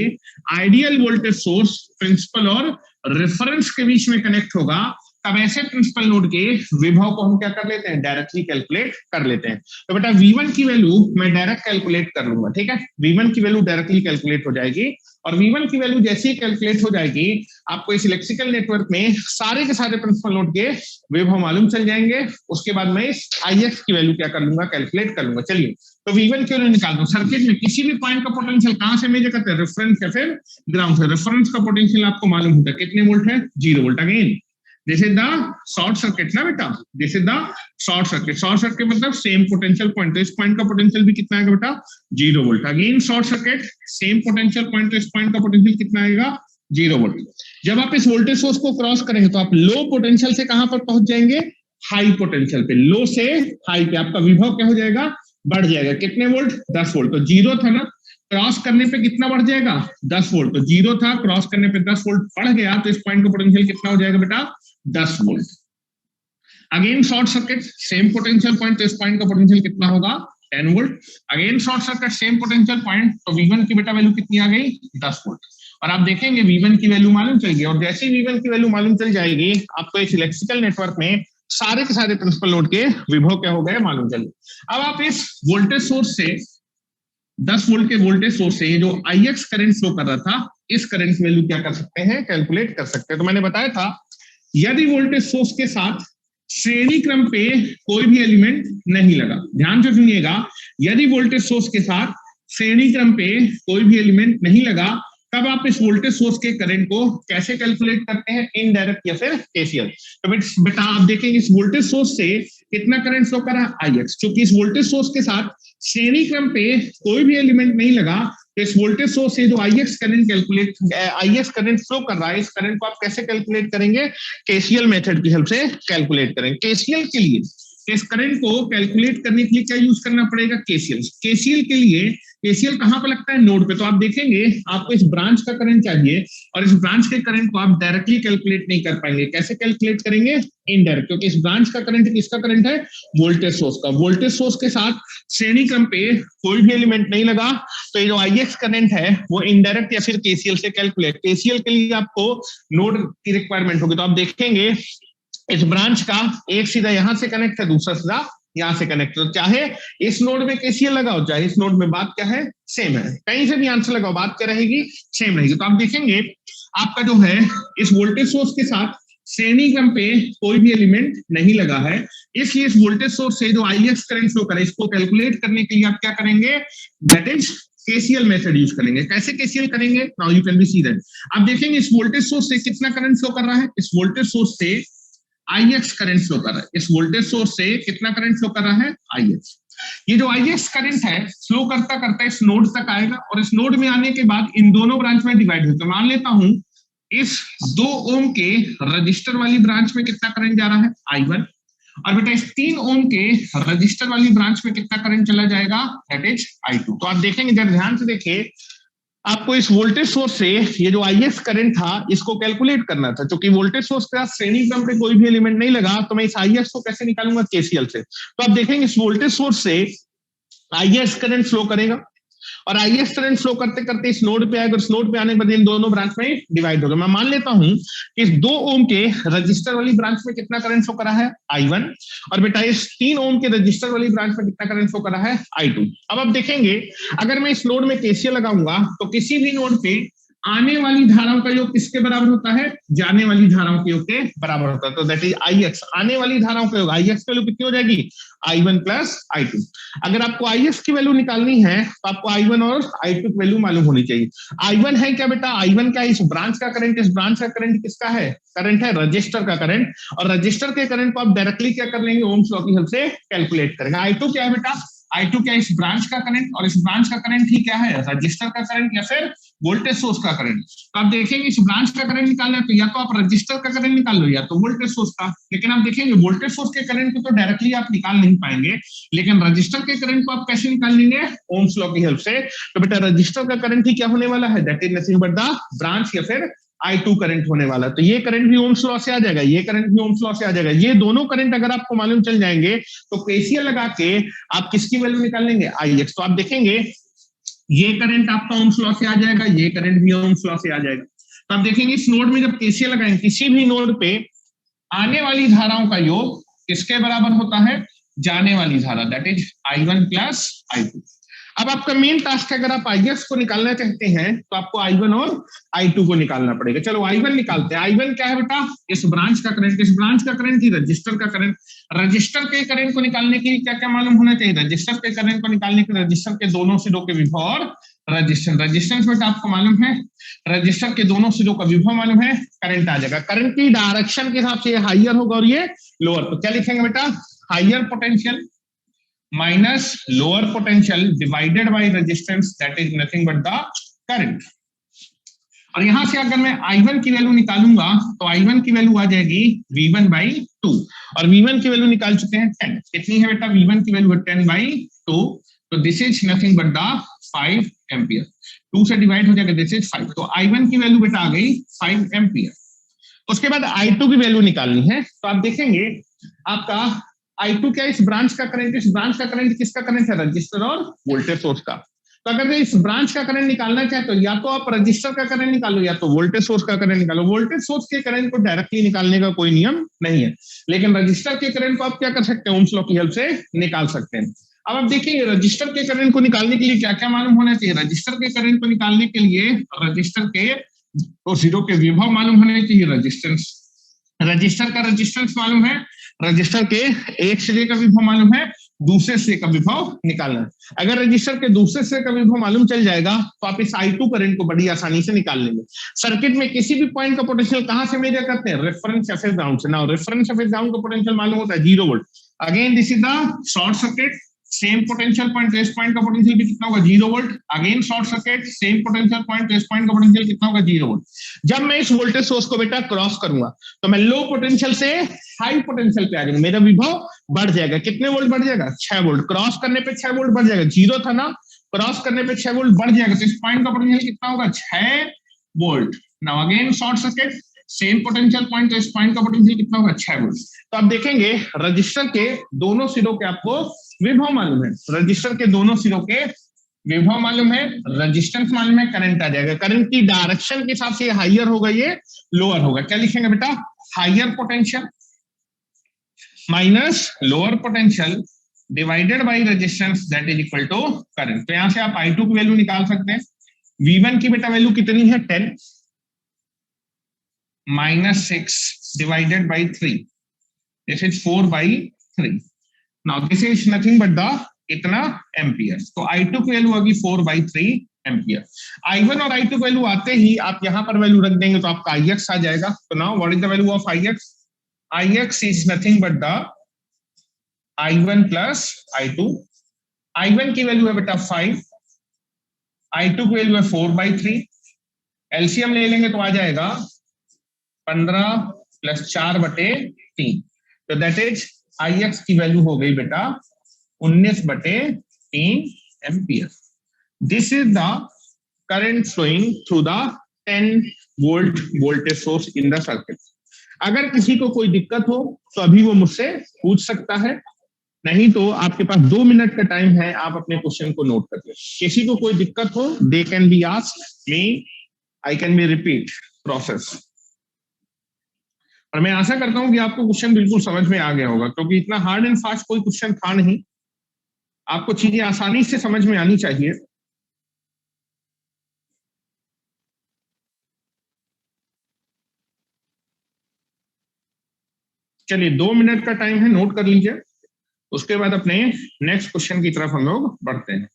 आइडियल वोल्टेज सोर्स प्रिंसिपल और रेफरेंस के बीच में कनेक्ट होगा तब ऐसे प्रिंसिपल नोड के विभव को हम क्या कर लेते हैं, डायरेक्टली कैलकुलेट कर लेते हैं। तो बेटा V1 की वैल्यू मैं डायरेक्ट कैलकुलेट कर लूंगा, ठीक है। V1 की वैल्यू डायरेक्टली कैलकुलेट हो जाएगी और V1 की वैल्यू जैसे ही कैलकुलेट हो जाएगी आपको इस इलेक्ट्रिकल नेटवर्क में सारे के सारे प्रिंसिपल नोड के विभव मालूम चल जाएंगे। उसके बाद मैं इस IX की वैल्यू क्या कर लूंगा, कैलकुलेट कर लूंगा। चलिए तो V1 की वैल्यू निकाल दो। सर्किट में किसी भी पॉइंट का पोटेंशियल कहां से मेजर करते हैं, रेफरेंस या फिर ग्राउंड से। रेफरेंस का पोटेंशियल आपको मालूम होता है कितने वोल्ट है, 0 volt. Again this is the short circuit ना बेटा, this is the short circuit. Short circuit मतलब सेम पोटेंशियल पॉइंट, तो इस पॉइंट का पोटेंशियल भी कितना आएगा बेटा, 0 volt. Again short circuit, same potential point, तो इस पॉइंट का पोटेंशियल कितना आएगा, 0 वोल्ट। जब आप इस वोल्टेज सोर्स को क्रॉस करेंगे तो आप लो पोटेंशियल से कहां पर पहुंच जाएंगे, हाई पोटेंशियल पे। लो से हाई पे आपका विभव क्या हो जाएगा, बढ़ जाएगा। कितने वोल्ट, 10 वोल्ट। तो 0 था ना, क्रॉस करने पे कितना बढ़ जाएगा, 10 वोल्ट। तो 0 था, क्रॉस करने पे 10 वोल्ट बढ़ गया, तो इस पॉइंट का पोटेंशियल कितना हो जाएगा बेटा, 10 volt. Again short circuit, same potential point, तो इस पॉइंट का पोटेंशियल कितना होगा, 10 volt. Again short circuit, same potential point, तो V1 की बेटा वैल्यू कितनी आ गई, 10 वोल्ट। और आप देखेंगे V1 की वैल्यू मालूम चल गई और जैसे ही V1 की वैल्यू मालूम चल जाएगी आपको इस इलेक्ट्रिकल नेटवर्क में सारे के सारे प्रिंसिपल नोड के विभव क्या हो गए, मालूम चल गए। अब आप इस वोल्टेज सोर्स से 10 वोल्ट के वोल्टेज सोर्स से जो IX करंट फ्लो कर रहा था इस करंट की वैल्यू क्या कर सकते हैं, कैलकुलेट कर सकते हैं। तो मैंने बताया था यदि वोल्टेज सोर्स के साथ श्रेणी क्रम पे कोई भी एलिमेंट नहीं लगा, ध्यान से सुनिएगा, यदि वोल्टेज सोर्स के साथ श्रेणी क्रम पे कोई भी एलिमेंट नहीं लगा तब आप इस वोल्टेज सोर्स के करंट को कैसे कैलकुलेट करते हैं, इनडायरेक्ट या फिर KCL। तो बेटा आप देखेंगे इस वोल्टेज सोर्स से कितना करंट फ्लो कर रहा है, IX। क्योंकि इस वोल्टेज सोर्स के साथ श्रेणी क्रम पे कोई भी एलिमेंट नहीं लगा तो इस वोल्टेज सोर्स से जो IX करंट फ्लो कर रहा है इस करंट को आप कैसे कैलकुलेट करेंगे, KCL मेथड की हेल्प से कैलकुलेट करेंगे। KCL के लिए इस करंट को कैलकुलेट करने के लिए क्या यूज करना पड़ेगा, KCL। KCL के लिए केसीएल कहां पे लगता है? नोड पे। तो आप देखेंगे आपको इस ब्रांच का करंट चाहिए और इस ब्रांच के करंट को आप डायरेक्टली कैलकुलेट नहीं कर पाएंगे। कैसे कैलकुलेट करेंगे? इनडायरेक्ट, क्योंकि इस ब्रांच का करंट किसका करंट है? वोल्टेज सोर्स का। वोल्टेज सोर्स के साथ श्रेणी क्रम पे कोई भी एलिमेंट नहीं लगा, तो ये जो आईएक्स करंट है वो इनडायरेक्ट या फिर केसीएल से कैलकुलेट। केसीएल के लिए आपको नोड की रिक्वायरमेंट होगी। तो आप देखेंगे इस ब्रांच का एक सीधा यहां से कनेक्ट है, दूसरा सीधा यहां से कनेक्ट है। तो चाहे इस नोड में केसीएल लगाओ, चाहे इस नोड में, बात क्या है? सेम है। कहीं से भी आंसर लगाओ, बात क्या रहेगी? सेम रहेगी। तो आप देखेंगे आपका जो है इस वोल्टेज सोर्स के साथ श्रेणी क्रम पे कोई भी एलिमेंट नहीं लगा है, इसलिए इस वोल्टेज सोर्स से जो आईएक्स करंट फ्लो करे, इसको कैलकुलेट करने के लिए आप क्या करेंगे? That is KCL method use करेंगे। कैसे केसीएल करेंगे? Now you can be see that. आप देखेंगे इस वोल्टेज सोर्स से कितना करंट फ्लो कर रहा है? इस वोल्टेज सोर्स से आईएक्स करंट फ्लो कर रहा है। इस वोल्टेज सोर्स से कितना करंट फ्लो कर रहा है? आईएक्स। ये जो आईएक्स करंट है फ्लो करता करता इस नोड तक आएगा और इस नोड में आने के बाद इन दोनों ब्रांच में डिवाइड होता है। मान लेता हूं इस 2 ओम के रजिस्टर वाली ब्रांच में कितना करंट जा रहा है? I1। और बेटा इस 3 ओम के रजिस्टर वाली ब्रांच में कितना करंट चला जाएगा? That is I2। तो आप देखेंगे, जब ध्यान से देखिए, आपको इस वोल्टेज सोर्स से ये जो आईएक्स करंट था इसको कैलकुलेट करना था। क्योंकि वोल्टेज सोर्स के साथ श्रेणी क्रम पे कोई भी एलिमेंट नहीं लगा, तो मैं इस आईएक्स को कैसे निकालूंगा? केसीएल से। तो आप देखेंगे इस वोल्टेज सोर्स से आईएक्स करंट फ्लो करेगा और आईएक्स करंट फ्लो करते करते इस नोड पे आएगा और इस नोड पे आने के बाद इन दोनों ब्रांच में डिवाइड होगा। मैं मान लेता हूं कि इस 2 ओम के रजिस्टर वाली ब्रांच में कितना करंट फ्लो कर रहा है? I1। और बेटा इस 3 ओम के रजिस्टर वाली ब्रांच में कितना करंट फ्लो कर रहा है? I2। अब आप देखेंगे अगर मैं इस नोड में केसीएल लगाऊंगा तो किसी भी नोड पे आने वाली धाराओं का योग किसके बराबर होता है? जाने वाली धाराओं के योग के बराबर होता है। तो दैट इज आईएक्स। आने वाली धाराओं का योग, आईएक्स की वैल्यू कितनी हो जाएगी? I1 plus I2। अगर आपको आईएक्स की वैल्यू निकालनी है तो आपको I1 और I2 की वैल्यू मालूम होनी चाहिए। I1 है क्या बेटा? I1 क्या? इस ब्रांच का करंट। इस ब्रांच का करंट किसका है? करंट है रजिस्टर का करंट। और रजिस्टर के करंट को आप डायरेक्टली क्या कर लेंगे? ओम्स लॉ की हेल्प से कैलकुलेट करेंगे। I2 क्या है बेटा? I2 क्या? इस ब्रांच का करंट। और इस ब्रांच का करंट ही क्या है? रजिस्टर का करंट या फिर वोल्टेज सोर्स का करंट। तो आप देखेंगे इस ब्रांच का करंट निकालना है तो या तो आप रजिस्टर का करंट निकाल लो या तो वोल्टेज सोर्स का। लेकिन आप देखेंगे वोल्टेज सोर्स के करंट को तो डायरेक्टली आप निकाल नहीं पाएंगे, लेकिन रजिस्टर के करंट को आप कैसे निकाल लेंगे? ओम्स लॉ की हेल्प से। तो बेटा रजिस्टर का करंट ही क्या होने वाला है? That is nothing but the branch या फिर I2 करंट होने वाला। तो ये करंट भी ओम्स लॉ से आ जाएगा, ये करंट भी ओम्स लॉ से आ जाएगा। ये दोनों करंट अगर आपको मालूम चल जाएंगे तो केसीएल लगा के आप किसकी वैल्यू निकाल लेंगे? आईएक्स। तो आप देखेंगे ये करंट आपका ओम्स लॉ से आ जाएगा, ये करंट भी ओम्स लॉ से आ जाएगा। तो आप देखेंगे इस नोड में जब केसीएल लगाएंगे, किसी भी नोड पे आने वाली धाराओं का योग किसके बराबर होता है? जाने वाली धारा, that is I1 plus I2। अब आपका मेन टास्क है, अगर आप आईएक्स को निकालना चाहते हैं तो आपको I1 और I2 को निकालना पड़ेगा। चलो I1 निकालते हैं। I1 क्या है बेटा? इस ब्रांच का करंट। इस ब्रांच का करंट ही रजिस्टर का करंट। रजिस्टर के करंट को निकालने के लिए क्या क्या मालूम होना चाहिए? रजिस्टर के करंट को निकालने के लिए रजिस्टर के दोनों सिरों के विभव और रजिस्टेंस। रजिस्टेंस बेटा आपको मालूम है, रजिस्टर के दोनों सिरों का विभव मालूम है, करंट आ जाएगा। करंट की डायरेक्शन के हिसाब से ये हाइयर होगा और ये लोअर। तो क्या लिखेंगे बेटा? Higher potential minus lower potential divided by resistance, that is nothing but the current। और यहां से अगर मैं I1 की वैल्यू निकालूंगा तो I1 की वैल्यू आ जाएगी V1/2 और V1 की वैल्यू निकाल चुके हैं 10। कितनी है बेटा? V1 की वैल्यू है 10/2। तो this is nothing but the 5 ampere. 2 से डिवाइड हो जाएगा, दिस इज 5। तो I1 की वैल्यू बेटा आ गई 5 एम्पियर। उसके बाद I2 की वैल्यू निकालनी है। तो आप देखेंगे आपका I2 क्या? इस ब्रांच का करंट। इस ब्रांच का करंट किसका करंट है? रजिस्टर और वोल्टेज सोर्स का। तो अगर मैं इस ब्रांच का करंट निकालना चाहे तो या तो आप रजिस्टर का करंट निकालो या तो वोल्टेज सोर्स का करंट निकालो। वोल्टेज सोर्स के करंट को डायरेक्टली निकालने का कोई नियम नहीं है, लेकिन रजिस्टर के करंट को आप क्या कर सकते हैं? ओम्स लॉ की हेल्प से निकाल सकते हैं। अब आप देखिए रजिस्टर के करंट को निकालने के लिए क्या क्या मालूम होना चाहिए? रजिस्टर के करंट को निकालने के लिए रजिस्टर के तो सिरों के विभव मालूम होने चाहिए, रजिस्टेंस। रजिस्टर का रेजिस्टेंस मालूम है, रजिस्टर के एक सिरे का विभव मालूम है, दूसरे सिरे का विभव निकालना है। अगर रजिस्टर के दूसरे सिरे का विभव मालूम चल जाएगा तो आप इस I2 करंट को बड़ी आसानी से निकाल लेंगे। सर्किट में किसी भी पॉइंट का पोटेंशियल कहां से मेजर करते हैं? रेफरेंस या फिर ग्राउंड से। नाउ रेफरेंस या फिर ग्राउंड का पोटेंशियल मालूम होता है 0 volt. Again this is the short circuit. Same potential point, rest point का पोटेंशियल भी कितना होगा? 0 volt. Again short circuit, same potential point, rest point का पोटेंशियल कितना होगा? 0 वोल्ट। जब मैं इस वोल्टेज सोर्स को बेटा क्रॉस करूंगा तो मैं लो पोटेंशियल से हाई पोटेंशियल पे आ जाऊंगा, मेरा विभव बढ़ जाएगा। कितने वोल्ट बढ़ जाएगा? 6 वोल्ट। क्रॉस करने पे 6 वोल्ट बढ़ जाएगा। 0 था ना, क्रॉस करने पे 6 वोल्ट बढ़ जाएगा, तो इस पॉइंट का पोटेंशियल कितना होगा? 6 volt. Now again short circuit, same potential point, तो इस पॉइंट का पोटेंशियल कितना होगा? 6 वोल्ट। तो आप देखेंगे रजिस्टर के दोनों सिरों के आपको विभव मालूम है, रजिस्टर के दोनों सिरों के विभव मालूम है, रेजिस्टेंस मालूम है, करंट आ जाएगा। करंट की डायरेक्शन के हिसाब से ये हाइयर होगा, ये लोअर होगा। क्या लिखेंगे बेटा? Higher potential minus lower potential divided by resistance that is equal to current. तो यहां से आप I2 की वैल्यू निकाल सकते हैं। V1 की बेटा वैल्यू कितनी है? 10 minus 6 divided by 3, this is 4/3। Now this is nothing but the इतना एम्पियर। तो I2 की वैल्यू होगी 4/3 एम्पियर। I1 और I2 की वैल्यू आते ही आप यहां पर वैल्यू रख देंगे तो आपका Ix आ जाएगा। तो now what is the value of Ix? Ix is nothing but the I1 plus I2। I1 की वैल्यू है बेटा 5, I2 की वैल्यू है 4/3। एलसीएम ले लेंगे तो आ जाएगा 15 प्लस 4/3। तो दैट इज Ix की वैल्यू हो गई बेटा 19/3 ampere. This is the current flowing through the 10 volt voltage source in the circuit. अगर किसी को कोई दिक्कत हो तो अभी वो मुझसे पूछ सकता है, नहीं तो आपके पास 2 मिनट का टाइम है, आप अपने क्वेश्चन को नोट कर ले। किसी को कोई दिक्कत हो, they can be asked me, I can be repeat process. और मैं आशा करता हूं कि आपको क्वेश्चन बिल्कुल समझ में आ गया होगा, क्योंकि इतना हार्ड एंड फास्ट कोई क्वेश्चन था नहीं। आपको चीजें आसानी से समझ में आनी चाहिए। चलिए 2 मिनट का टाइम है, नोट कर लीजिए। उसके बाद अपने नेक्स्ट क्वेश्चन की तरफ हम लोग बढ़ते हैं।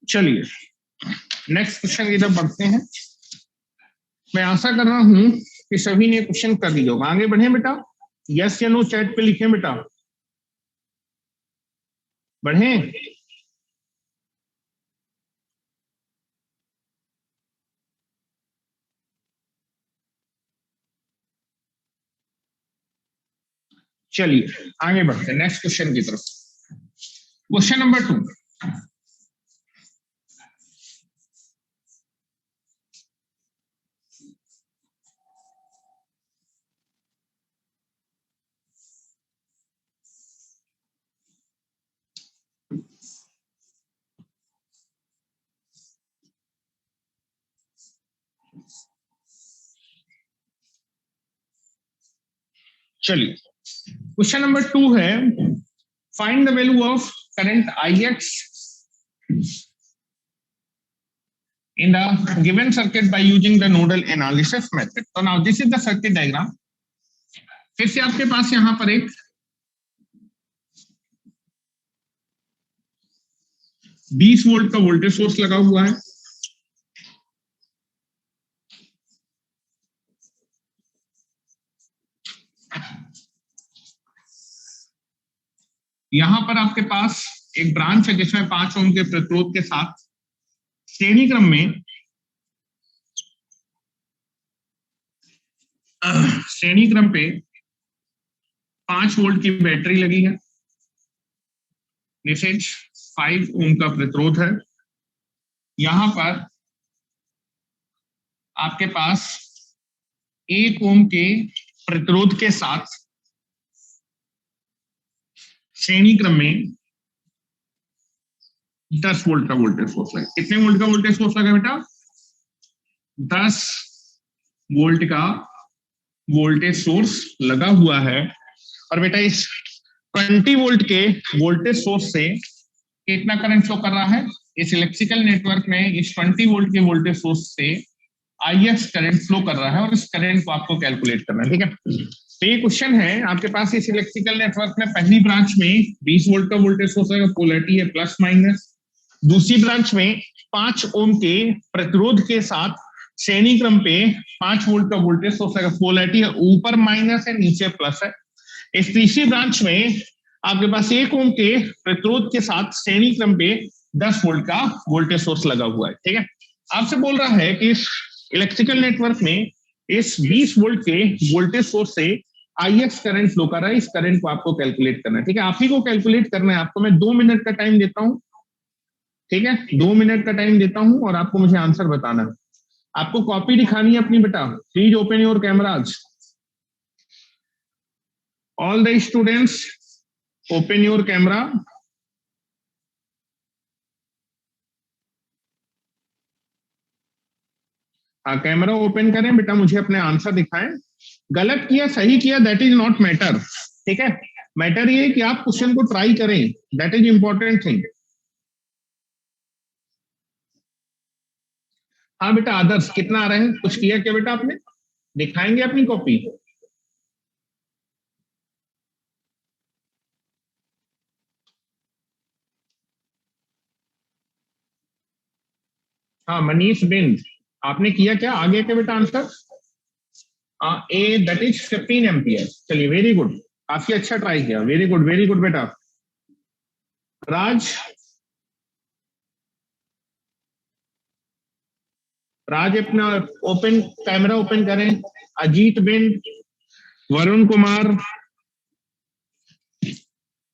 चलिए नेक्स्ट क्वेश्चन की तरफ बढ़ते हैं। मैं आशा कर रहा हूं कि सभी ने क्वेश्चन कर लिया होगा। आगे बढ़े बेटा, यस या नो चैट पे लिखें बेटा, बढ़े। चलिए आगे बढ़ते हैं नेक्स्ट क्वेश्चन की तरफ। क्वेश्चन नंबर 2, चलिए क्वेश्चन नंबर 2 है, find the value of current Ix in the given circuit by using the nodal analysis method। तो now this is the circuit diagram. फिर से आपके पास यहां पर एक 20 वोल्ट का वोल्टेज सोर्स लगा हुआ है। यहां पर आपके पास एक ब्रांच है जिसमें 5 ओम के प्रतिरोध के साथ श्रेणी क्रम में पे 5 वोल्ट की बैटरी लगी है। दिस इज 5 ओम का प्रतिरोध है। यहां पर आपके पास 1 ओम के प्रतिरोध के साथ श्रेणी क्रम में 10 वोल्ट का वोल्टेज सोर्स लगा। कितने वोल्ट का वोल्टेज सोर्स लगा बेटा? 10 वोल्ट का वोल्टेज सोर्स लगा हुआ है। और बेटा इस 20 वोल्ट के वोल्टेज सोर्स से कितना करंट फ्लो कर रहा है? इस इलेक्ट्रिकल नेटवर्क में इस 20 वोल्ट के वोल्टेज सोर्स से IX करंट फ्लो कर रहा है और इस करंट को आपको कैलकुलेट करना है। ठीक है, तो ये क्वेश्चन है आपके पास। इस इलेक्ट्रिकल नेटवर्क में पहली ब्रांच में 20 वोल्ट का वोल्टेज सोर्स है, पोलैरिटी है प्लस माइनस। दूसरी ब्रांच में 5 ओम के प्रतिरोध के साथ श्रेणी क्रम पे 5 वोल्ट का वोल्टेज सोर्स है, पोलैरिटी है ऊपर माइनस है नीचे प्लस है। इस तीसरी ब्रांच में आपके पास 1 ओम के प्रतिरोध के साथ श्रेणी क्रम पे 10 वोल्ट का वोल्टेज सोर्स लगा हुआ है। ठीक है, आपसे बोल रहा है कि इस इलेक्ट्रिकल नेटवर्क में इस 20 वोल्ट के वोल्टेज सोर्स से IX करंट फ्लो कर रहा है। इस करंट को आपको कैलकुलेट करना है। ठीक है, आप ही को कैलकुलेट करना है। आपको मैं 2 मिनट का टाइम देता हूं। ठीक है, 2 मिनट का टाइम देता हूं और आपको मुझे आंसर बताना है। आपको कॉपी दिखानी है अपनी बेटा। Please open your cameras. All the students open your camera. हाँ, कैमरा ओपन करें बेटा, मुझे अपने आंसर दिखाएं। गलत किया सही किया दैट इज नॉट मैटर। ठीक है, मैटर ये कि आप क्वेश्चन को ट्राई करें, दैट इज इंपॉर्टेंट थिंग। हाँ बेटा आदर्श, कितना आ रहा है? कुछ किया क्या बेटा आपने? दिखाएंगे अपनी कॉपी? हाँ मनीष बिंद, आपने किया क्या? आ गया क्या बेटा answer? A that is 15 ampere. चलिए वेरी गुड, काफी अच्छा ट्राई किया। वेरी गुड बेटा। राज, राज अपना ओपन कैमरा ओपन करें। अजीत बिंद, वरुण कुमार,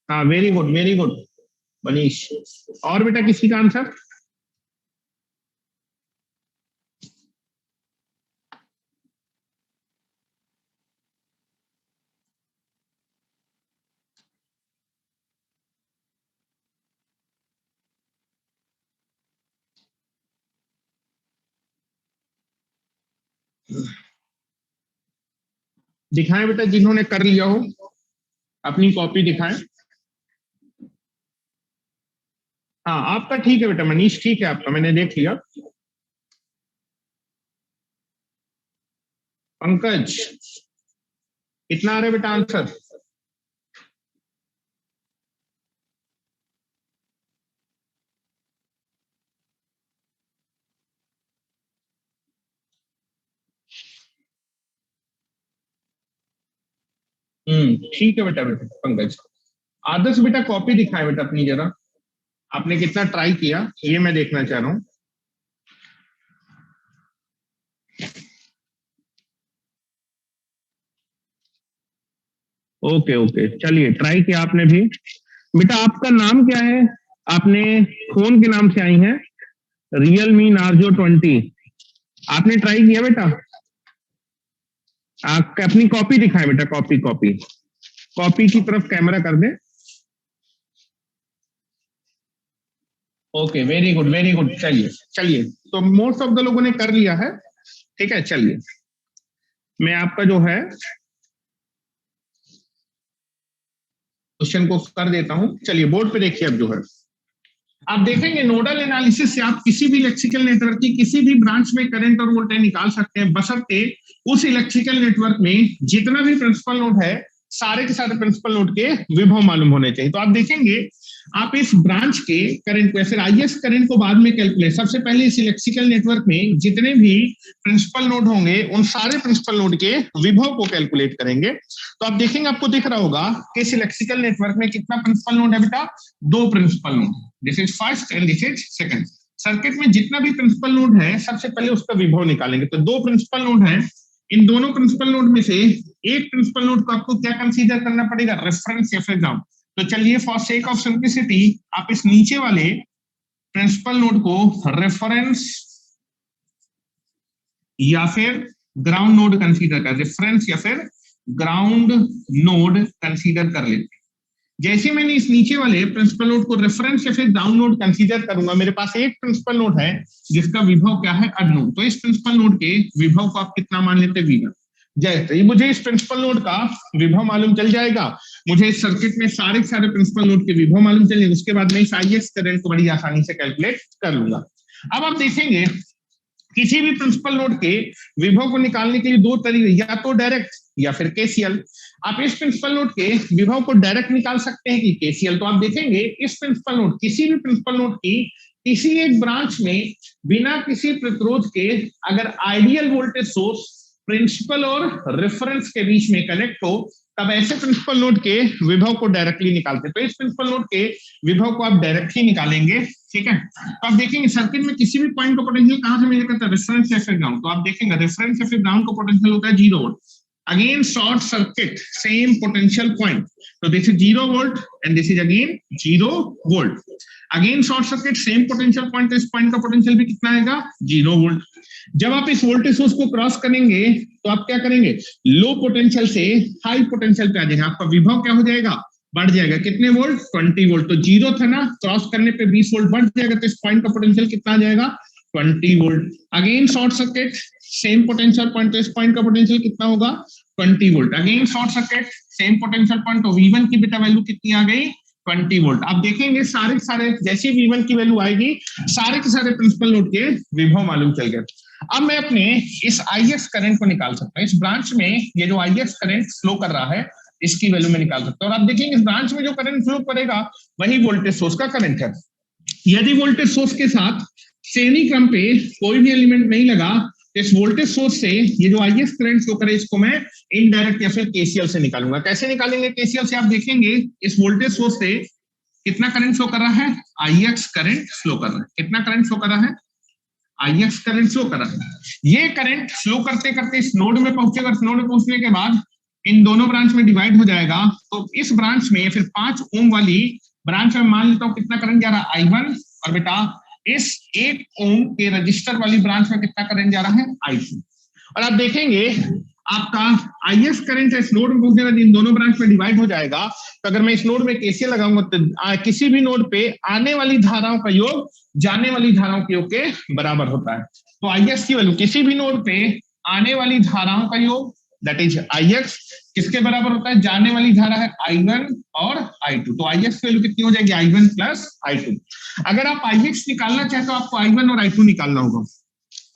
हाँ वेरी गुड मनीष। और बेटा किसी का आंसर? दिखाएं बेटा जिन्होंने कर लिया हो, अपनी कॉपी दिखाएं। हाँ आपका ठीक है बेटा मनीष, ठीक है आपका, मैंने देख लिया। पंकज, कितना आ रहा है बेटा आंसर? ठीक है बेटा। बेटा पंकज, आदर्श बेटा कॉपी दिखाए बेटा अपनी जरा। आपने कितना ट्राई किया ये मैं देखना चाह रहा हूँ। ओके ओके, चलिए ट्राई किया आपने भी। बेटा आपका नाम क्या है? आपने फोन के नाम से आई हैं, रियलमी नार्जो 20। आपने ट्राई किया बेटा? आप अपनी कॉपी दिखाएं बेटा, कॉपी कॉपी कॉपी की तरफ कैमरा कर दें। Okay very good. चलिए चलिए, तो मोस्ट ऑफ द लोगों ने कर लिया है। ठीक है, चलिए मैं आपका जो है क्वेश्चन को कर देता हूं। चलिए बोर्ड पे देखिए अब जो है आप देखेंगे नोडल एनालिसिस से आप किसी भी इलेक्ट्रिकल नेटवर्क की किसी भी ब्रांच में करंट और वोल्टेज निकाल सकते हैं, बशर्ते उस इलेक्ट्रिकल नेटवर्क में जितना भी प्रिंसिपल नोड है सारे के सारे प्रिंसिपल नोड के विभव मालूम होने चाहिए। तो आप देखेंगे आप इस ब्रांच के करंट को या फिर IX करंट को बाद में कैलकुलेट, सबसे पहले इस इलेक्ट्रिकल नेटवर्क में जितने भी प्रिंसिपल नोड होंगे उन सारे प्रिंसिपल नोड के विभव को कैलकुलेट करेंगे। तो आप देखेंगे आपको दिख रहा होगा कि इस इलेक्ट्रिकल नेटवर्क में कितना प्रिंसिपल नोड है बेटा? 2 principal node. This is first and this is second. Circuit में जितना भी प्रिंसिपल नोड है सबसे पहले उसका विभव निकालेंगे। तो 2 प्रिंसिपल नोड है, इन दोनों प्रिंसिपल नोड में से एक प्रिंसिपल नोड को आपको क्या कंसीडर करना पड़ेगा? रेफरेंस या फिर ग्राउंड। तो चलिए फॉर सेक ऑफ सिंप्लिसिटी आप इस नीचे वाले प्रिंसिपल नोड को रेफरेंस या फिर ग्राउंड नोड कंसीडर कर, रेफरेंस या फिर ग्राउंड नोड कंसीडर कर लेते हैं। जैसे मैंने इस नीचे वाले प्रिंसिपल नोड को रेफरेंस या फिर ग्राउंड नोड कंसीडर करूंगा, मेरे पास एक प्रिंसिपल नोड है जिसका विभव क्या है, अननोन, तो इस प्रिंसिपल नोड के विभव को आप कितना मान लेते हैं, V1। जैसे मुझे इस प्रिंसिपल नोड का विभव मालूम चल जाएगा, मुझे इस सर्किट में सारे प्रिंसिपल नोड के विभव मालूम चल जाएंगे, उसके बाद मैं इस IX करंट को बड़ी आसानी से कैलकुलेट कर लूंगा। अब आप देखेंगे किसी भी प्रिंसिपल नोड के विभव को निकालने के लिए दो तरीके, या तो डायरेक्ट या फिर KCL। आप इस प्रिंसिपल नोड के विभव को डायरेक्ट निकाल सकते हैं कि KCL। तो आप देखेंगे इस प्रिंसिपल नोड, किसी भी प्रिंसिपल नोड की किसी एक ब्रांच में बिना किसी प्रतिरोध के अगर आइडियल वोल्टेज सोर्स प्रिंसिपल और रेफरेंस के बीच में कनेक्ट हो, तब ऐसे प्रिंसिपल नोड के विभव को डायरेक्टली निकालते हैं। तो इस प्रिंसिपल नोड के विभव को आप डायरेक्ट ही निकालेंगे, ठीक है। तो आप देखेंगे सर्किट में किसी भी पॉइंट का पोटेंशियल कहां से मेजर करता है, रेफरेंस या फिर ग्राउंड। तो आप देखेंगे रेफरेंस या फिर ग्राउंड का पोटेंशियल होता है 0 volt. Again short circuit same potential point, तो this is 0 volt and this is again 0 volt. Again short circuit same potential point, तो इस पॉइंट का पोटेंशियल भी कितना आएगा, 0 वोल्ट। जब आप इस वोल्टेज सोर्स को क्रॉस करेंगे तो आप क्या करेंगे, लो पोटेंशियल से हाई पोटेंशियल पे आ जाएगा, आपका विभव क्या हो जाएगा, बढ़ जाएगा। कितने वोल्ट, 20 वोल्ट। तो 0 था ना, क्रॉस करने पे 20 वोल्ट बढ़ जाएगा, तो इस पॉइंट का पोटेंशियल कितना आ जाएगा, 20 volt. Again short circuit same potential point, तो इस पॉइंट का पोटेंशियल कितना होगा, 20 volt. Again short circuit same potential point, तो V1 की बेटा वैल्यू कितनी आ गई, 20 वोल्ट। आप देखेंगे सारे जैसे V1 की वैल्यू आएगी, सारे के सारे प्रिंसिपल नोड के विभव मालूम चल गए। अब मैं अपने इस IX करंट को निकाल सकता हूं। इस ब्रांच में ये जो IX करंट फ्लो कर रहा है, इसकी वैल्यू में निकाल सकता हूं। और आप देखेंगे इस ब्रांच में जो करंट फ्लो करेगा वही वोल्टेज सोर्स का करंट है। यदि वोल्टेज सोर्स के साथ श्रेणी क्रम पे कोई भी एलिमेंट नहीं लगा, तो इस वोल्टेज सोर्स से ये जो IX करंट फ्लो करे, इसको मैं इनडायरेक्ट या फिर KCL से निकालूंगा। कैसे निकालेंगे KCL से, आप देखेंगे इस वोल्टेज सोर्स से कितना करंट फ्लो कर रहा है, IX करंट फ्लो कर रहा है। कितना करंट फ्लो कर रहा है, IX करंट फ्लो कर रहा है। ये करंट फ्लो करते करते इस नोड में पहुंचेगा, इस नोड में पहुंचने के बाद इन दोनों ब्रांच में डिवाइड हो जाएगा। तो इस ब्रांच में फिर 5 ओम वाली ब्रांच में मान लेता हूं कितना करंट जा रहा है, I1। और बेटा इस 1 ओम के रजिस्टर वाली ब्रांच में कितना करंट जा रहा है, I2। और आप देखेंगे आपका IX करंट इस नोड में पहुंचने के बाद इन दोनों ब्रांच में डिवाइड हो जाएगा। तो अगर मैं इस नोड में KCL लगाऊंगा तो किसी भी नोड पे आने वाली धाराओं का योग जाने वाली धाराओं के योग के बराबर होता है। तो IX की वैल्यू किसी भी नोड पे आने वाली धाराओं का योग, दैट इज IX, किसके बराबर होता है, जाने वाली धारा है I1 और I2। तो IX की वैल्यू कितनी हो जाएगी, I1 प्लस I2। अगर आप IX निकालना चाहे तो आपको I1 और I2 निकालना होगा।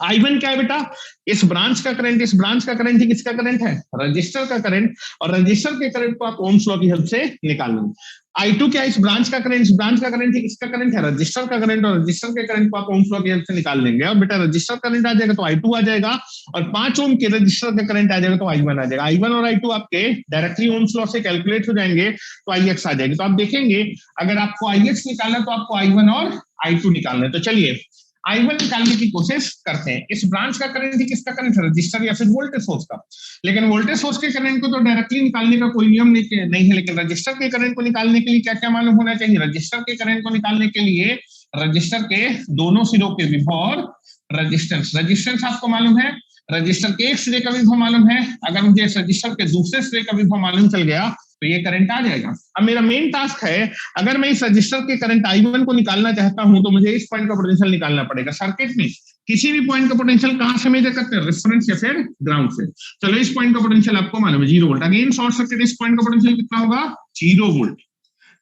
I1 क्या है बेटा, इस ब्रांच का करंट, इस ब्रांच का करंट ही किसका करंट है, रजिस्टर का करंट। और रजिस्टर के करंट को आप ओम्स लॉ की हेल्प से निकाल लेंगे। I2 क्या है, इस ब्रांच का करंट, इस ब्रांच का करंट ही किसका करंट है, रजिस्टर का करंट। और रजिस्टर के करंट को आप ओम्स लॉ की हेल्प से निकाल लेंगे। और बेटा रजिस्टर करंट आ जाएगा तो I2 आ जाएगा, और 5 ओम के रजिस्टर का करंट आ जाएगा तो I1 आ जाएगा। I1 और I2 आपके डायरेक्टली ओम्स लॉ से कैलकुलेट हो जाएंगे, तो IX आ जाएगी। तो आप देखेंगे अगर आपको IX निकालना तो आपको I1 और I2 निकालना है। तो चलिए I1 निकालने की कोशिश करते हैं। इस ब्रांच का करंट ही किसका करंट है, रजिस्टर या फिर वोल्टेज सोर्स का। लेकिन वोल्टेज सोर्स के करंट को तो डायरेक्टली निकालने का कोई नियम नहीं है, लेकिन रजिस्टर के करंट को निकालने के लिए क्या क्या मालूम होना चाहिए, रजिस्टर के करंट को निकालने के लिए रजिस्टर के दोनों सिरों के विभव और रजिस्टेंस। रजिस्टेंस आपको मालूम है, रजिस्टर के एक सिरे का विभव मालूम है, अगर मुझे इस रजिस्टर के दूसरे सिरे का विभव मालूम चल गया तो ये करंट आ जाएगा। अब मेरा मेन टास्क है, अगर मैं इस रजिस्टर के करंट I1 को निकालना चाहता हूं तो मुझे इस पॉइंट का पोटेंशियल निकालना पड़ेगा। सर्किट में किसी भी पॉइंट का पोटेंशियल कहां से मेजर करते हैं, रेफरेंस या फिर ग्राउंड से। चलो इस पॉइंट का पोटेंशियल आपको मालूम है 0 वोल्ट। अगेन शॉर्ट सर्किट इस पॉइंट का पोटेंशियल कितना होगा, 0 वोल्ट।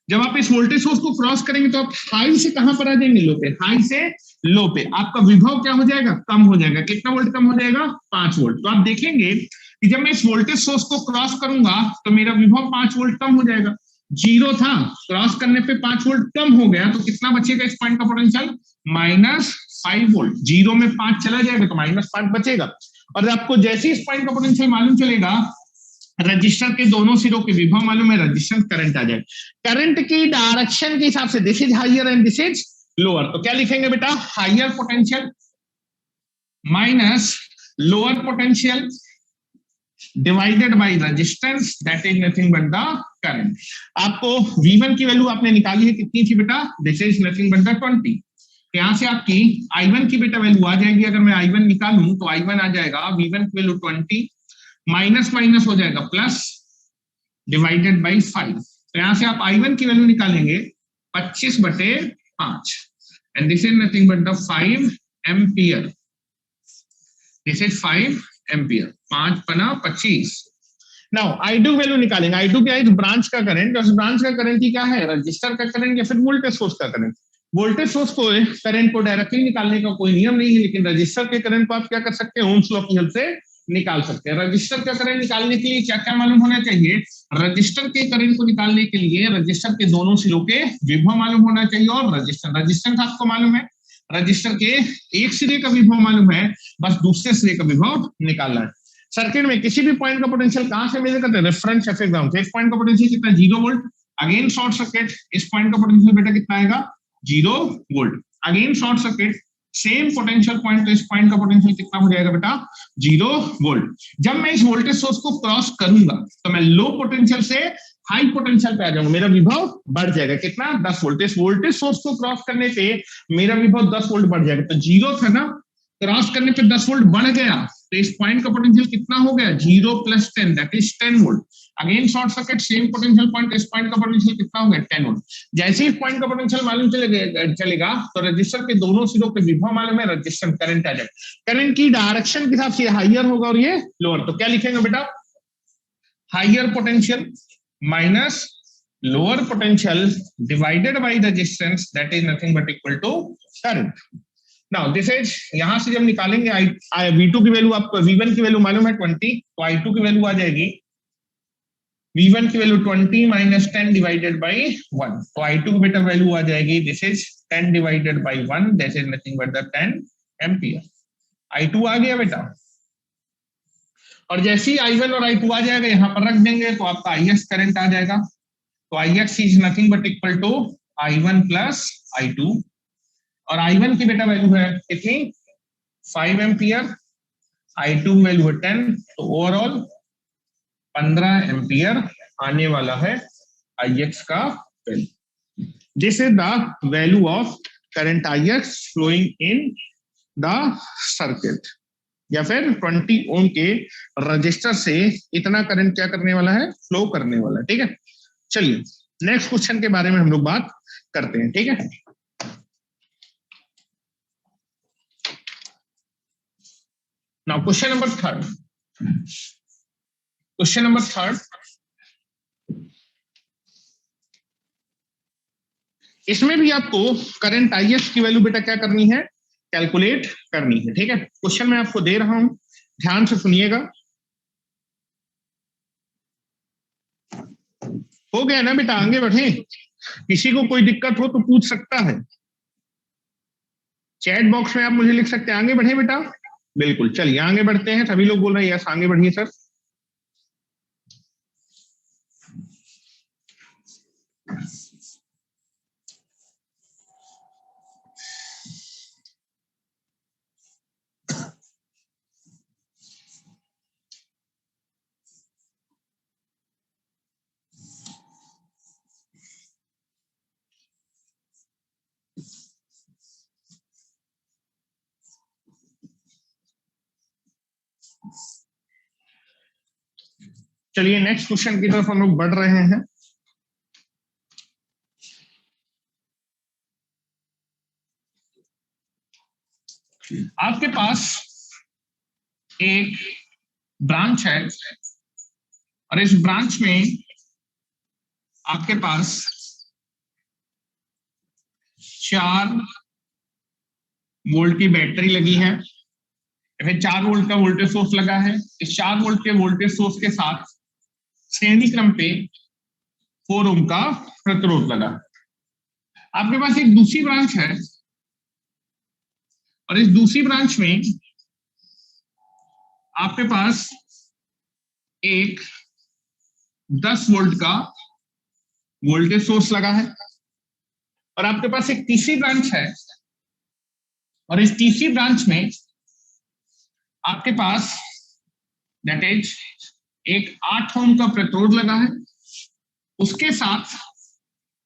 जब आप इस वोल्टेज सोर्स को क्रॉस करेंगे तो आप हाई से कहां पर आ जाएंगे, लो पे। हाई से लो पे आपका विभव क्या हो जाएगा, कम हो जाएगा। कितना वोल्ट कम हो जाएगा, 5 वोल्ट। तो आप देखेंगे कि जब मैं इस वोल्टेज सोर्स को क्रॉस करूंगा तो मेरा विभव 5 वोल्ट कम हो जाएगा। 0 था, क्रॉस करने पे 5 वोल्ट कम हो गया, तो कितना बचेगा इस पॉइंट का पोटेंशियल, -5 वोल्ट। 0 में 5 चला जाएगा तो -5 बचेगा। और आपको जैसे इस पॉइंट का पोटेंशियल मालूम चलेगा, रजिस्टर के दोनों सिरों के विभव मालूम है, रजिस्टेंस करंट आ जाए। करंट की डायरेक्शन के हिसाब से this is higher and this is lower. तो क्या लिखेंगे बेटा, higher potential minus lower potential divided by resistance, that is nothing but the current. आपको V1 की वैल्यू आपने निकाली है, कितनी थी बेटा, this is nothing but the 20। यहां से आपकी I1 की बेटा वैल्यू आ जाएगी। अगर मैं I1 निकालूं तो I1 आ जाएगा, V1 की वैल्यू 20 माइनस माइनस हो जाएगा प्लस डिवाइडेड बाई 5। तो यहां से आप I1 की वैल्यू निकालेंगे 25/5 and this is nothing but the 5 ampere. This is 5 ampere, 5 पना 25। नाउ I2 वैल्यू निकालेंगे। I2 क्या है? ब्रांच का करंट। उस ब्रांच का करंट ही क्या है? रजिस्टर का करंट या फिर वोल्टेज सोर्स का करंट। वोल्टेज सोर्स को करंट को डायरेक्टली निकालने का कोई नियम नहीं है, लेकिन रजिस्टर के करंट को आप क्या कर सकते हैं? ओम्स लॉ की हेल्प से निकाल सकते हैं। रजिस्टर का करंट निकालने के लिए क्या क्या मालूम होना चाहिए? रजिस्टर के करंट को निकालने के लिए रजिस्टर के दोनों सिरों के विभव मालूम होना चाहिए और रजिस्टेंस आपको मालूम है। रजिस्टर के एक सिरे का विभव मालूम है, बस दूसरे सिरे का विभव निकालना है। सर्किट में किसी भी पॉइंट का पोटेंशियल कहां से मेजर करते हैं? रेफरेंस या फिर ग्राउंड से। इस पॉइंट का पोटेंशियल कितना? 0 वोल्ट। अगेन शॉर्ट सर्किट, इस पॉइंट का पोटेंशियल बेटा कितना आएगा? 0 volt. Again short circuit, same potential point, तो इस पॉइंट का पोटेंशियल कितना हो जाएगा बेटा? 0 वोल्ट। जब मैं इस वोल्टेज सोर्स को क्रॉस करूंगा तो मैं लो पोटेंशियल से हाई पोटेंशियल पे आ जाऊंगा, मेरा विभव बढ़ जाएगा। कितना? 10 वोल्ट। इस वोल्टेज सोर्स को क्रॉस करने पे मेरा विभव 10 वोल्ट बढ़ जाएगा। तो 0 था ना, क्रॉस करने पे 10 वोल्ट बढ़ गया, तो इस पॉइंट का पोटेंशियल कितना हो गया? 0 + 10 that is 10 volt. Again short circuit, same potential point, इस पॉइंट का पोटेंशियल कितना हो गया? 10 वोल्ट। जैसे ही पॉइंट का पोटेंशियल मालूम चलेगा तो रजिस्टर के दोनों सिरों के विभव मालूम है, रजिस्टर करंट आ जाएगा। करंट की डायरेक्शन के हिसाब से हाइयर होगा और ये लोअर। तो क्या लिखेंगे बेटा? Higher potential minus lower potential divided by resistance, that is nothing but equal to current. Now this is, यहां से जब निकालेंगे V2 की वैल्यू, आपको V1 की वैल्यू मालूम है 20, तो I2 की वैल्यू आ जाएगी, V1 की वैल्यू 20 माइनस 10 डिवाइडेड बाय 1, तो I2 की बेटा वैल्यू आ जाएगी, this is 10 divided by 1, that is nothing but the 10 ampere. I2 आ गया बेटा। और जैसे ही I1 और I2 आ जाएगा, यहां पर रख देंगे तो आपका Ix करंट आ जाएगा। तो Ix is nothing but equal to I1 plus I2, और I1 की बेटा वैल्यू है कितनी? 5 एम्पियर, I2 वैल्यू है 10, तो ओवरऑल 15 एम्पियर आने वाला है Ix का value. This is the value of current Ix flowing in the circuit, या फिर 20 ओम के रजिस्टर से इतना करंट क्या करने वाला है? फ्लो करने वाला है। ठीक है, चलिए नेक्स्ट क्वेश्चन के बारे में हम लोग बात करते हैं। ठीक है, now question number 3। Question number 3, इसमें भी आपको करंट Ix की वैल्यू बेटा क्या करनी है? कैलकुलेट करनी है। ठीक है, क्वेश्चन मैं आपको दे रहा हूं, ध्यान से सुनिएगा। हो गया ना बेटा? आगे बढ़े, किसी को कोई दिक्कत हो तो पूछ सकता है, चैट बॉक्स में आप मुझे लिख सकते हैं। आगे बढ़े बेटा? बिल्कुल, चलिए आगे बढ़ते हैं। सभी लोग बोल रहे हैं यस, आगे बढ़िए सर। चलिए नेक्स्ट क्वेश्चन की तरफ हम लोग बढ़ रहे हैं। आपके पास एक ब्रांच है और इस ब्रांच में आपके पास 4 वोल्ट की बैटरी लगी है, फिर 4 वोल्ट का वोल्टेज सोर्स लगा है। इस 4 वोल्ट के वोल्टेज सोर्स के साथ श्रेणी क्रम पे 4 ओम का प्रतिरोध लगा। आपके पास एक दूसरी ब्रांच है और इस दूसरी ब्रांच में आपके पास एक 10 वोल्ट का वोल्टेज सोर्स लगा है, और आपके पास एक तीसरी ब्रांच है और इस तीसरी ब्रांच में आपके पास दैट इज एक 8 ओम का प्रतिरोध लगा है, उसके साथ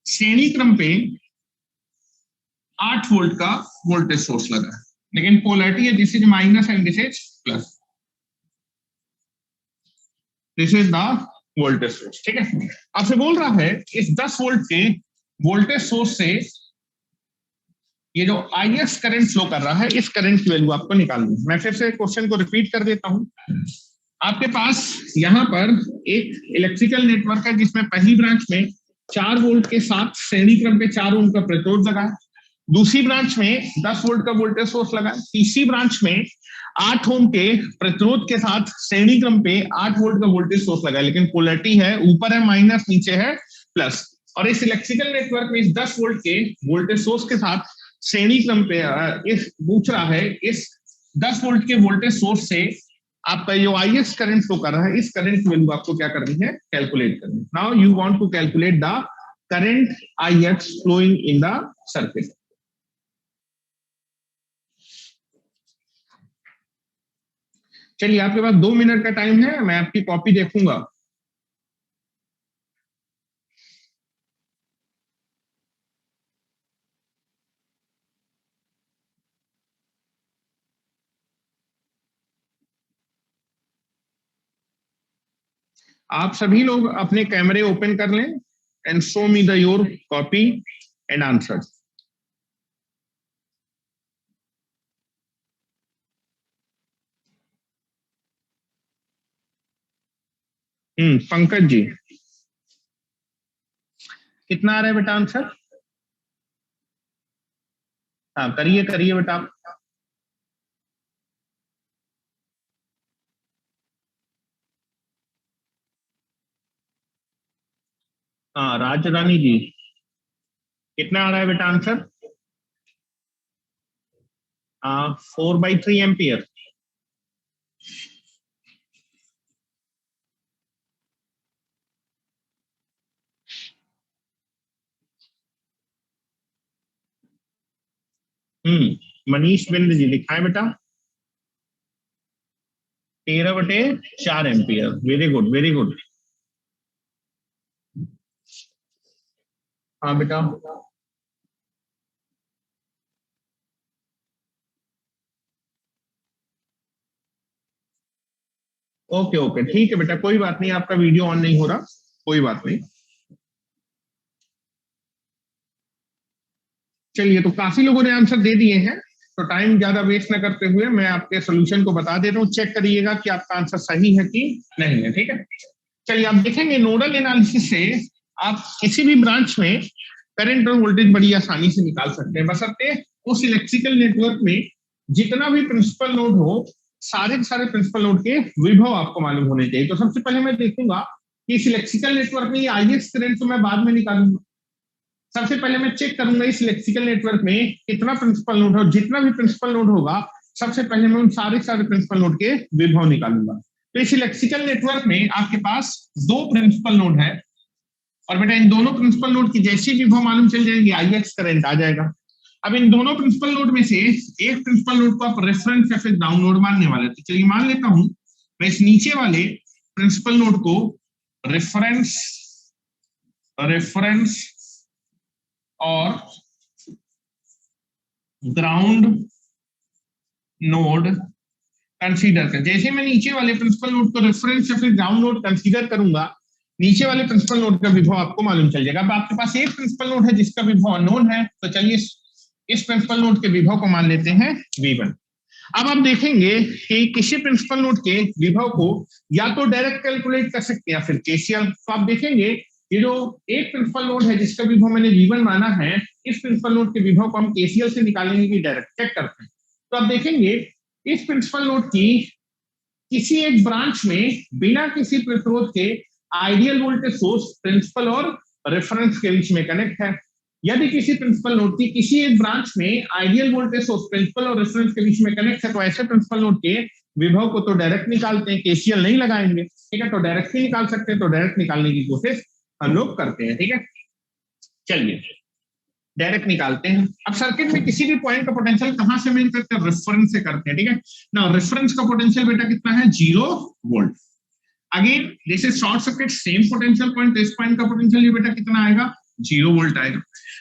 श्रेणी क्रम पे 8 वोल्ट का वोल्टेज सोर्स लगा है, लेकिन पोलैरिटी है, this is minus and this is plus. This is the voltage source, ठीक है। आपसे बोल रहा है इस 10 वोल्ट के वोल्टेज सोर्स से ये जो IX करंट फ्लो कर रहा है, इस करंट की वैल्यू आपको निकालनी है। मैं फिर से क्वेश्चन को रिपीट कर देता हूं। आपके पास यहां पर एक इलेक्ट्रिकल नेटवर्क है जिसमें पहली ब्रांच में 4 वोल्ट के साथ श्रेणी क्रम पे 4 ओम का प्रतिरोध लगा है, दूसरी ब्रांच में 10 वोल्ट का वोल्टेज सोर्स लगा है, तीसरी ब्रांच में 8 ओम के प्रतिरोध के साथ श्रेणी क्रम पे 8 वोल्ट का वोल्टेज सोर्स लगा है, लेकिन पोलैरिटी है ऊपर है माइनस, नीचे है प्लस। और इस इलेक्ट्रिकल नेटवर्क में इस 10 वोल्ट के वोल्टेज सोर्स के साथ श्रेणी क्रम पे इस पूछ रहा है इस 10 वोल्ट के वोल्टेज सोर्स से आपका जो IX करंट फ्लो कर रहा है, इस करंट की वैल्यू आपको क्या करनी है, कैलकुलेट करनी है। Now you want to calculate the current IX flowing in the circuit. चलिए, आपके पास 2 मिनट का टाइम है, मैं आपकी कॉपी देखूंगा। आप सभी लोग अपने कैमरे ओपन कर लें and show me the your copy and answer. Pankaj ji, कितना आ रहा है बेटा आंसर? हाँ, करिए करिए बेटा। हाँ, राजरानी जी, कितना आ रहा है बेटा आंसर? 4/3 एम्पियर। मनीष बिंद जी, दिखाएं बेटा। 13/4 ampere. Very good, very good. हाँ बेटा। ओके ओके, ठीक है बेटा, कोई बात नहीं, आपका वीडियो ऑन नहीं हो रहा, कोई बात नहीं। चलिए, तो काफी लोगों ने आंसर दे दिए हैं, तो टाइम ज्यादा वेस्ट न करते हुए मैं आपके सोल्यूशन को बता दे रहा हूँ। चेक करिएगा कि आपका आंसर सही है कि नहीं है, ठीक है। चलिए, आप देखेंगे नोडल एनालिसिस से आप किसी भी ब्रांच में करंट और वोल्टेज बड़ी आसानी से निकाल सकते हैं, बशर्ते उस इलेक्ट्रिकल नेटवर्क में जितना भी प्रिंसिपल नोड हो, सारे के सारे प्रिंसिपल नोड के विभव आपको मालूम होने चाहिए। तो सबसे पहले मैं देखूंगा कि इस इलेक्ट्रिकल नेटवर्क में ये IX करंट तो मैं बाद में निकालूंगा। सबसे पहले मैं चेक करूंगा इस इलेक्ट्रिकल नेटवर्क में कितना प्रिंसिपल नोड है, जितना भी प्रिंसिपल नोड होगा सबसे पहले मैं उन सारे प्रिंसिपल नोड के विभव निकालूंगा। तो इस इलेक्ट्रिकल नेटवर्क में आपके पास 2 प्रिंसिपल नोड है, और बेटा इन दोनों प्रिंसिपल नोड की जैसी विभव मालूम चल जाएंगे, IX करंट आ जाएगा। अब इन दोनों प्रिंसिपल नोड में से एक प्रिंसिपल नोड को आप रेफरेंस या फिर ग्राउंड नोड मानने वाले, तो चलिए मान लेता हूं मैं इस नीचे वाले प्रिंसिपल नोड को रेफरेंस और ग्राउंड नोड कंसीडर कर। जैसे मैं नीचे वाले प्रिंसिपल नोड को रेफरेंस या फिर ग्राउंड नोड कंसीडर करूंगा, नीचे वाले प्रिंसिपल नोड का विभव आपको मालूम चल जाएगा। अब आपके पास एक प्रिंसिपल नोड है जिसका विभव अननोन है, तो चलिए इस प्रिंसिपल नोड के विभव को मान लेते हैं V1। अब आप देखेंगे कि किसी प्रिंसिपल नोड के विभव को या तो डायरेक्ट कैलकुलेट कर सकते हैं या फिर KCL। तो आप देखेंगे ये जो एक प्रिंसिपल नोड है जिसका विभव मैंने V1 माना है, इस प्रिंसिपल नोड के विभव को हम KCL से निकालेंगे कि डायरेक्ट, चेक करते हैं। तो आप देखेंगे इस प्रिंसिपल नोड की किसी एक ब्रांच में बिना किसी प्रतिरोध के आइडियल वोल्टेज सोर्स प्रिंसिपल और रेफरेंस के बीच में कनेक्ट है। यदि किसी प्रिंसिपल नोड की किसी एक ब्रांच में आइडियल वोल्टेज सोर्स प्रिंसिपल और रेफरेंस के बीच में कनेक्ट है, तो ऐसे प्रिंसिपल नोड के विभव को तो डायरेक्ट निकालते हैं, KCL नहीं लगाएंगे, ठीक है। तो डायरेक्ट ही निकाल सकते हैं, तो डायरेक्ट निकालने की कोशिश हम लोग करते हैं, ठीक है। चलिए डायरेक्ट निकालते हैं। अब सर्किट में किसी भी पॉइंट का पोटेंशियल कहां से मेजर करते हैं? रेफरेंस से करते हैं, ठीक है ना। रेफरेंस का पोटेंशियल बेटा कितना है? 0 volt. Again this is short circuit, same potential point, तो इस पॉइंट का पोटेंशियल ये बेटा कितना आएगा? 0 वोल्ट आएगा।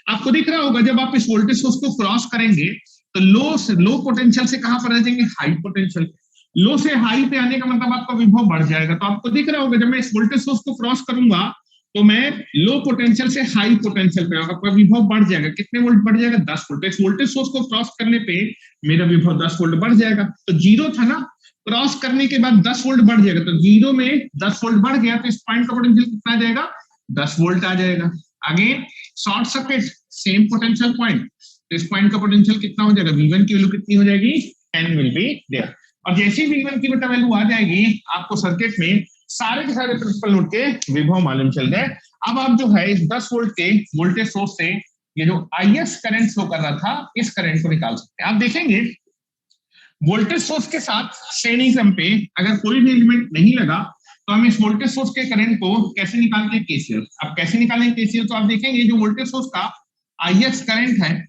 आपको दिख रहा होगा जब आप इस वोल्टेज सोर्स को क्रॉस करेंगे तो लो पोटेंशियल से कहां पर आ जाएंगे? High potential. लो से हाई पे आने का मतलब आपका विभव बढ़ जाएगा। तो आपको दिख रहा होगा जब मैं इस वोल्टेज सोर्स को क्रॉस करूंगा तो मैं लो पोटेंशियल से हाई पोटेंशियल पे आपका विभव बढ़ जाएगा। कितने वोल्ट बढ़ जाएगा? 10 वोल्ट। इस वोल्टेज सोर्स को क्रॉस करने पे मेरा विभव 10 वोल्ट बढ़ जाएगा। तो जीरो था ना, क्रॉस करने के बाद 10 वोल्ट बढ़ जाएगा। तो जीरो में 10 वोल्ट बढ़ गया तो इस पॉइंट का पोटेंशियल कितना आ जाएगा? 10 वोल्ट आ जाएगा। Again short circuit same potential point, तो इस पॉइंट का पोटेंशियल कितना हो जाएगा? V1 की वैल्यू कितनी हो जाएगी? 10 विल बी देयर। और जैसे ही V1 की बेटा वैल्यू आ जाएगी आपको सर्किट में सारे के सारे प्रिंसिपल नोड के विभव मालूम चल गए। अब आप जो है इस 10 वोल्ट के वोल्टेज सोर्स से ये जो IS करंट फ्लो कर रहा था इस करंट को निकाल सकते हैं। आप देखेंगे वोल्टेज सोर्स के साथ श्रेणी क्रम पे अगर कोई भी एलिमेंट नहीं लगा तो हम इस वोल्टेज सोर्स के करंट को कैसे निकालते हैं? केसीएल। अब कैसे निकालेंगे केसीएल? तो आप देखेंगे जो वोल्टेज सोर्स का IS करंट है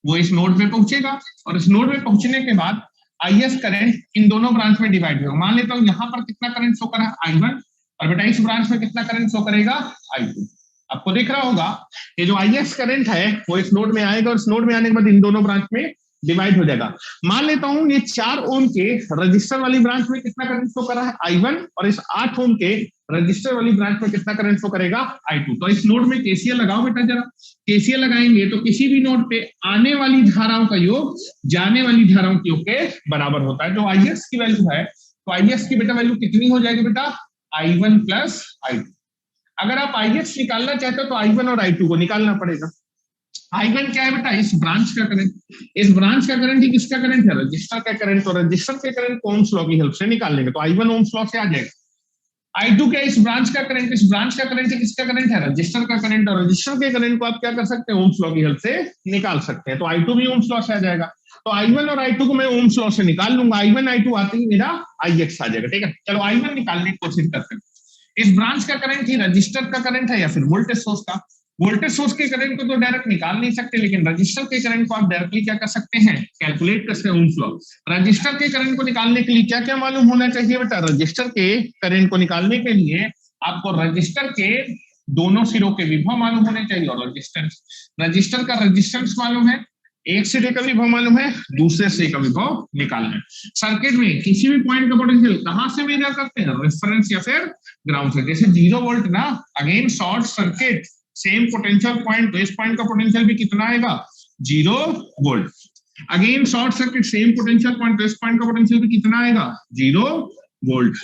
वो इस नोड पे पहुंचेगा और इस नोड पे पहुंचने के बाद IS करंट इन दोनों ब्रांच में डिवाइड होगा। मान लेता हूं यहां पर कितना करंट शो कर रहा है? I1। और बेटा इस ब्रांच में कितना करंट शो करेगा? I2। आपको दिख रहा होगा ये जो IS करंट है वो इस नोड में आएगा और इस नोड में आने के बाद इन दोनों ब्रांच में डिवाइड हो जाएगा। मान लेता हूं ये 4 ओम के रजिस्टर वाली ब्रांच में कितना करंट शो कर रहा है? I1। और इस 8 ओम के रजिस्टर वाली ब्रांच में कितना करंट शो करेगा? I2। तो इस नोड में केसीएल लगाओ बेटा जरा। केसीएल लगाएंगे तो किसी भी नोड पे आने वाली धाराओं का योग जाने वाली धाराओं के योग के बराबर होता है। जो IS की वैल्यू है तो IS की बेटा वैल्यू कितनी हो जाएगी बेटा? I1 plus I2। अगर आप IS निकालना चाहते हो तो I1 और I2 को निकालना पड़ेगा। I1 क्या है बेटा? इस ब्रांच का करंट। इस ब्रांच का करंट ही किसका करंट है? रजिस्टर का करंट। तो रजिस्टर के करंट को ओम्स लॉ की हेल्प से निकाल लेंगे तो I1 ओम्स लॉ से आ जाएगा। I2 क्या? इस ब्रांच का करंट। इस ब्रांच का करंट किसका करंट है? रजिस्टर का करंट। और रजिस्टर के करंट को आप क्या कर सकते हैं? ओम्स लॉ की हेल्प से निकाल सकते हैं। तो I2 भी ओम्स लॉ से आ जाएगा। तो I1 और I2 को मैं ओम्स लॉ से निकाल लूंगा। I1 I2 आते ही मेरा IX आ जाएगा। ठीक है, चलो I1 निकालने की कोशिश करते हैं। इस ब्रांच का करंट ही रजिस्टर का करंट है या फिर वोल्टेज सोर्स का? वोल्टेज सोर्स के करंट को तो डायरेक्ट निकाल नहीं सकते, लेकिन रजिस्टर के करंट को आप डायरेक्टली क्या कर सकते हैं? कैलकुलेट कर सकते हैं ओम्स लॉ। रजिस्टर के करंट को निकालने के लिए क्या क्या मालूम होना चाहिए बेटा? रजिस्टर के करंट को निकालने के लिए आपको रजिस्टर के दोनों सिरों के विभव मालूम होने चाहिए और रेजिस्टेंस। रजिस्टर का रेजिस्टेंस मालूम है, एक सिरे का विभव मालूम है, दूसरे सिरे का विभव निकालना है। सर्किट में किसी भी पॉइंट का पोटेंशियल कहां से मेजर करते हैं? रेफरेंस या फिर ग्राउंड से। जैसे 0 वोल्ट ना, again short circuit same potential point, तो इस पॉइंट का पोटेंशियल भी कितना आएगा? 0 volt. Again short circuit same potential point, तो इस पॉइंट का पोटेंशियल भी कितना आएगा? 0 वोल्ट।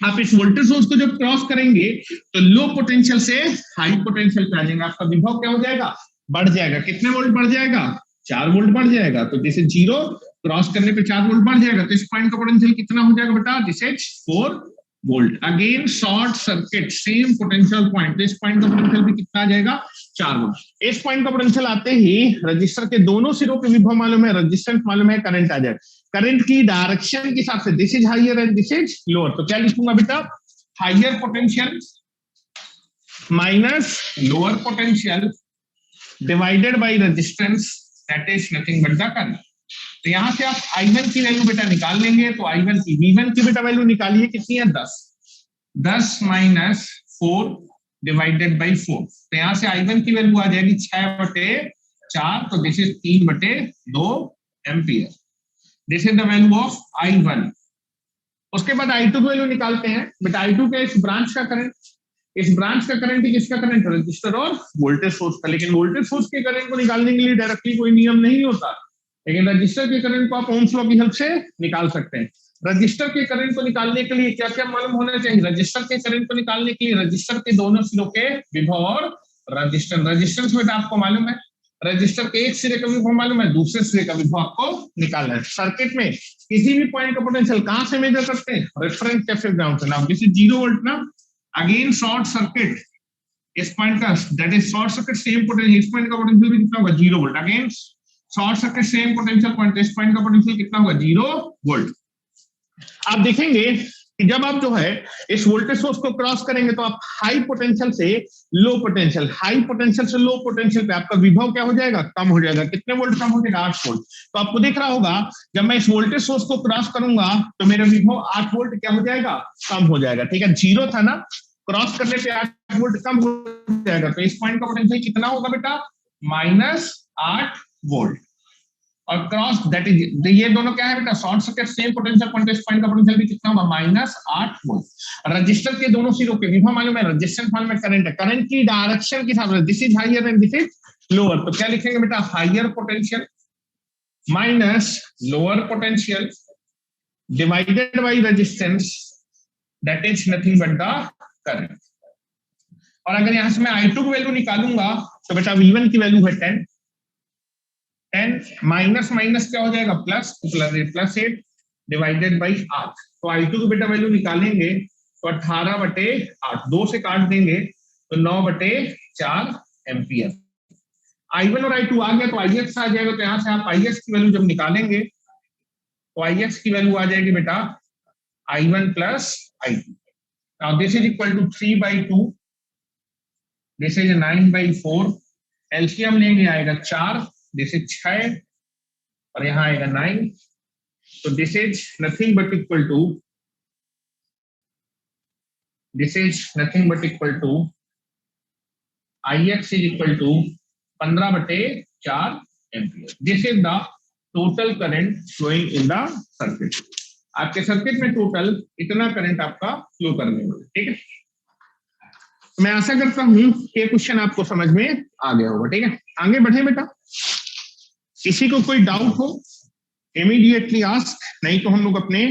आप इस वोल्टेज सोर्स को जब क्रॉस करेंगे तो लो पोटेंशियल से हाई पोटेंशियल पे आ जाएंगे। आपका विभव क्या हो जाएगा? बढ़ जाएगा। कितने वोल्ट बढ़ जाएगा? 4 वोल्ट बढ़ जाएगा। तो जैसे 0 क्रॉस करने पे 4 वोल्ट बढ़ जाएगा, तो इस पॉइंट का पोटेंशियल कितना हो जाएगा बेटा? This is 4 volt. Again short circuit same potential point, तो इस पॉइंट का पोटेंशियल भी कितना आ जाएगा? 4 वोल्ट। इस पॉइंट का पोटेंशियल आते ही रजिस्टर के दोनों सिरों के विभव मालूम है, रेजिस्टेंस मालूम है, करंट आ जाएगा। करंट की डायरेक्शन के हिसाब से this is higher and this is lower, तो क्या लिखूंगा बेटा? Higher potential minus lower potential divided by resistance, that is nothing but the current. तो यहां से आप I1 की वैल्यू बेटा निकाल लेंगे, तो I1 की V1 की बेटा वैल्यू निकालिए, कितनी है? 10। 10 माइनस 4 डिवाइडेड बाई 4, तो यहां से I1 की वैल्यू आ जाएगी 6/4, तो this is 3/2 ampere. This is the value of I1। उसके बाद I2 की वैल्यू निकालते हैं बेटा। I2 के इस ब्रांच का करंट, इस ब्रांच का करंट किसका करंट? रजिस्टर और वोल्टेज सोर्स का। लेकिन वोल्टेज सोर्स के करंट को निकालने के लिए डायरेक्टली कोई नियम नहीं होता, लेकिन रजिस्टर के करंट को आप ओम्स लॉ की हेल्प से निकाल सकते हैं। रजिस्टर के करंट को निकालने के लिए क्या क्या मालूम होना चाहिए? रजिस्टर के करंट को निकालने के लिए रजिस्टर के दोनों सिरों के विभव और रेजिस्टेंस। रेजिस्टेंस बेटा आपको मालूम है, रजिस्टर के एक सिरे का विभव मालूम है, दूसरे सिरे का विभव आपको निकालना है। सर्किट में किसी भी पॉइंट का पोटेंशियल कहां से मेजर करते हैं? रेफरेंस या फिर ग्राउंड से। नाउ दिस इज 0 वोल्ट ना, अगेन शॉर्ट सर्किट इस पॉइंट का, that is short circuit same potential, इस पॉइंट का पोटेंशियल भी कितना होगा? 0 volt. Again short circuit same potential point, इस पॉइंट का पोटेंशियल कितना होगा? 0 वोल्ट। आप देखेंगे कि जब आप जो है इस वोल्टेज सोर्स को क्रॉस करेंगे तो आप हाई पोटेंशियल से लो पोटेंशियल, हाई पोटेंशियल से लो पोटेंशियल पे आपका विभव क्या हो जाएगा? कम हो जाएगा। कितने वोल्ट कम हो जाएगा? 8 वोल्ट। तो आपको दिख रहा होगा जब मैं इस वोल्टेज सोर्स को क्रॉस करूंगा तो मेरा विभव 8 वोल्ट क्या हो जाएगा? कम हो जाएगा। ठीक है, 0 था ना, क्रॉस करने पे 8 वोल्ट कम हो जाएगा, तो इस पॉइंट का पोटेंशियल कितना होगा बेटा? -8 वोल्ट। और क्रॉस दैट इज, ये दोनों क्या है बेटा, short circuit same potential, contact point का पोटेंशियल भी कितना होगा, -8 वोल्ट। रजिस्टर के दोनों सिरों के विभव मालूम है, रजिस्टेंस मालूम है, करंट है, करंट की डायरेक्शन के हिसाब से this is higher and this is lower, तो क्या लिखेंगे बेटा, higher potential minus lower potential divided by resistance that is nothing but the current. और अगर यहां से मैं I2 की वैल्यू निकालूंगा तो बेटा V1 की वैल्यू है 10, 10 माइनस माइनस क्या हो जाएगा, प्लस, प्लस 8 डिवाइडेड बाई 8। तो I2 की बेटा वैल्यू निकालेंगे तो 18/8, 2 से काट देंगे तो 9/4 एम्पियर। I1 और I2 आ गया तो Ix आ जाएगा, तो यहां से आप Ix की वैल्यू जब निकालेंगे तो Ix की वैल्यू आ जाएगी बेटा I1 plus I2। Now this is equal to 3/2, this is 9/4, LCM लेंगे आएगा 4, दिस इज 6 और यहाँ आएगा 9, तो this is nothing but equal to, this is nothing but equal to Ix is equal to 15/4 ampere. This is the total current flowing in the circuit. आपके circuit में total इतना current आपका flow करने वाला, ठीक है। मैं आशा करता हूं कि ये क्वेश्चन आपको समझ में आ गया होगा, ठीक है। आगे बढ़े बेटा, किसी को कोई डाउट हो इमीडिएटली आस्क, नहीं तो हम लोग अपने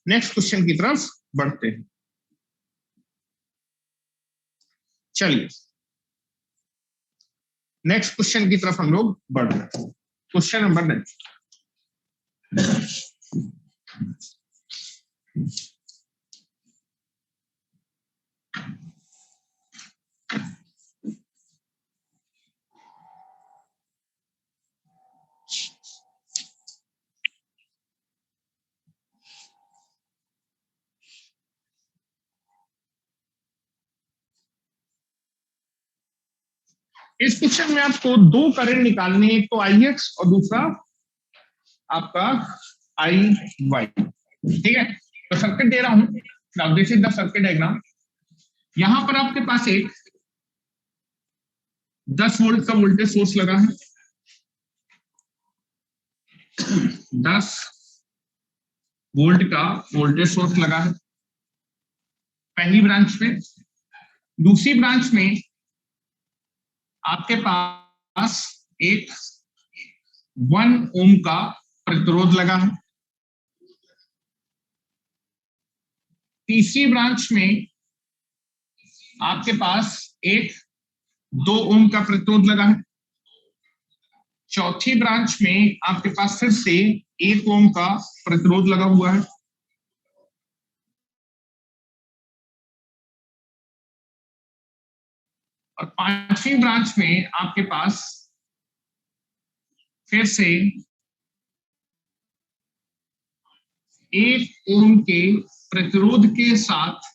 नेक्स्ट क्वेश्चन की तरफ बढ़ते हैं। चलिए नेक्स्ट क्वेश्चन की तरफ हम लोग बढ़ रहे हैं। क्वेश्चन नंबर नेक्स्ट, इस क्वेश्चन में आपको दो करंट निकालने हैं, एक तो Ix और दूसरा आपका Iy, ठीक है। तो सर्किट दे रहा हूं, now this is the circuit diagram. यहां पर आपके पास एक 10 वोल्ट का वोल्टेज सोर्स लगा है, 10 वोल्ट का वोल्टेज सोर्स लगा है पहली ब्रांच में। दूसरी ब्रांच में आपके पास एक 1 ओम का प्रतिरोध लगा है। तीसरी ब्रांच में आपके पास एक 2 ओम का प्रतिरोध लगा है। चौथी ब्रांच में आपके पास फिर से 1 ओम का प्रतिरोध लगा हुआ है। और पांचवी ब्रांच में आपके पास फिर से 1 ओम के प्रतिरोध के साथ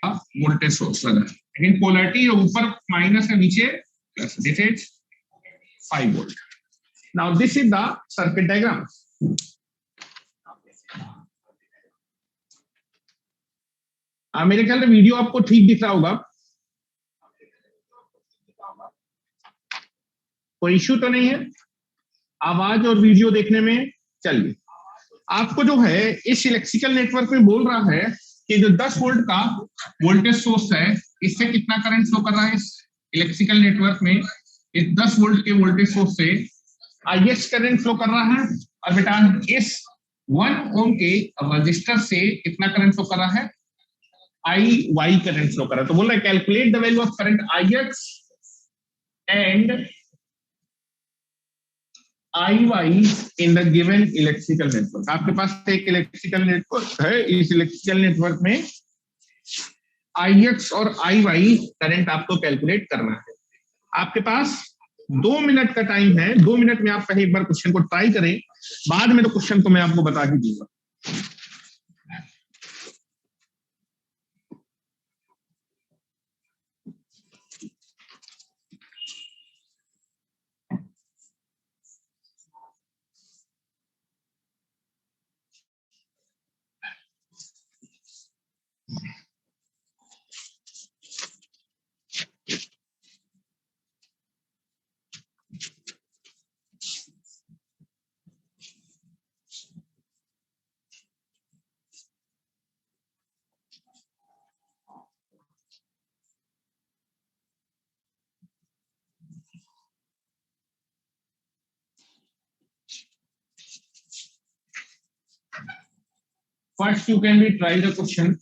वोल्टेज सोर्स लगा है, लेकिन पोलैरिटी ऊपर माइनस है, नीचे plus, this is 5 volt. Now this is the circuit diagram. मेरे ख्याल में वीडियो आपको ठीक दिख रहा होगा, कोई इश्यू तो नहीं है आवाज और वीडियो देखने में। चलिए, आपको जो है इस इलेक्ट्रिकल नेटवर्क में बोल रहा है कि जो 10 वोल्ट का वोल्टेज सोर्स है, इससे कितना करंट फ्लो कर रहा है इस इलेक्ट्रिकल नेटवर्क में, इस 10 वोल्ट के वोल्टेज सोर्स से Ix करंट फ्लो कर रहा है। और बेटा इस 1 ओम के रजिस्टर से कितना करंट फ्लो कर रहा है, Iy करंट फ्लो कर रहा है। तो बोल रहा है calculate the value of current Ix and Iy in the given electrical network. आपके पास एक इलेक्ट्रिकल नेटवर्क है, इस इलेक्ट्रिकल नेटवर्क में Ix और Iy करंट आपको कैलकुलेट करना है। आपके पास 2 मिनट का टाइम है, 2 मिनट में आप पहले एक बार क्वेश्चन को ट्राई करें, बाद में तो क्वेश्चन को मैं आपको बता ही दूंगा। First, you can be try the question.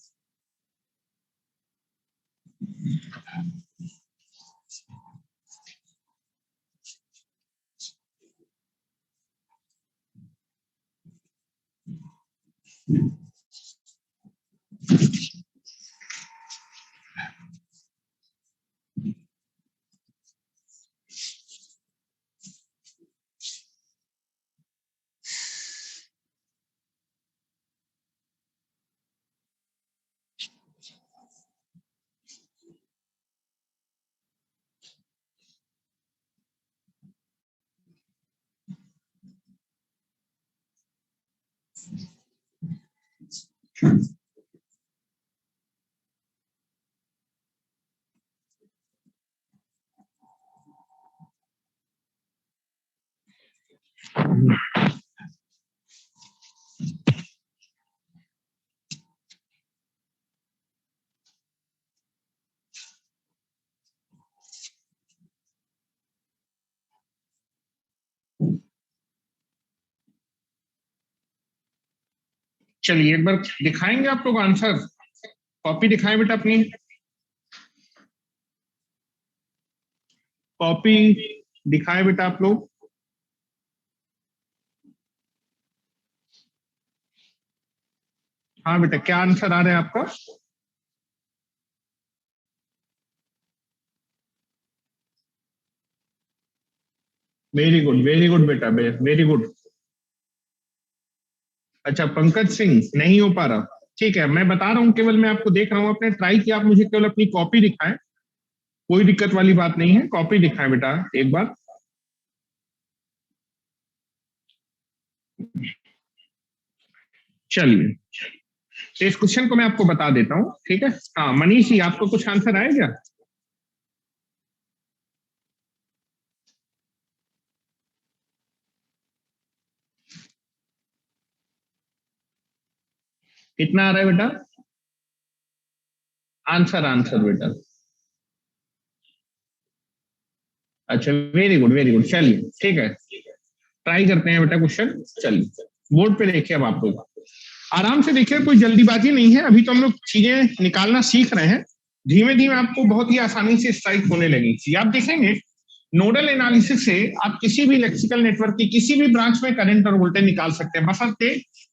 चलिए एक बार दिखाएंगे आप लोग आंसर, कॉपी दिखाएं बेटा अपनी, कॉपी दिखाएं बेटा आप लोग। हाँ बेटा, क्या आंसर आ रहा है आपका? वेरी गुड बेटा, वेरी गुड। अच्छा, पंकज सिंह नहीं हो पा रहा, ठीक है, मैं बता रहा हूं, केवल मैं आपको देख रहा हूं, आपने ट्राई किया, आप मुझे केवल अपनी कॉपी दिखाएं, कोई दिक्कत वाली बात नहीं है, कॉपी दिखाएं बेटा एक बार। चलिए, तो इस क्वेश्चन को मैं आपको बता देता हूं, ठीक है। हाँ मनीष जी, आपको कुछ आंसर आया क्या? कितना आ रहा है बेटा आंसर? आंसर बेटा, अच्छा वेरी गुड, चलिए ठीक है, ट्राई करते हैं बेटा क्वेश्चन। चलिए बोर्ड पे देखिए, अब आप लोग आराम से देखिए, कोई जल्दीबाजी नहीं है, अभी तो हम लोग चीजें निकालना सीख रहे हैं, धीमे धीमे आपको बहुत ही आसानी से स्ट्राइक होने लगेगी। आप देखेंगे नोडल एनालिसिस से आप किसी भी इलेक्ट्रिकल नेटवर्क की किसी भी ब्रांच में करंट और वोल्टेज निकाल सकते हैं, बशर्ते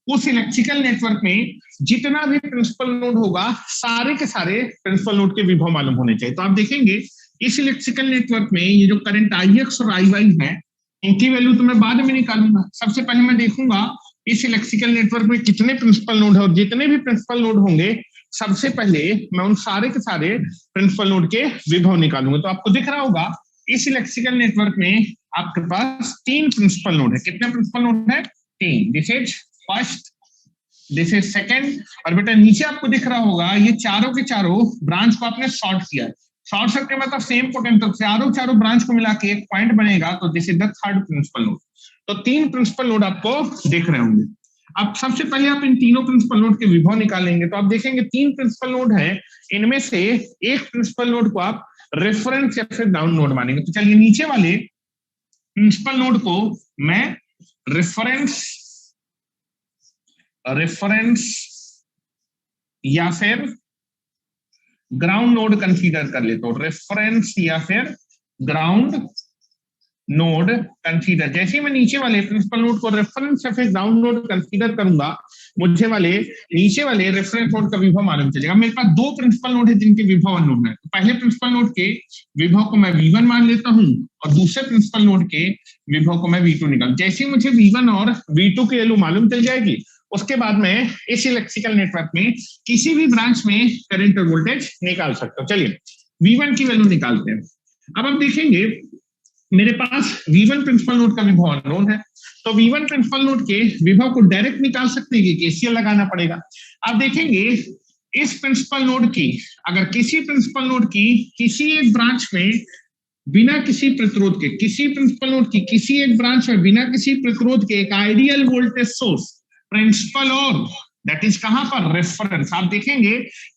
उस इलेक्ट्रिकल नेटवर्क में जितना भी प्रिंसिपल नोड होगा सारे के सारे प्रिंसिपल नोड के विभव मालूम होने चाहिए। तो आप देखेंगे इस इलेक्ट्रिकल नेटवर्क में ये जो करंट आई एक्स और आई वाई है, इनकी वैल्यू तो मैं बाद में निकालूंगा, सबसे पहले मैं देखूंगा इस इलेक्ट्रिकल नेटवर्क में कितने प्रिंसिपल नोड है, और जितने भी प्रिंसिपल नोड होंगे सबसे पहले मैं उन सारे के सारे प्रिंसिपल नोड के विभव निकालूंगा। तो आपको दिख रहा होगा इस इलेक्ट्रिकल नेटवर्क में आपके पास 3 प्रिंसिपल नोड है। कितने प्रिंसिपल नोड है? 3। This is first, this is second, और बेटा नीचे आपको दिख रहा होगा ये चारों के चारों ब्रांच को आपने शॉर्ट किया है। शॉर्ट सर्किट मतलब सेम पोटेंशियल, चारों ब्रांच को मिला के एक पॉइंट बनेगा, तो this is the third principal node. तो 3 प्रिंसिपल नोड आपको दिख रहे होंगे। अब सबसे पहले आप इन तीनों प्रिंसिपल नोड के विभव निकालेंगे, तो आप देखेंगे 3 प्रिंसिपल नोड है, इनमें से एक प्रिंसिपल नोड को आप रेफरेंस या फिर ग्राउंड नोड मानेंगे। तो चलिए नीचे वाले प्रिंसिपल नोड को मैं रेफरेंस या फिर ग्राउंड नोड कंसीडर कर लेता हूं। रेफरेंस या फिर ग्राउंड नोड कंसीडर, जैसे मैं नीचे वाले प्रिंसिपल नोड को रेफरेंस या फिर ग्राउंड नोड कंसीडर करूंगा, मुझे नीचे वाले रेफरेंस नोड का विभव मालूम चलेगा। मेरे पास 2 प्रिंसिपल नोड है जिनके विभव अननोन है, तो पहले प्रिंसिपल नोड के विभव को मैं V1 मान लेता हूं और दूसरे प्रिंसिपल नोड के विभव को मैं V2 निकाल। जैसे मुझे V1 और V2 की वैल्यू मालूम चल जाएगी, उसके बाद मैं इस इलेक्ट्रिकल नेटवर्क में किसी भी ब्रांच में करंट और वोल्टेज निकाल सकता हूं। चलिए V1 की वैल्यू निकालते हैं। अब आप देखेंगे मेरे पास V1 प्रिंसिपल नोड का विभव अननोन है, तो V1 प्रिंसिपल नोड के विभव को डायरेक्ट निकाल सकते हैं कि केसीएल लगाना पड़ेगा। आप देखेंगे इस प्रिंसिपल नोड की, अगर किसी प्रिंसिपल नोड की किसी एक ब्रांच में बिना किसी प्रतिरोध के, किसी प्रिंसिपल नोड की किसी एक ब्रांच में बिना किसी प्रतिरोध के एक आइडियल वोल्टेज सोर्स प्रिंसिपल और दैट इज कहां पर, रेफरेंस। आप देखेंगे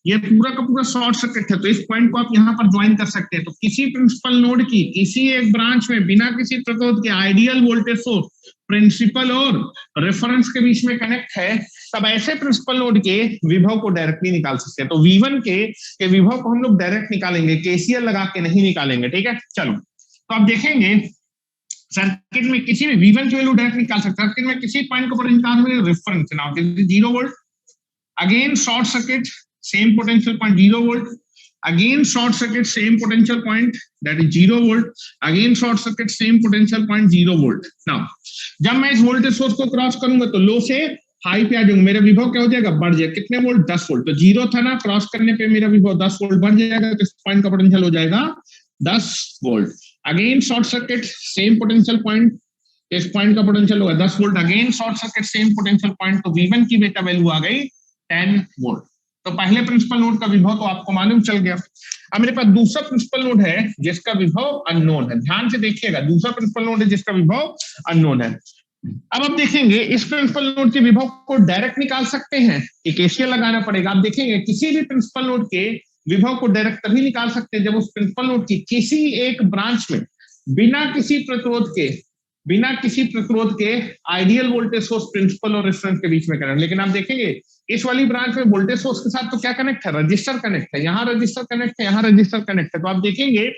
ये पूरा का पूरा शॉर्ट सर्किट है, तो इस पॉइंट को आप यहां पर ज्वाइन कर सकते हैं। तो किसी प्रिंसिपल नोड की किसी एक ब्रांच में बिना किसी प्रतिरोध के आइडियल वोल्टेज सोर्स प्रिंसिपल और रेफरेंस के बीच में कनेक्ट है, तब ऐसे प्रिंसिपल नोड के विभव को डायरेक्टली निकाल सकते हैं। तो V1 के विभव को हम लोग डायरेक्ट निकालेंगे, केसीएल लगा के नहीं निकालेंगे, ठीक है। चलो, तो आप देखेंगे सर्किट में किसी भी V1 की वैल्यू डायरेक्ट निकाल सकते हैं। सर्किट में किसी पॉइंट को निकाल reference now 0 volt, again short circuit same potential point 0 volt, again short circuit same potential point that is 0 volt, again short circuit same potential point 0 volt. Now जब मैं इस वोल्टेज सोर्स को cross करूंगा तो लो से high पे आ जाऊंगा, मेरा विभव क्या हो जाएगा, बढ़ जाएगा। कितने वोल्ट, 10 वोल्ट। तो 0 था ना, क्रॉस करने पे मेरा विभव 10 वोल्ट बढ़ जाएगा, तो इस पॉइंट का पोटेंशियल हो जाएगा 10 volt. Again short circuit same potential point, इस पॉइंट का पोटेंशियल होगा 10 volt. Again short circuit same potential point, तो V1 की बेटा वैल्यू आ गई 10 वोल्ट। तो पहले प्रिंसिपल नोड का विभव तो आपको मालूम चल गया। अब मेरे पास दूसरा प्रिंसिपल नोड है जिसका विभव अननोन है। ध्यान से देखिएगा, दूसरा प्रिंसिपल नोड है जिसका विभव अननोन है। अब आप देखेंगे इस प्रिंसिपल नोड के विभव को डायरेक्ट निकाल सकते हैं कि केसीएल लगाना पड़ेगा। आप देखेंगे किसी भी प्रिंसिपल नोड के विभव को डायरेक्ट तभी निकाल सकते हैं जब उस प्रिंसिपल नोड की किसी एक ब्रांच में बिना किसी प्रतिरोध के आइडियल वोल्टेज सोर्स प्रिंसिपल और रेफरेंस के बीच में कनेक्ट। लेकिन आप देखेंगे इस वाली ब्रांच में वोल्टेज सोर्स के साथ तो क्या कनेक्ट है, रजिस्टर कनेक्ट है। यहाँ रजिस्टर कनेक्ट है, यहाँ रजिस्टर कनेक्ट है। तो आप देखेंगे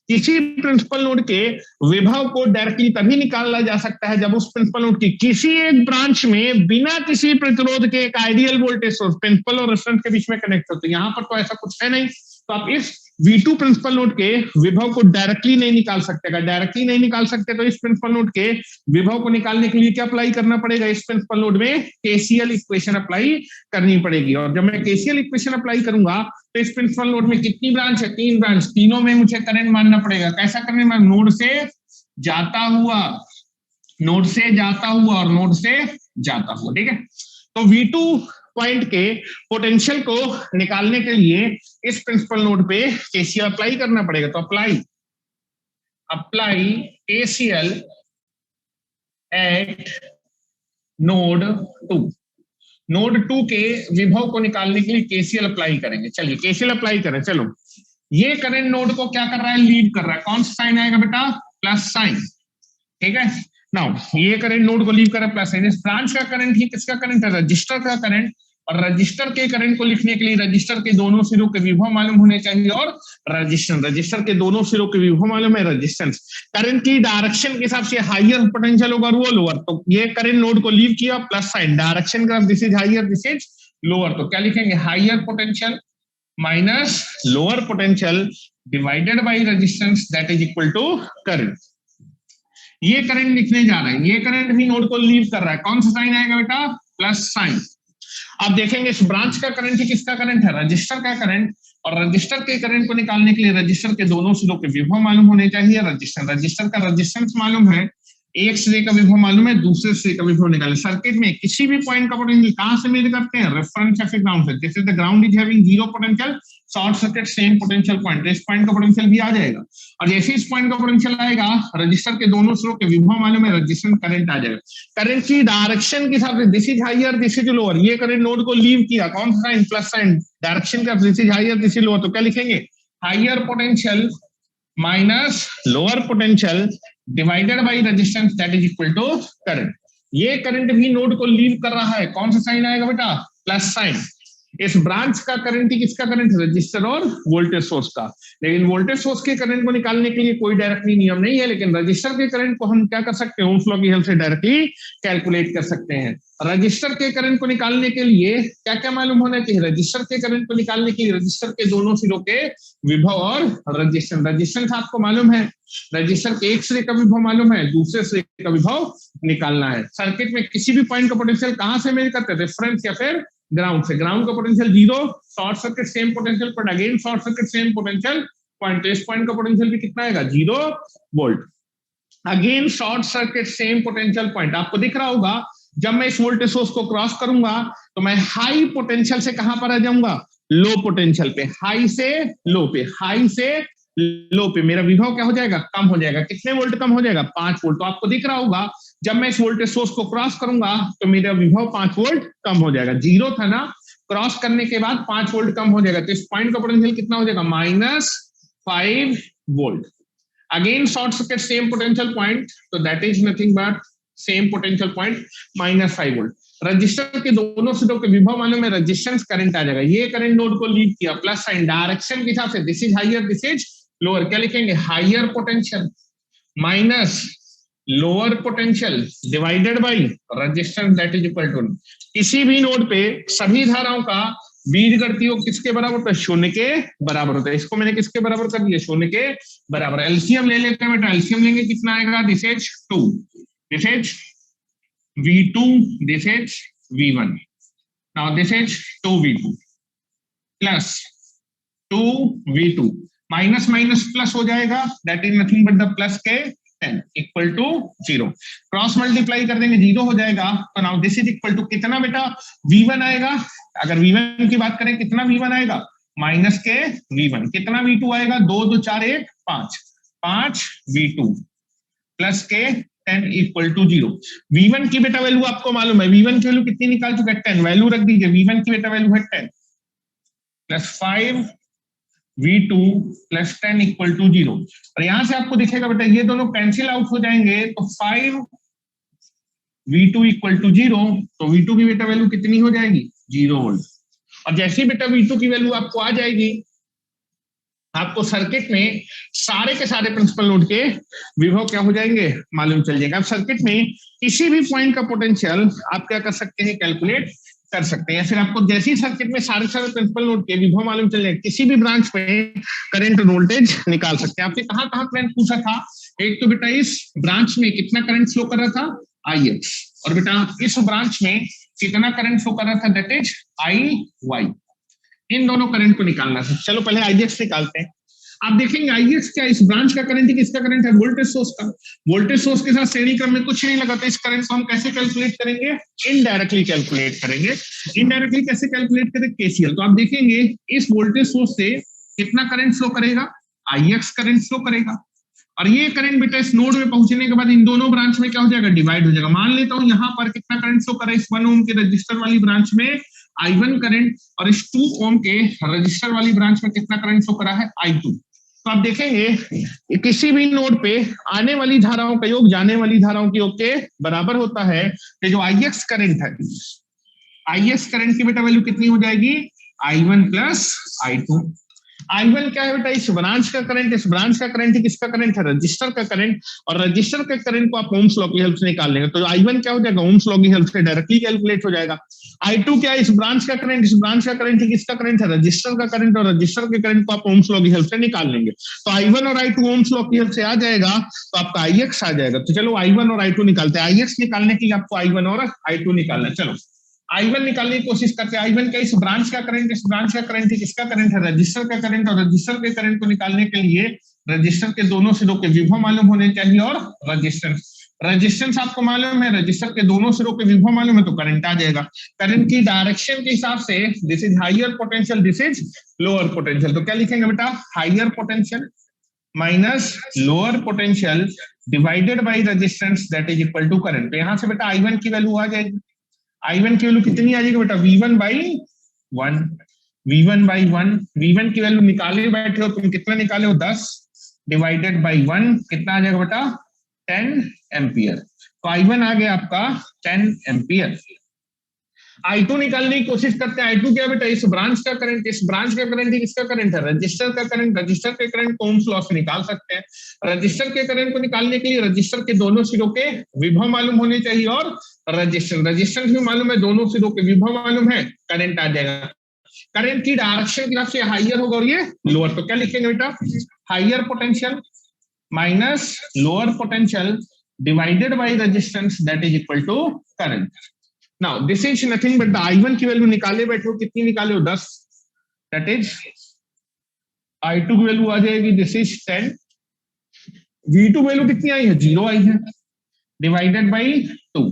किसी प्रिंसिपल नोड के विभव को डायरेक्टली तभी निकाला जा सकता है जब उस प्रिंसिपल नोड की किसी एक ब्रांच में बिना किसी प्रतिरोध के एक आइडियल वोल्टेज सोर्स प्रिंसिपल और रेफरेंस के बीच में कनेक्ट होते हैं। यहाँ पर तो ऐसा कुछ है नहीं, तो आप इस V2 प्रिंसिपल नोड के विभव को डायरेक्टली नहीं निकाल सकते। अगर डायरेक्टली नहीं निकाल सकते तो इस प्रिंसिपल नोड के विभव को निकालने के लिए क्या अप्लाई करना पड़ेगा, इस प्रिंसिपल नोड में केसीएल इक्वेशन अप्लाई करनी पड़ेगी। और जब मैं केसीएल इक्वेशन अप्लाई करूंगा तो इस प्रिंसिपल नोड में कितनी ब्रांच है, 3 ब्रांच, तीनों में मुझे करंट मानना पड़ेगा। कैसा करंट, मैं नोड से जाता हुआ, नोड से जाता हुआ और नोड से जाता हुआ, ठीक है। तो V2 पॉइंट के पोटेंशियल को निकालने के लिए इस प्रिंसिपल नोड पे केसीएल अप्लाई करना पड़ेगा। तो apply KCL eight node 2। Node 2 के विभव को निकालने के लिए केसीएल अप्लाई करेंगे। चलिए केसीएल अप्लाई करें। चलो, ये करंट नोड को क्या कर रहा है, लीड कर रहा है। कौन सा साइन आएगा बेटा, प्लस साइन, ठीक है। नाउ ये करंट नोड को लीव कर रहा है प्लस साइन। इस ब्रांच का करंट ही किसका करंट है, रजिस्टर का करंट। और रजिस्टर के करंट को लिखने के लिए रजिस्टर के दोनों सिरों के विभव मालूम होने चाहिए और रजिस्टर के दोनों सिरों के विभव मालूम है, रेजिस्टेंस। करंट की डायरेक्शन के हिसाब से हाईयर पोटेंशियल होगा और वो लोअर। तो ये करंट नोड को लीव किया, प्लस साइन, डायरेक्शन का this is higher, this is lower. तो क्या लिखेंगे, higher potential minus lower potential divided by resistance that is equal to current. ये करंट लिखने जा रहे हैं, ये करंट भी नोड को लीव कर रहा है। कौन सा साइन आएगा बेटा, प्लस साइन। आप देखेंगे इस ब्रांच का करंट ही किसका करंट है, रजिस्टर का करंट। और रजिस्टर के करंट को निकालने के लिए रजिस्टर के दोनों सिरों के विभव मालूम होने चाहिए। रजिस्टर का रेजिस्टेंस मालूम है, एक सिरे का विभव मालूम है, दूसरे सिरे का विभव निकाले। सर्किट में किसी भी पॉइंट का पोटेंशियल कहां से मेजर करते हैं, रेफरेंस या फिर ग्राउंड से। जैसे the ground is having 0 potential, short circuit same potential point, इस पॉइंट का पोटेंशियल भी आ जाएगा। और जैसे इस पॉइंट का पोटेंशियल आएगा, रजिस्टर के दोनों सिरों के विभव मालूम है, रजिस्टेंस करंट आ जाएगा। करंट की डायरेक्शन के हिसाब से this is higher, this is lower. ये करंट नोड को लीव किया, कौन सा साइन, प्लस साइन, डायरेक्शन का this is higher, this is lower. तो क्या लिखेंगे, higher potential minus lower potential divided by resistance that is equal to current. ये करंट भी नोड को लीव कर रहा है, कौन सा साइन आएगा बेटा, प्लस साइन। इस ब्रांच का करंट ही किसका करंट है, रजिस्टर और वोल्टेज सोर्स का। लेकिन वोल्टेज सोर्स के करंट को निकालने के लिए कोई डायरेक्टली नियम नहीं है, लेकिन रजिस्टर के करंट को हम क्या कर सकते हैं, ओम्स लॉ की हेल्प से डायरेक्टली कैलकुलेट कर सकते हैं। रजिस्टर के करंट को निकालने के लिए क्या क्या मालूम होना चाहिए, रजिस्टर के करंट को निकालने के लिए रजिस्टर के दोनों सिरों के विभव और रजिस्टेंस आपको मालूम है। रजिस्टर के एक सिरे का विभव मालूम है, दूसरे सिरे का विभव निकालना है। सर्किट में किसी भी पॉइंट का पोटेंशियल कहां से मेजर करते हैं, रेफरेंस या फिर ग्राउंड से। ग्राउंड का potential 0, short circuit same potential point, again short circuit same potential point. इस पॉइंट का पोटेंशियल भी कितना आएगा, 0 volt. Again short circuit same potential point. आपको दिख रहा होगा जब मैं इस वोल्टेज सोर्स को क्रॉस करूंगा तो मैं हाई पोटेंशियल से कहां पर आ जाऊंगा, लो पोटेंशियल पे। हाई से लो पे, हाई से लो पे मेरा विभव क्या हो जाएगा, कम हो जाएगा। कितने वोल्ट कम हो जाएगा, 5 वोल्ट। तो आपको दिख रहा होगा जब मैं इस वोल्टेज सोर्स को क्रॉस करूंगा तो मेरा विभव 5 वोल्ट कम हो जाएगा। जीरो था ना, क्रॉस करने के बाद 5 वोल्ट कम हो जाएगा, तो इस पॉइंट का पोटेंशियल कितना हो जाएगा, -5 volt. Again short circuit same potential point, तो that is nothing but same potential point -5 volt. Resistor के दोनों सिरों के विभव मालूम है, रेजिस्टेंस करंट आ जाएगा। ये करंट नोड को लीड किया, प्लस साइन डायरेक्शन के हिसाब से, this is higher this is lower, क्या लिखेंगे, higher potential minus lower potential divided by resistance that is equal to. किसी भी नोड पे सभी धाराओं का बीज गणती हो किसके बराबर होता है, शून्य के बराबर होता है। इसको मैंने किसके बराबर कर दिया, शून्य के बराबर। एलसीएम ले लेते हैं बेटा, एलसीएम लेंगे कितना आएगा, this is 2, this is V2, this is V1. Now this is 2V2 plus 2V2 minus minus plus हो जाएगा, that is nothing but the plus के 10 equal to 0। क्रॉस मल्टीप्लाई कर देंगे, 0 हो जाएगा। तो now this is equal to कितना बेटा, V1 आएगा। अगर V1 की बात करें कितना V1 आएगा, माइनस के V1, कितना V2 आएगा, 2 2 4 1 5, 5 V2 प्लस के 10 इक्वल टू 0। V1 की बेटा वैल्यू आपको मालूम है, V1 की वैल्यू कितनी निकाल चुका है, 10, वैल्यू रख दीजिए। V1 की बेटा वैल्यू है 10 plus 5 V2 plus 10 equal to 0। और यहां से आपको दिखेगा बेटा ये दोनों कैंसिल आउट हो जाएंगे, तो 5 V2 इक्वल टू 0, तो V2 की बेटा वैल्यू कितनी हो जाएगी, 0 वोल्ट। और जैसे ही बेटा V2 की वैल्यू आपको आ जाएगी, आपको सर्किट में सारे के सारे प्रिंसिपल नोड के विभव क्या हो जाएंगे, मालूम चल जाएगा। अब सर्किट में किसी भी पॉइंट का पोटेंशियल आप क्या कर सकते हैं, कैलकुलेट कर सकते हैं। फिर आपको जैसे ही सर्किट में सारे प्रिंसिपल नोड के विभव मालूम चल जाए, किसी भी ब्रांच में करंट और वोल्टेज निकाल सकते हैं। आपसे कहां कहां करंट पूछा था, एक तो बेटा इस ब्रांच में कितना करंट फ्लो कर रहा था, IX, और बेटा इस ब्रांच में कितना करंट फ्लो कर रहा था, दैट इज IY। इन दोनों करंट को निकालना है। चलो पहले IX निकालते हैं। आप देखेंगे IX क्या, इस ब्रांच का करंट है, किसका करंट है, वोल्टेज सोर्स का। वोल्टेज सोर्स के साथ श्रेणी क्रम में कुछ नहीं लगाता, इस करंट को हम कैसे कैलकुलेट करेंगे, इनडायरेक्टली कैलकुलेट करेंगे। इनडायरेक्टली कैसे कैलकुलेट करेंगे, KCL। तो आप देखेंगे इस वोल्टेज सोर्स से कितना करंट फ्लो करेगा, IX करंट फ्लो करेगा। और ये करंट बेटा इस नोड में पहुंचने के बाद इन दोनों ब्रांच में क्या हो जाएगा, डिवाइड हो जाएगा। मान लेता हूं यहाँ पर कितना करंट फ्लो कर रहा है, इस 1 ओम के रजिस्टर वाली ब्रांच में I1 करंट, और इस 2 ओम के रजिस्टर वाली ब्रांच में कितना करंट फ्लो कर रहा है, I2। तो आप देखेंगे किसी भी नोड पे आने वाली धाराओं का योग जाने वाली धाराओं के योग के बराबर होता है। तो जो IX करंट है, IX करंट की बेटा वैल्यू कितनी हो जाएगी, I1 प्लस I2। I1 क्या है बेटा, इस ब्रांच का करंट, इस ब्रांच का करंट किसका करंट है, रजिस्टर का करंट। और रजिस्टर के करंट को आप ओम्स लॉ की हेल्प से निकाल लेंगे, तो I1 क्या हो जाएगा, ओम्स लॉ की हेल्प से डायरेक्टली कैलकुलेट हो जाएगा। I2 क्या है, इस ब्रांच का करंट, इस ब्रांच का करंट किसका करंट है, रजिस्टर का करंट, और रजिस्टर के करंट को आप ओम्स लॉ की हेल्प से निकाल लेंगे। तो I1 और I2 ओम्स लॉ की हेल्प से आ जाएगा, तो आपका IX आ जाएगा। तो चलो I1 और I2 निकालते हैं। IX निकालने के लिए आपको I1 और I2 निकालना है। चलो I1 निकालने की कोशिश करते हैं। I1 का इस ब्रांच का करंट, इस ब्रांच का करंट किसका करंट है, रजिस्टर का करंट। और रजिस्टर के करंट को निकालने के लिए रजिस्टर के दोनों सिरों के विभव मालूम होने चाहिए, और रेजिस्टेंस आपको मालूम है, रजिस्टर के दोनों सिरों के विभव मालूम है, तो करंट आ जाएगा। करंट की डायरेक्शन के हिसाब से this is higher potential, this is lower potential. तो क्या लिखेंगे बेटा, higher potential minus lower potential divided by resistance that is equal to current. तो यहां से बेटा I1 की वैल्यू आ जाएगी। I1 की वैल्यू कितनी आ जाएगी बेटा, V1 by 1, V1 by 1। V1 की वैल्यू निकाले बैठे हो तुम, कितना निकाले हो, 10 डिवाइडेड बाई 1, कितना आ जाएगा बेटा, 10 एम्पियर। तो I1 आ गया आपका 10 एम्पियर। I2 निकालने की कोशिश करते हैं। I2 क्या बेटा, इस ब्रांच का करंट, इस ब्रांच का करंट किसका करंट है, रजिस्टर का करंट। रजिस्टर के करंट को ओम्स लॉ से निकाल सकते हैं। रजिस्टर के करंट को निकालने के लिए रजिस्टर के दोनों सिरों के विभव मालूम होने चाहिए, और रजिस्टेंस भी मालूम है, दोनों सिरों के विभव मालूम है, करंट आ जाएगा। करंट की डायरेक्शन की तरफ से हाइयर होगा और ये लोअर। तो क्या लिखेंगे बेटा, higher potential minus lower potential divided by resistance that is equal to current. Now this is nothing but the I1 की वैल्यू निकाले बैठे हो, कितनी निकाले हो, 10, दैट इज I2 की वैल्यू आ जाएगी, दिस इज 10। V2 वैल्यू कितनी आई है, 0 आई है, divided by 2।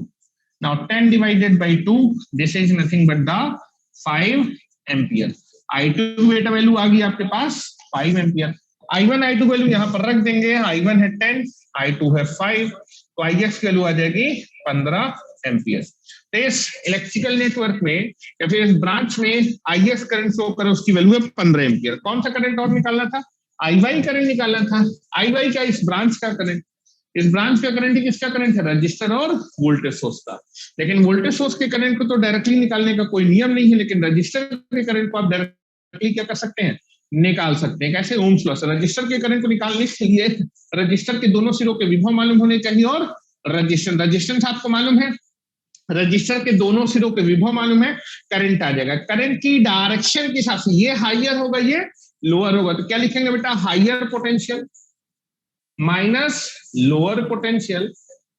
Now 10 divided by 2, this is nothing but the 5 ampere. I2 बेटा वैल्यू आ गई आपके पास 5 एम्पियर। I1 I2 वैल्यू यहां पर रख देंगे। I1 है 10, I2 है 5। तो आई एक्स की वैल्यू आ जाएगी 15 एम्पियर। तो इस इलेक्ट्रिकल नेटवर्क में या फिर इस ब्रांच में आई एक्स करंट फ्लो करे, उसकी वैल्यू है 15 एम्पियर। कौन सा करंट और निकालना था? आई वाई करंट निकालना था। आई वाई क्या? इस ब्रांच का करंट। इस ब्रांच का करंट किसका करंट है? रजिस्टर और वोल्टेज सोर्स का। लेकिन वोल्टेज सोर्स के करंट को तो डायरेक्टली निकालने का कोई नियम नहीं है, लेकिन रजिस्टर के करंट को आप डायरेक्टली क्या कर सकते हैं? निकाल सकते हैं। कैसे? ओम्स लॉ से। रजिस्टर के करंट को निकालने के लिए रजिस्टर के दोनों सिरों के विभव मालूम होने चाहिए और रजिस्टेंस आपको मालूम है, रजिस्टर के दोनों सिरों के विभव मालूम है, करंट आ जाएगा। करंट की डायरेक्शन के हिसाब से ये हाइयर होगा, ये लोअर होगा। तो क्या लिखेंगे बेटा? Higher potential minus lower potential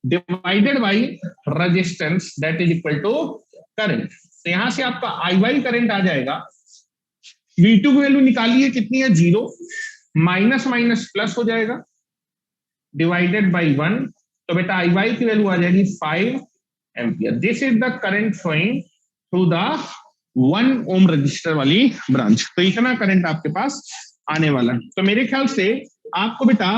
divided by resistance that is equal to current. तो यहां से आपका आई वाई करंट आ जाएगा। V2 की वैल्यू निकालिए, कितनी है? 0। माइनस माइनस प्लस हो जाएगा डिवाइडेड बाई 1। तो बेटा आई वाई की वैल्यू आ जाएगी 5 ampere. This is the current flowing through the 1 ohm resistor वाली ब्रांच। तो इतना करंट आपके पास आने वाला। तो मेरे ख्याल से आपको बेटा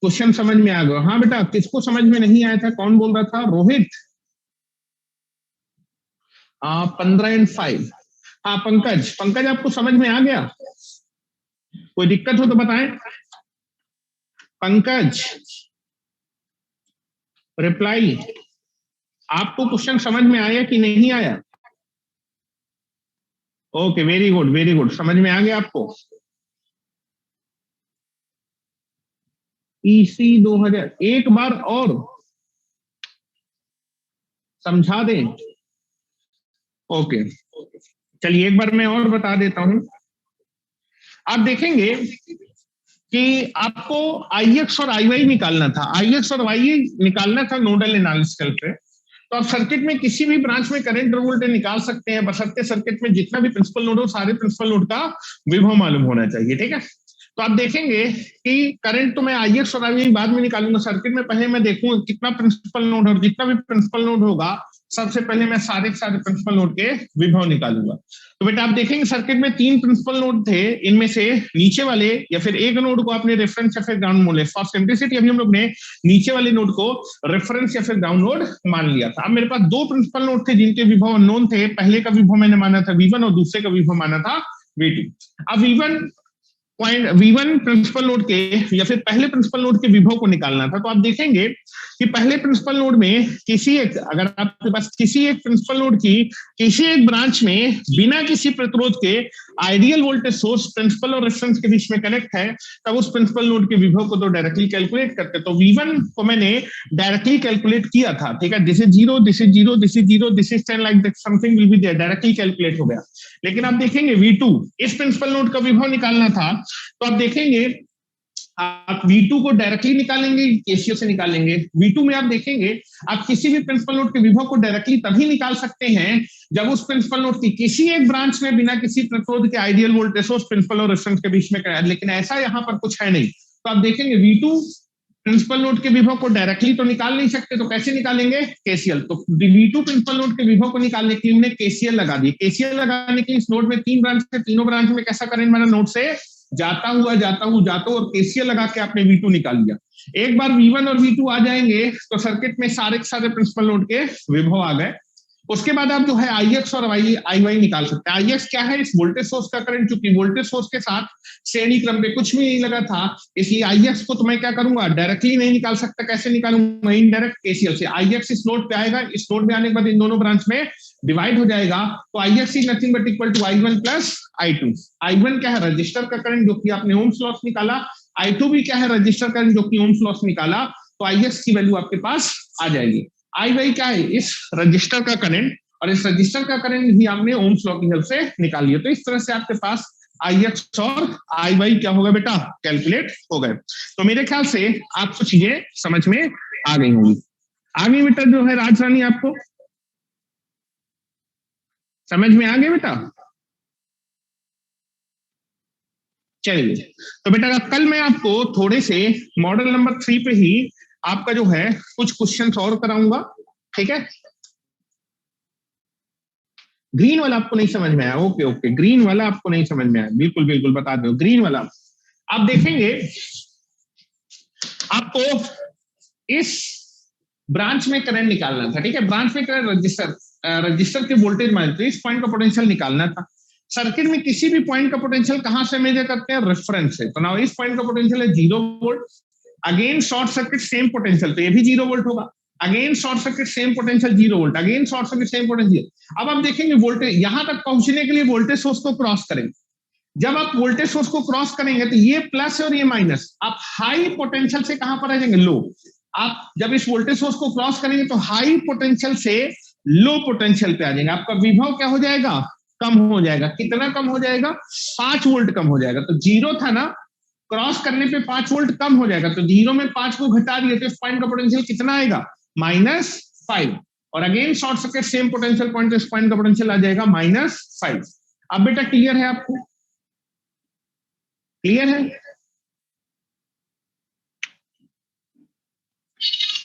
क्वेश्चन समझ में आ गया। हाँ बेटा, किसको समझ में नहीं आया था? कौन बोल रहा था? रोहित। 15 एंड 5। हाँ पंकज, पंकज आपको समझ में आ गया? कोई दिक्कत हो तो बताएं। पंकज रिप्लाई, आपको क्वेश्चन समझ में आया कि नहीं आया? Okay, very good very good, समझ में आ गया आपको। EC 2000 एक बार और समझा दें। ओके चलिए एक बार मैं और बता देता हूं। आप देखेंगे कि आपको IX और IY निकालना था। IX और YY निकालना था नोडल एनालिसिस पे। तो आप सर्किट में किसी भी ब्रांच में करंट और वोल्टेज निकाल सकते हैं, बशर्ते सर्किट में जितना भी प्रिंसिपल नोड हो, सारे प्रिंसिपल नोड का विभव मालूम होना चाहिए। ठीक है, तो आप देखेंगे कि करंट तो मैं IX और IY बाद में निकालूंगा। सर्किट में पहले मैं देखूंगा कितना प्रिंसिपल नोड है, और जितना भी प्रिंसिपल नोड होगा सबसे पहले मैं सारे प्रिंसिपल नोड के विभव निकालूंगा। तो बेटा आप देखेंगे सर्किट में 3 प्रिंसिपल नोड थे, इनमें से नीचे वाले या फिर एक नोड को आपने रेफरेंस या फिर ग्राउंड मान लिया। फॉर सिंपलिसिटी अभी हम लोग ने नीचे वाले नोड को रेफरेंस या फिर ग्राउंड नोड मान लिया था। अब मेरे पास 2 प्रिंसिपल नोड थे जिनके विभव अननोन थे। पहले का विभव मैंने माना था V1 और दूसरे का विभव माना था V2। अब V1 प्रिंसिपल नोड के या फिर पहले प्रिंसिपल नोड के विभव को निकालना था। तो आप देखेंगे कि पहले प्रिंसिपल नोड में किसी एक, अगर आपके पास किसी एक प्रिंसिपल नोड की किसी एक ब्रांच में बिना किसी प्रतिरोध के आइडियल वोल्टेज सोर्स प्रिंसिपल और रेफरेंस के बीच में कनेक्ट है, तब उस प्रिंसिपल नोड के विभव को तो डायरेक्टली कैलकुलेट करते। तो V1 को मैंने डायरेक्टली कैलकुलेट किया था। ठीक है, this is 0, this is 0, this is 0, this is 10, like that something will be there, directly calculate हो गया। लेकिन आप देखेंगे V2, इस प्रिंसिपल नोड का विभव निकालना था। तो आप देखेंगे आप V2 को डायरेक्टली निकालेंगे, केसीएल से निकालेंगे। V2 में आप देखेंगे आप किसी भी प्रिंसिपल नोड के विभव को डायरेक्टली तभी निकाल सकते हैं जब उस प्रिंसिपल नोड की किसी एक ब्रांच में बिना किसी प्रतिरोध के आइडियल वोल्टेज सोर्स प्रिंसिपल और रेफरेंस के बीच में कराया। लेकिन ऐसा यहाँ पर कुछ है नहीं। तो आप देखेंगे V2 प्रिंसिपल नोड के विभव को डायरेक्टली तो निकाल नहीं सकते, तो कैसे निकालेंगे? केसीएल। तो V2 प्रिंसिपल नोड के विभव को निकालने के लिए हमने केसीएल लगा दी। केसीएल लगाने के लिए इस नोड में 3 ब्रांच है, तीनों ब्रांच में कैसा करंट मेरा नोड से जाता हुआ और केसीएल लगा के आपने V2 निकाल लिया। एक बार V1 और V2 आ जाएंगे तो सर्किट में सारे प्रिंसिपल नोड के विभव आ गए। उसके बाद आप जो है IX और IY निकाल सकते हैं। IX क्या है? इस वोल्टेज सोर्स का करंट, चूंकि वोल्टेज सोर्स के साथ श्रेणी क्रम पे कुछ भी नहीं लगा था, इसलिए IX को तो मैं क्या करूंगा? डायरेक्टली नहीं निकाल सकता। कैसे निकालूंगा? इनडायरेक्ट केसीएल से। IX इस नोड पे आएगा, इस नोड में आने के बाद इन दोनों ब्रांच में डिवाइड हो जाएगा। तो IX is nothing but equal to I1 plus I2। I1 क्या है? रजिस्टर का करंट जो कि आपने ओम्स लॉ से निकाला। I2 भी क्या है? रजिस्टर करंट जो कि ओम्स लॉ से निकाला। तो IX की वैल्यू आपके पास आ जाएगी। IY क्या है? इस रजिस्टर का करंट, और इस रजिस्टर का करंट भी हमने ओम्स लॉ की हेल्प से निकाल लिया। तो इस तरह से आपके पास IX और IY क्या होगा बेटा? कैलकुलेट हो गए। तो मेरे ख्याल से आपको चीजें समझ में आ गई होंगी। आगे बेटा जो है राजरानी, आपको समझ में आ गया बेटा? चलिए, तो बेटा कल मैं आपको थोड़े से मॉडल नंबर 3 पे ही आपका जो है कुछ क्वेश्चन और कराऊंगा। ठीक है, ग्रीन वाला आपको नहीं समझ में आया? ओके ओके, ग्रीन वाला आपको नहीं समझ में आया, बिल्कुल बिल्कुल बता दो। ग्रीन वाला आप देखेंगे आपको इस ब्रांच में करंट निकालना था, ठीक है, ब्रांच में करंट रजिस्टर के वोल्टेज मान, तो इस पॉइंट का पोटेंशियल निकालना था। सर्किट में किसी भी पॉइंट का पोटेंशियल कहां से मेजर करते हैं, रेफरेंस से। तो ना इस पॉइंट का पोटेंशियल है 0 volt, again short circuit same potential, तो ये भी 0 वोल्ट होगा, again short circuit same potential 0 volt, again short circuit same potential. अब आप देखेंगे वोल्टेज यहां तक पहुंचने के लिए वोल्टेज सोर्स को क्रॉस करेंगे, जब आप वोल्टेज सोर्स को क्रॉस करेंगे तो ये प्लस और ये माइनस, आप हाई पोटेंशियल से कहां पर आ जाएंगे, लो। आप जब इस वोल्टेज सोर्स को क्रॉस करेंगे तो हाई पोटेंशियल से लो पोटेंशियल पे आ जाएंगे, आपका विभव क्या हो जाएगा, कम हो जाएगा। कितना कम हो जाएगा, 5 वोल्ट कम हो जाएगा। तो 0 था ना, क्रॉस करने पे 5 वोल्ट कम हो जाएगा, तो 0 में 5 को घटा दिए तो इस पॉइंट का पोटेंशियल कितना आएगा, -5। और again short circuit same potential point, तो इस पॉइंट का पोटेंशियल आ जाएगा -5। अब बेटा क्लियर है आपको, क्लियर है,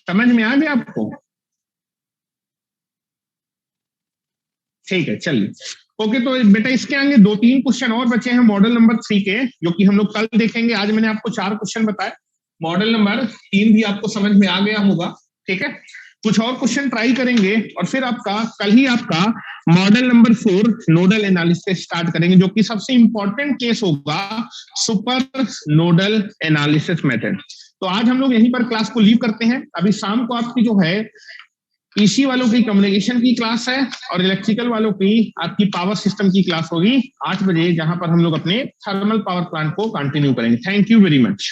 समझ में आ गया आपको? ठीक है, चलिए ओके। तो बेटा इसके आगे 2-3 क्वेश्चन और बचे हैं मॉडल नंबर 3 के, जो कि हम लोग कल देखेंगे। आज मैंने आपको 4 क्वेश्चन बताए, मॉडल नंबर 3 भी आपको समझ में आ गया होगा, ठीक है। कुछ और क्वेश्चन ट्राई करेंगे और फिर आपका कल ही आपका model number 4 nodal analysis start करेंगे, जो कि सबसे इंपॉर्टेंट केस होगा, सुपर नोडल एनालिसिस मेथड। तो आज हम लोग यहीं पर क्लास को लीव करते हैं। अभी शाम को आपकी जो है ईसी वालों की कम्युनिकेशन की क्लास है और इलेक्ट्रिकल वालों की आपकी पावर सिस्टम की क्लास होगी 8 बजे, जहां पर हम लोग अपने थर्मल पावर प्लांट को कंटिन्यू करेंगे। Thank you very much.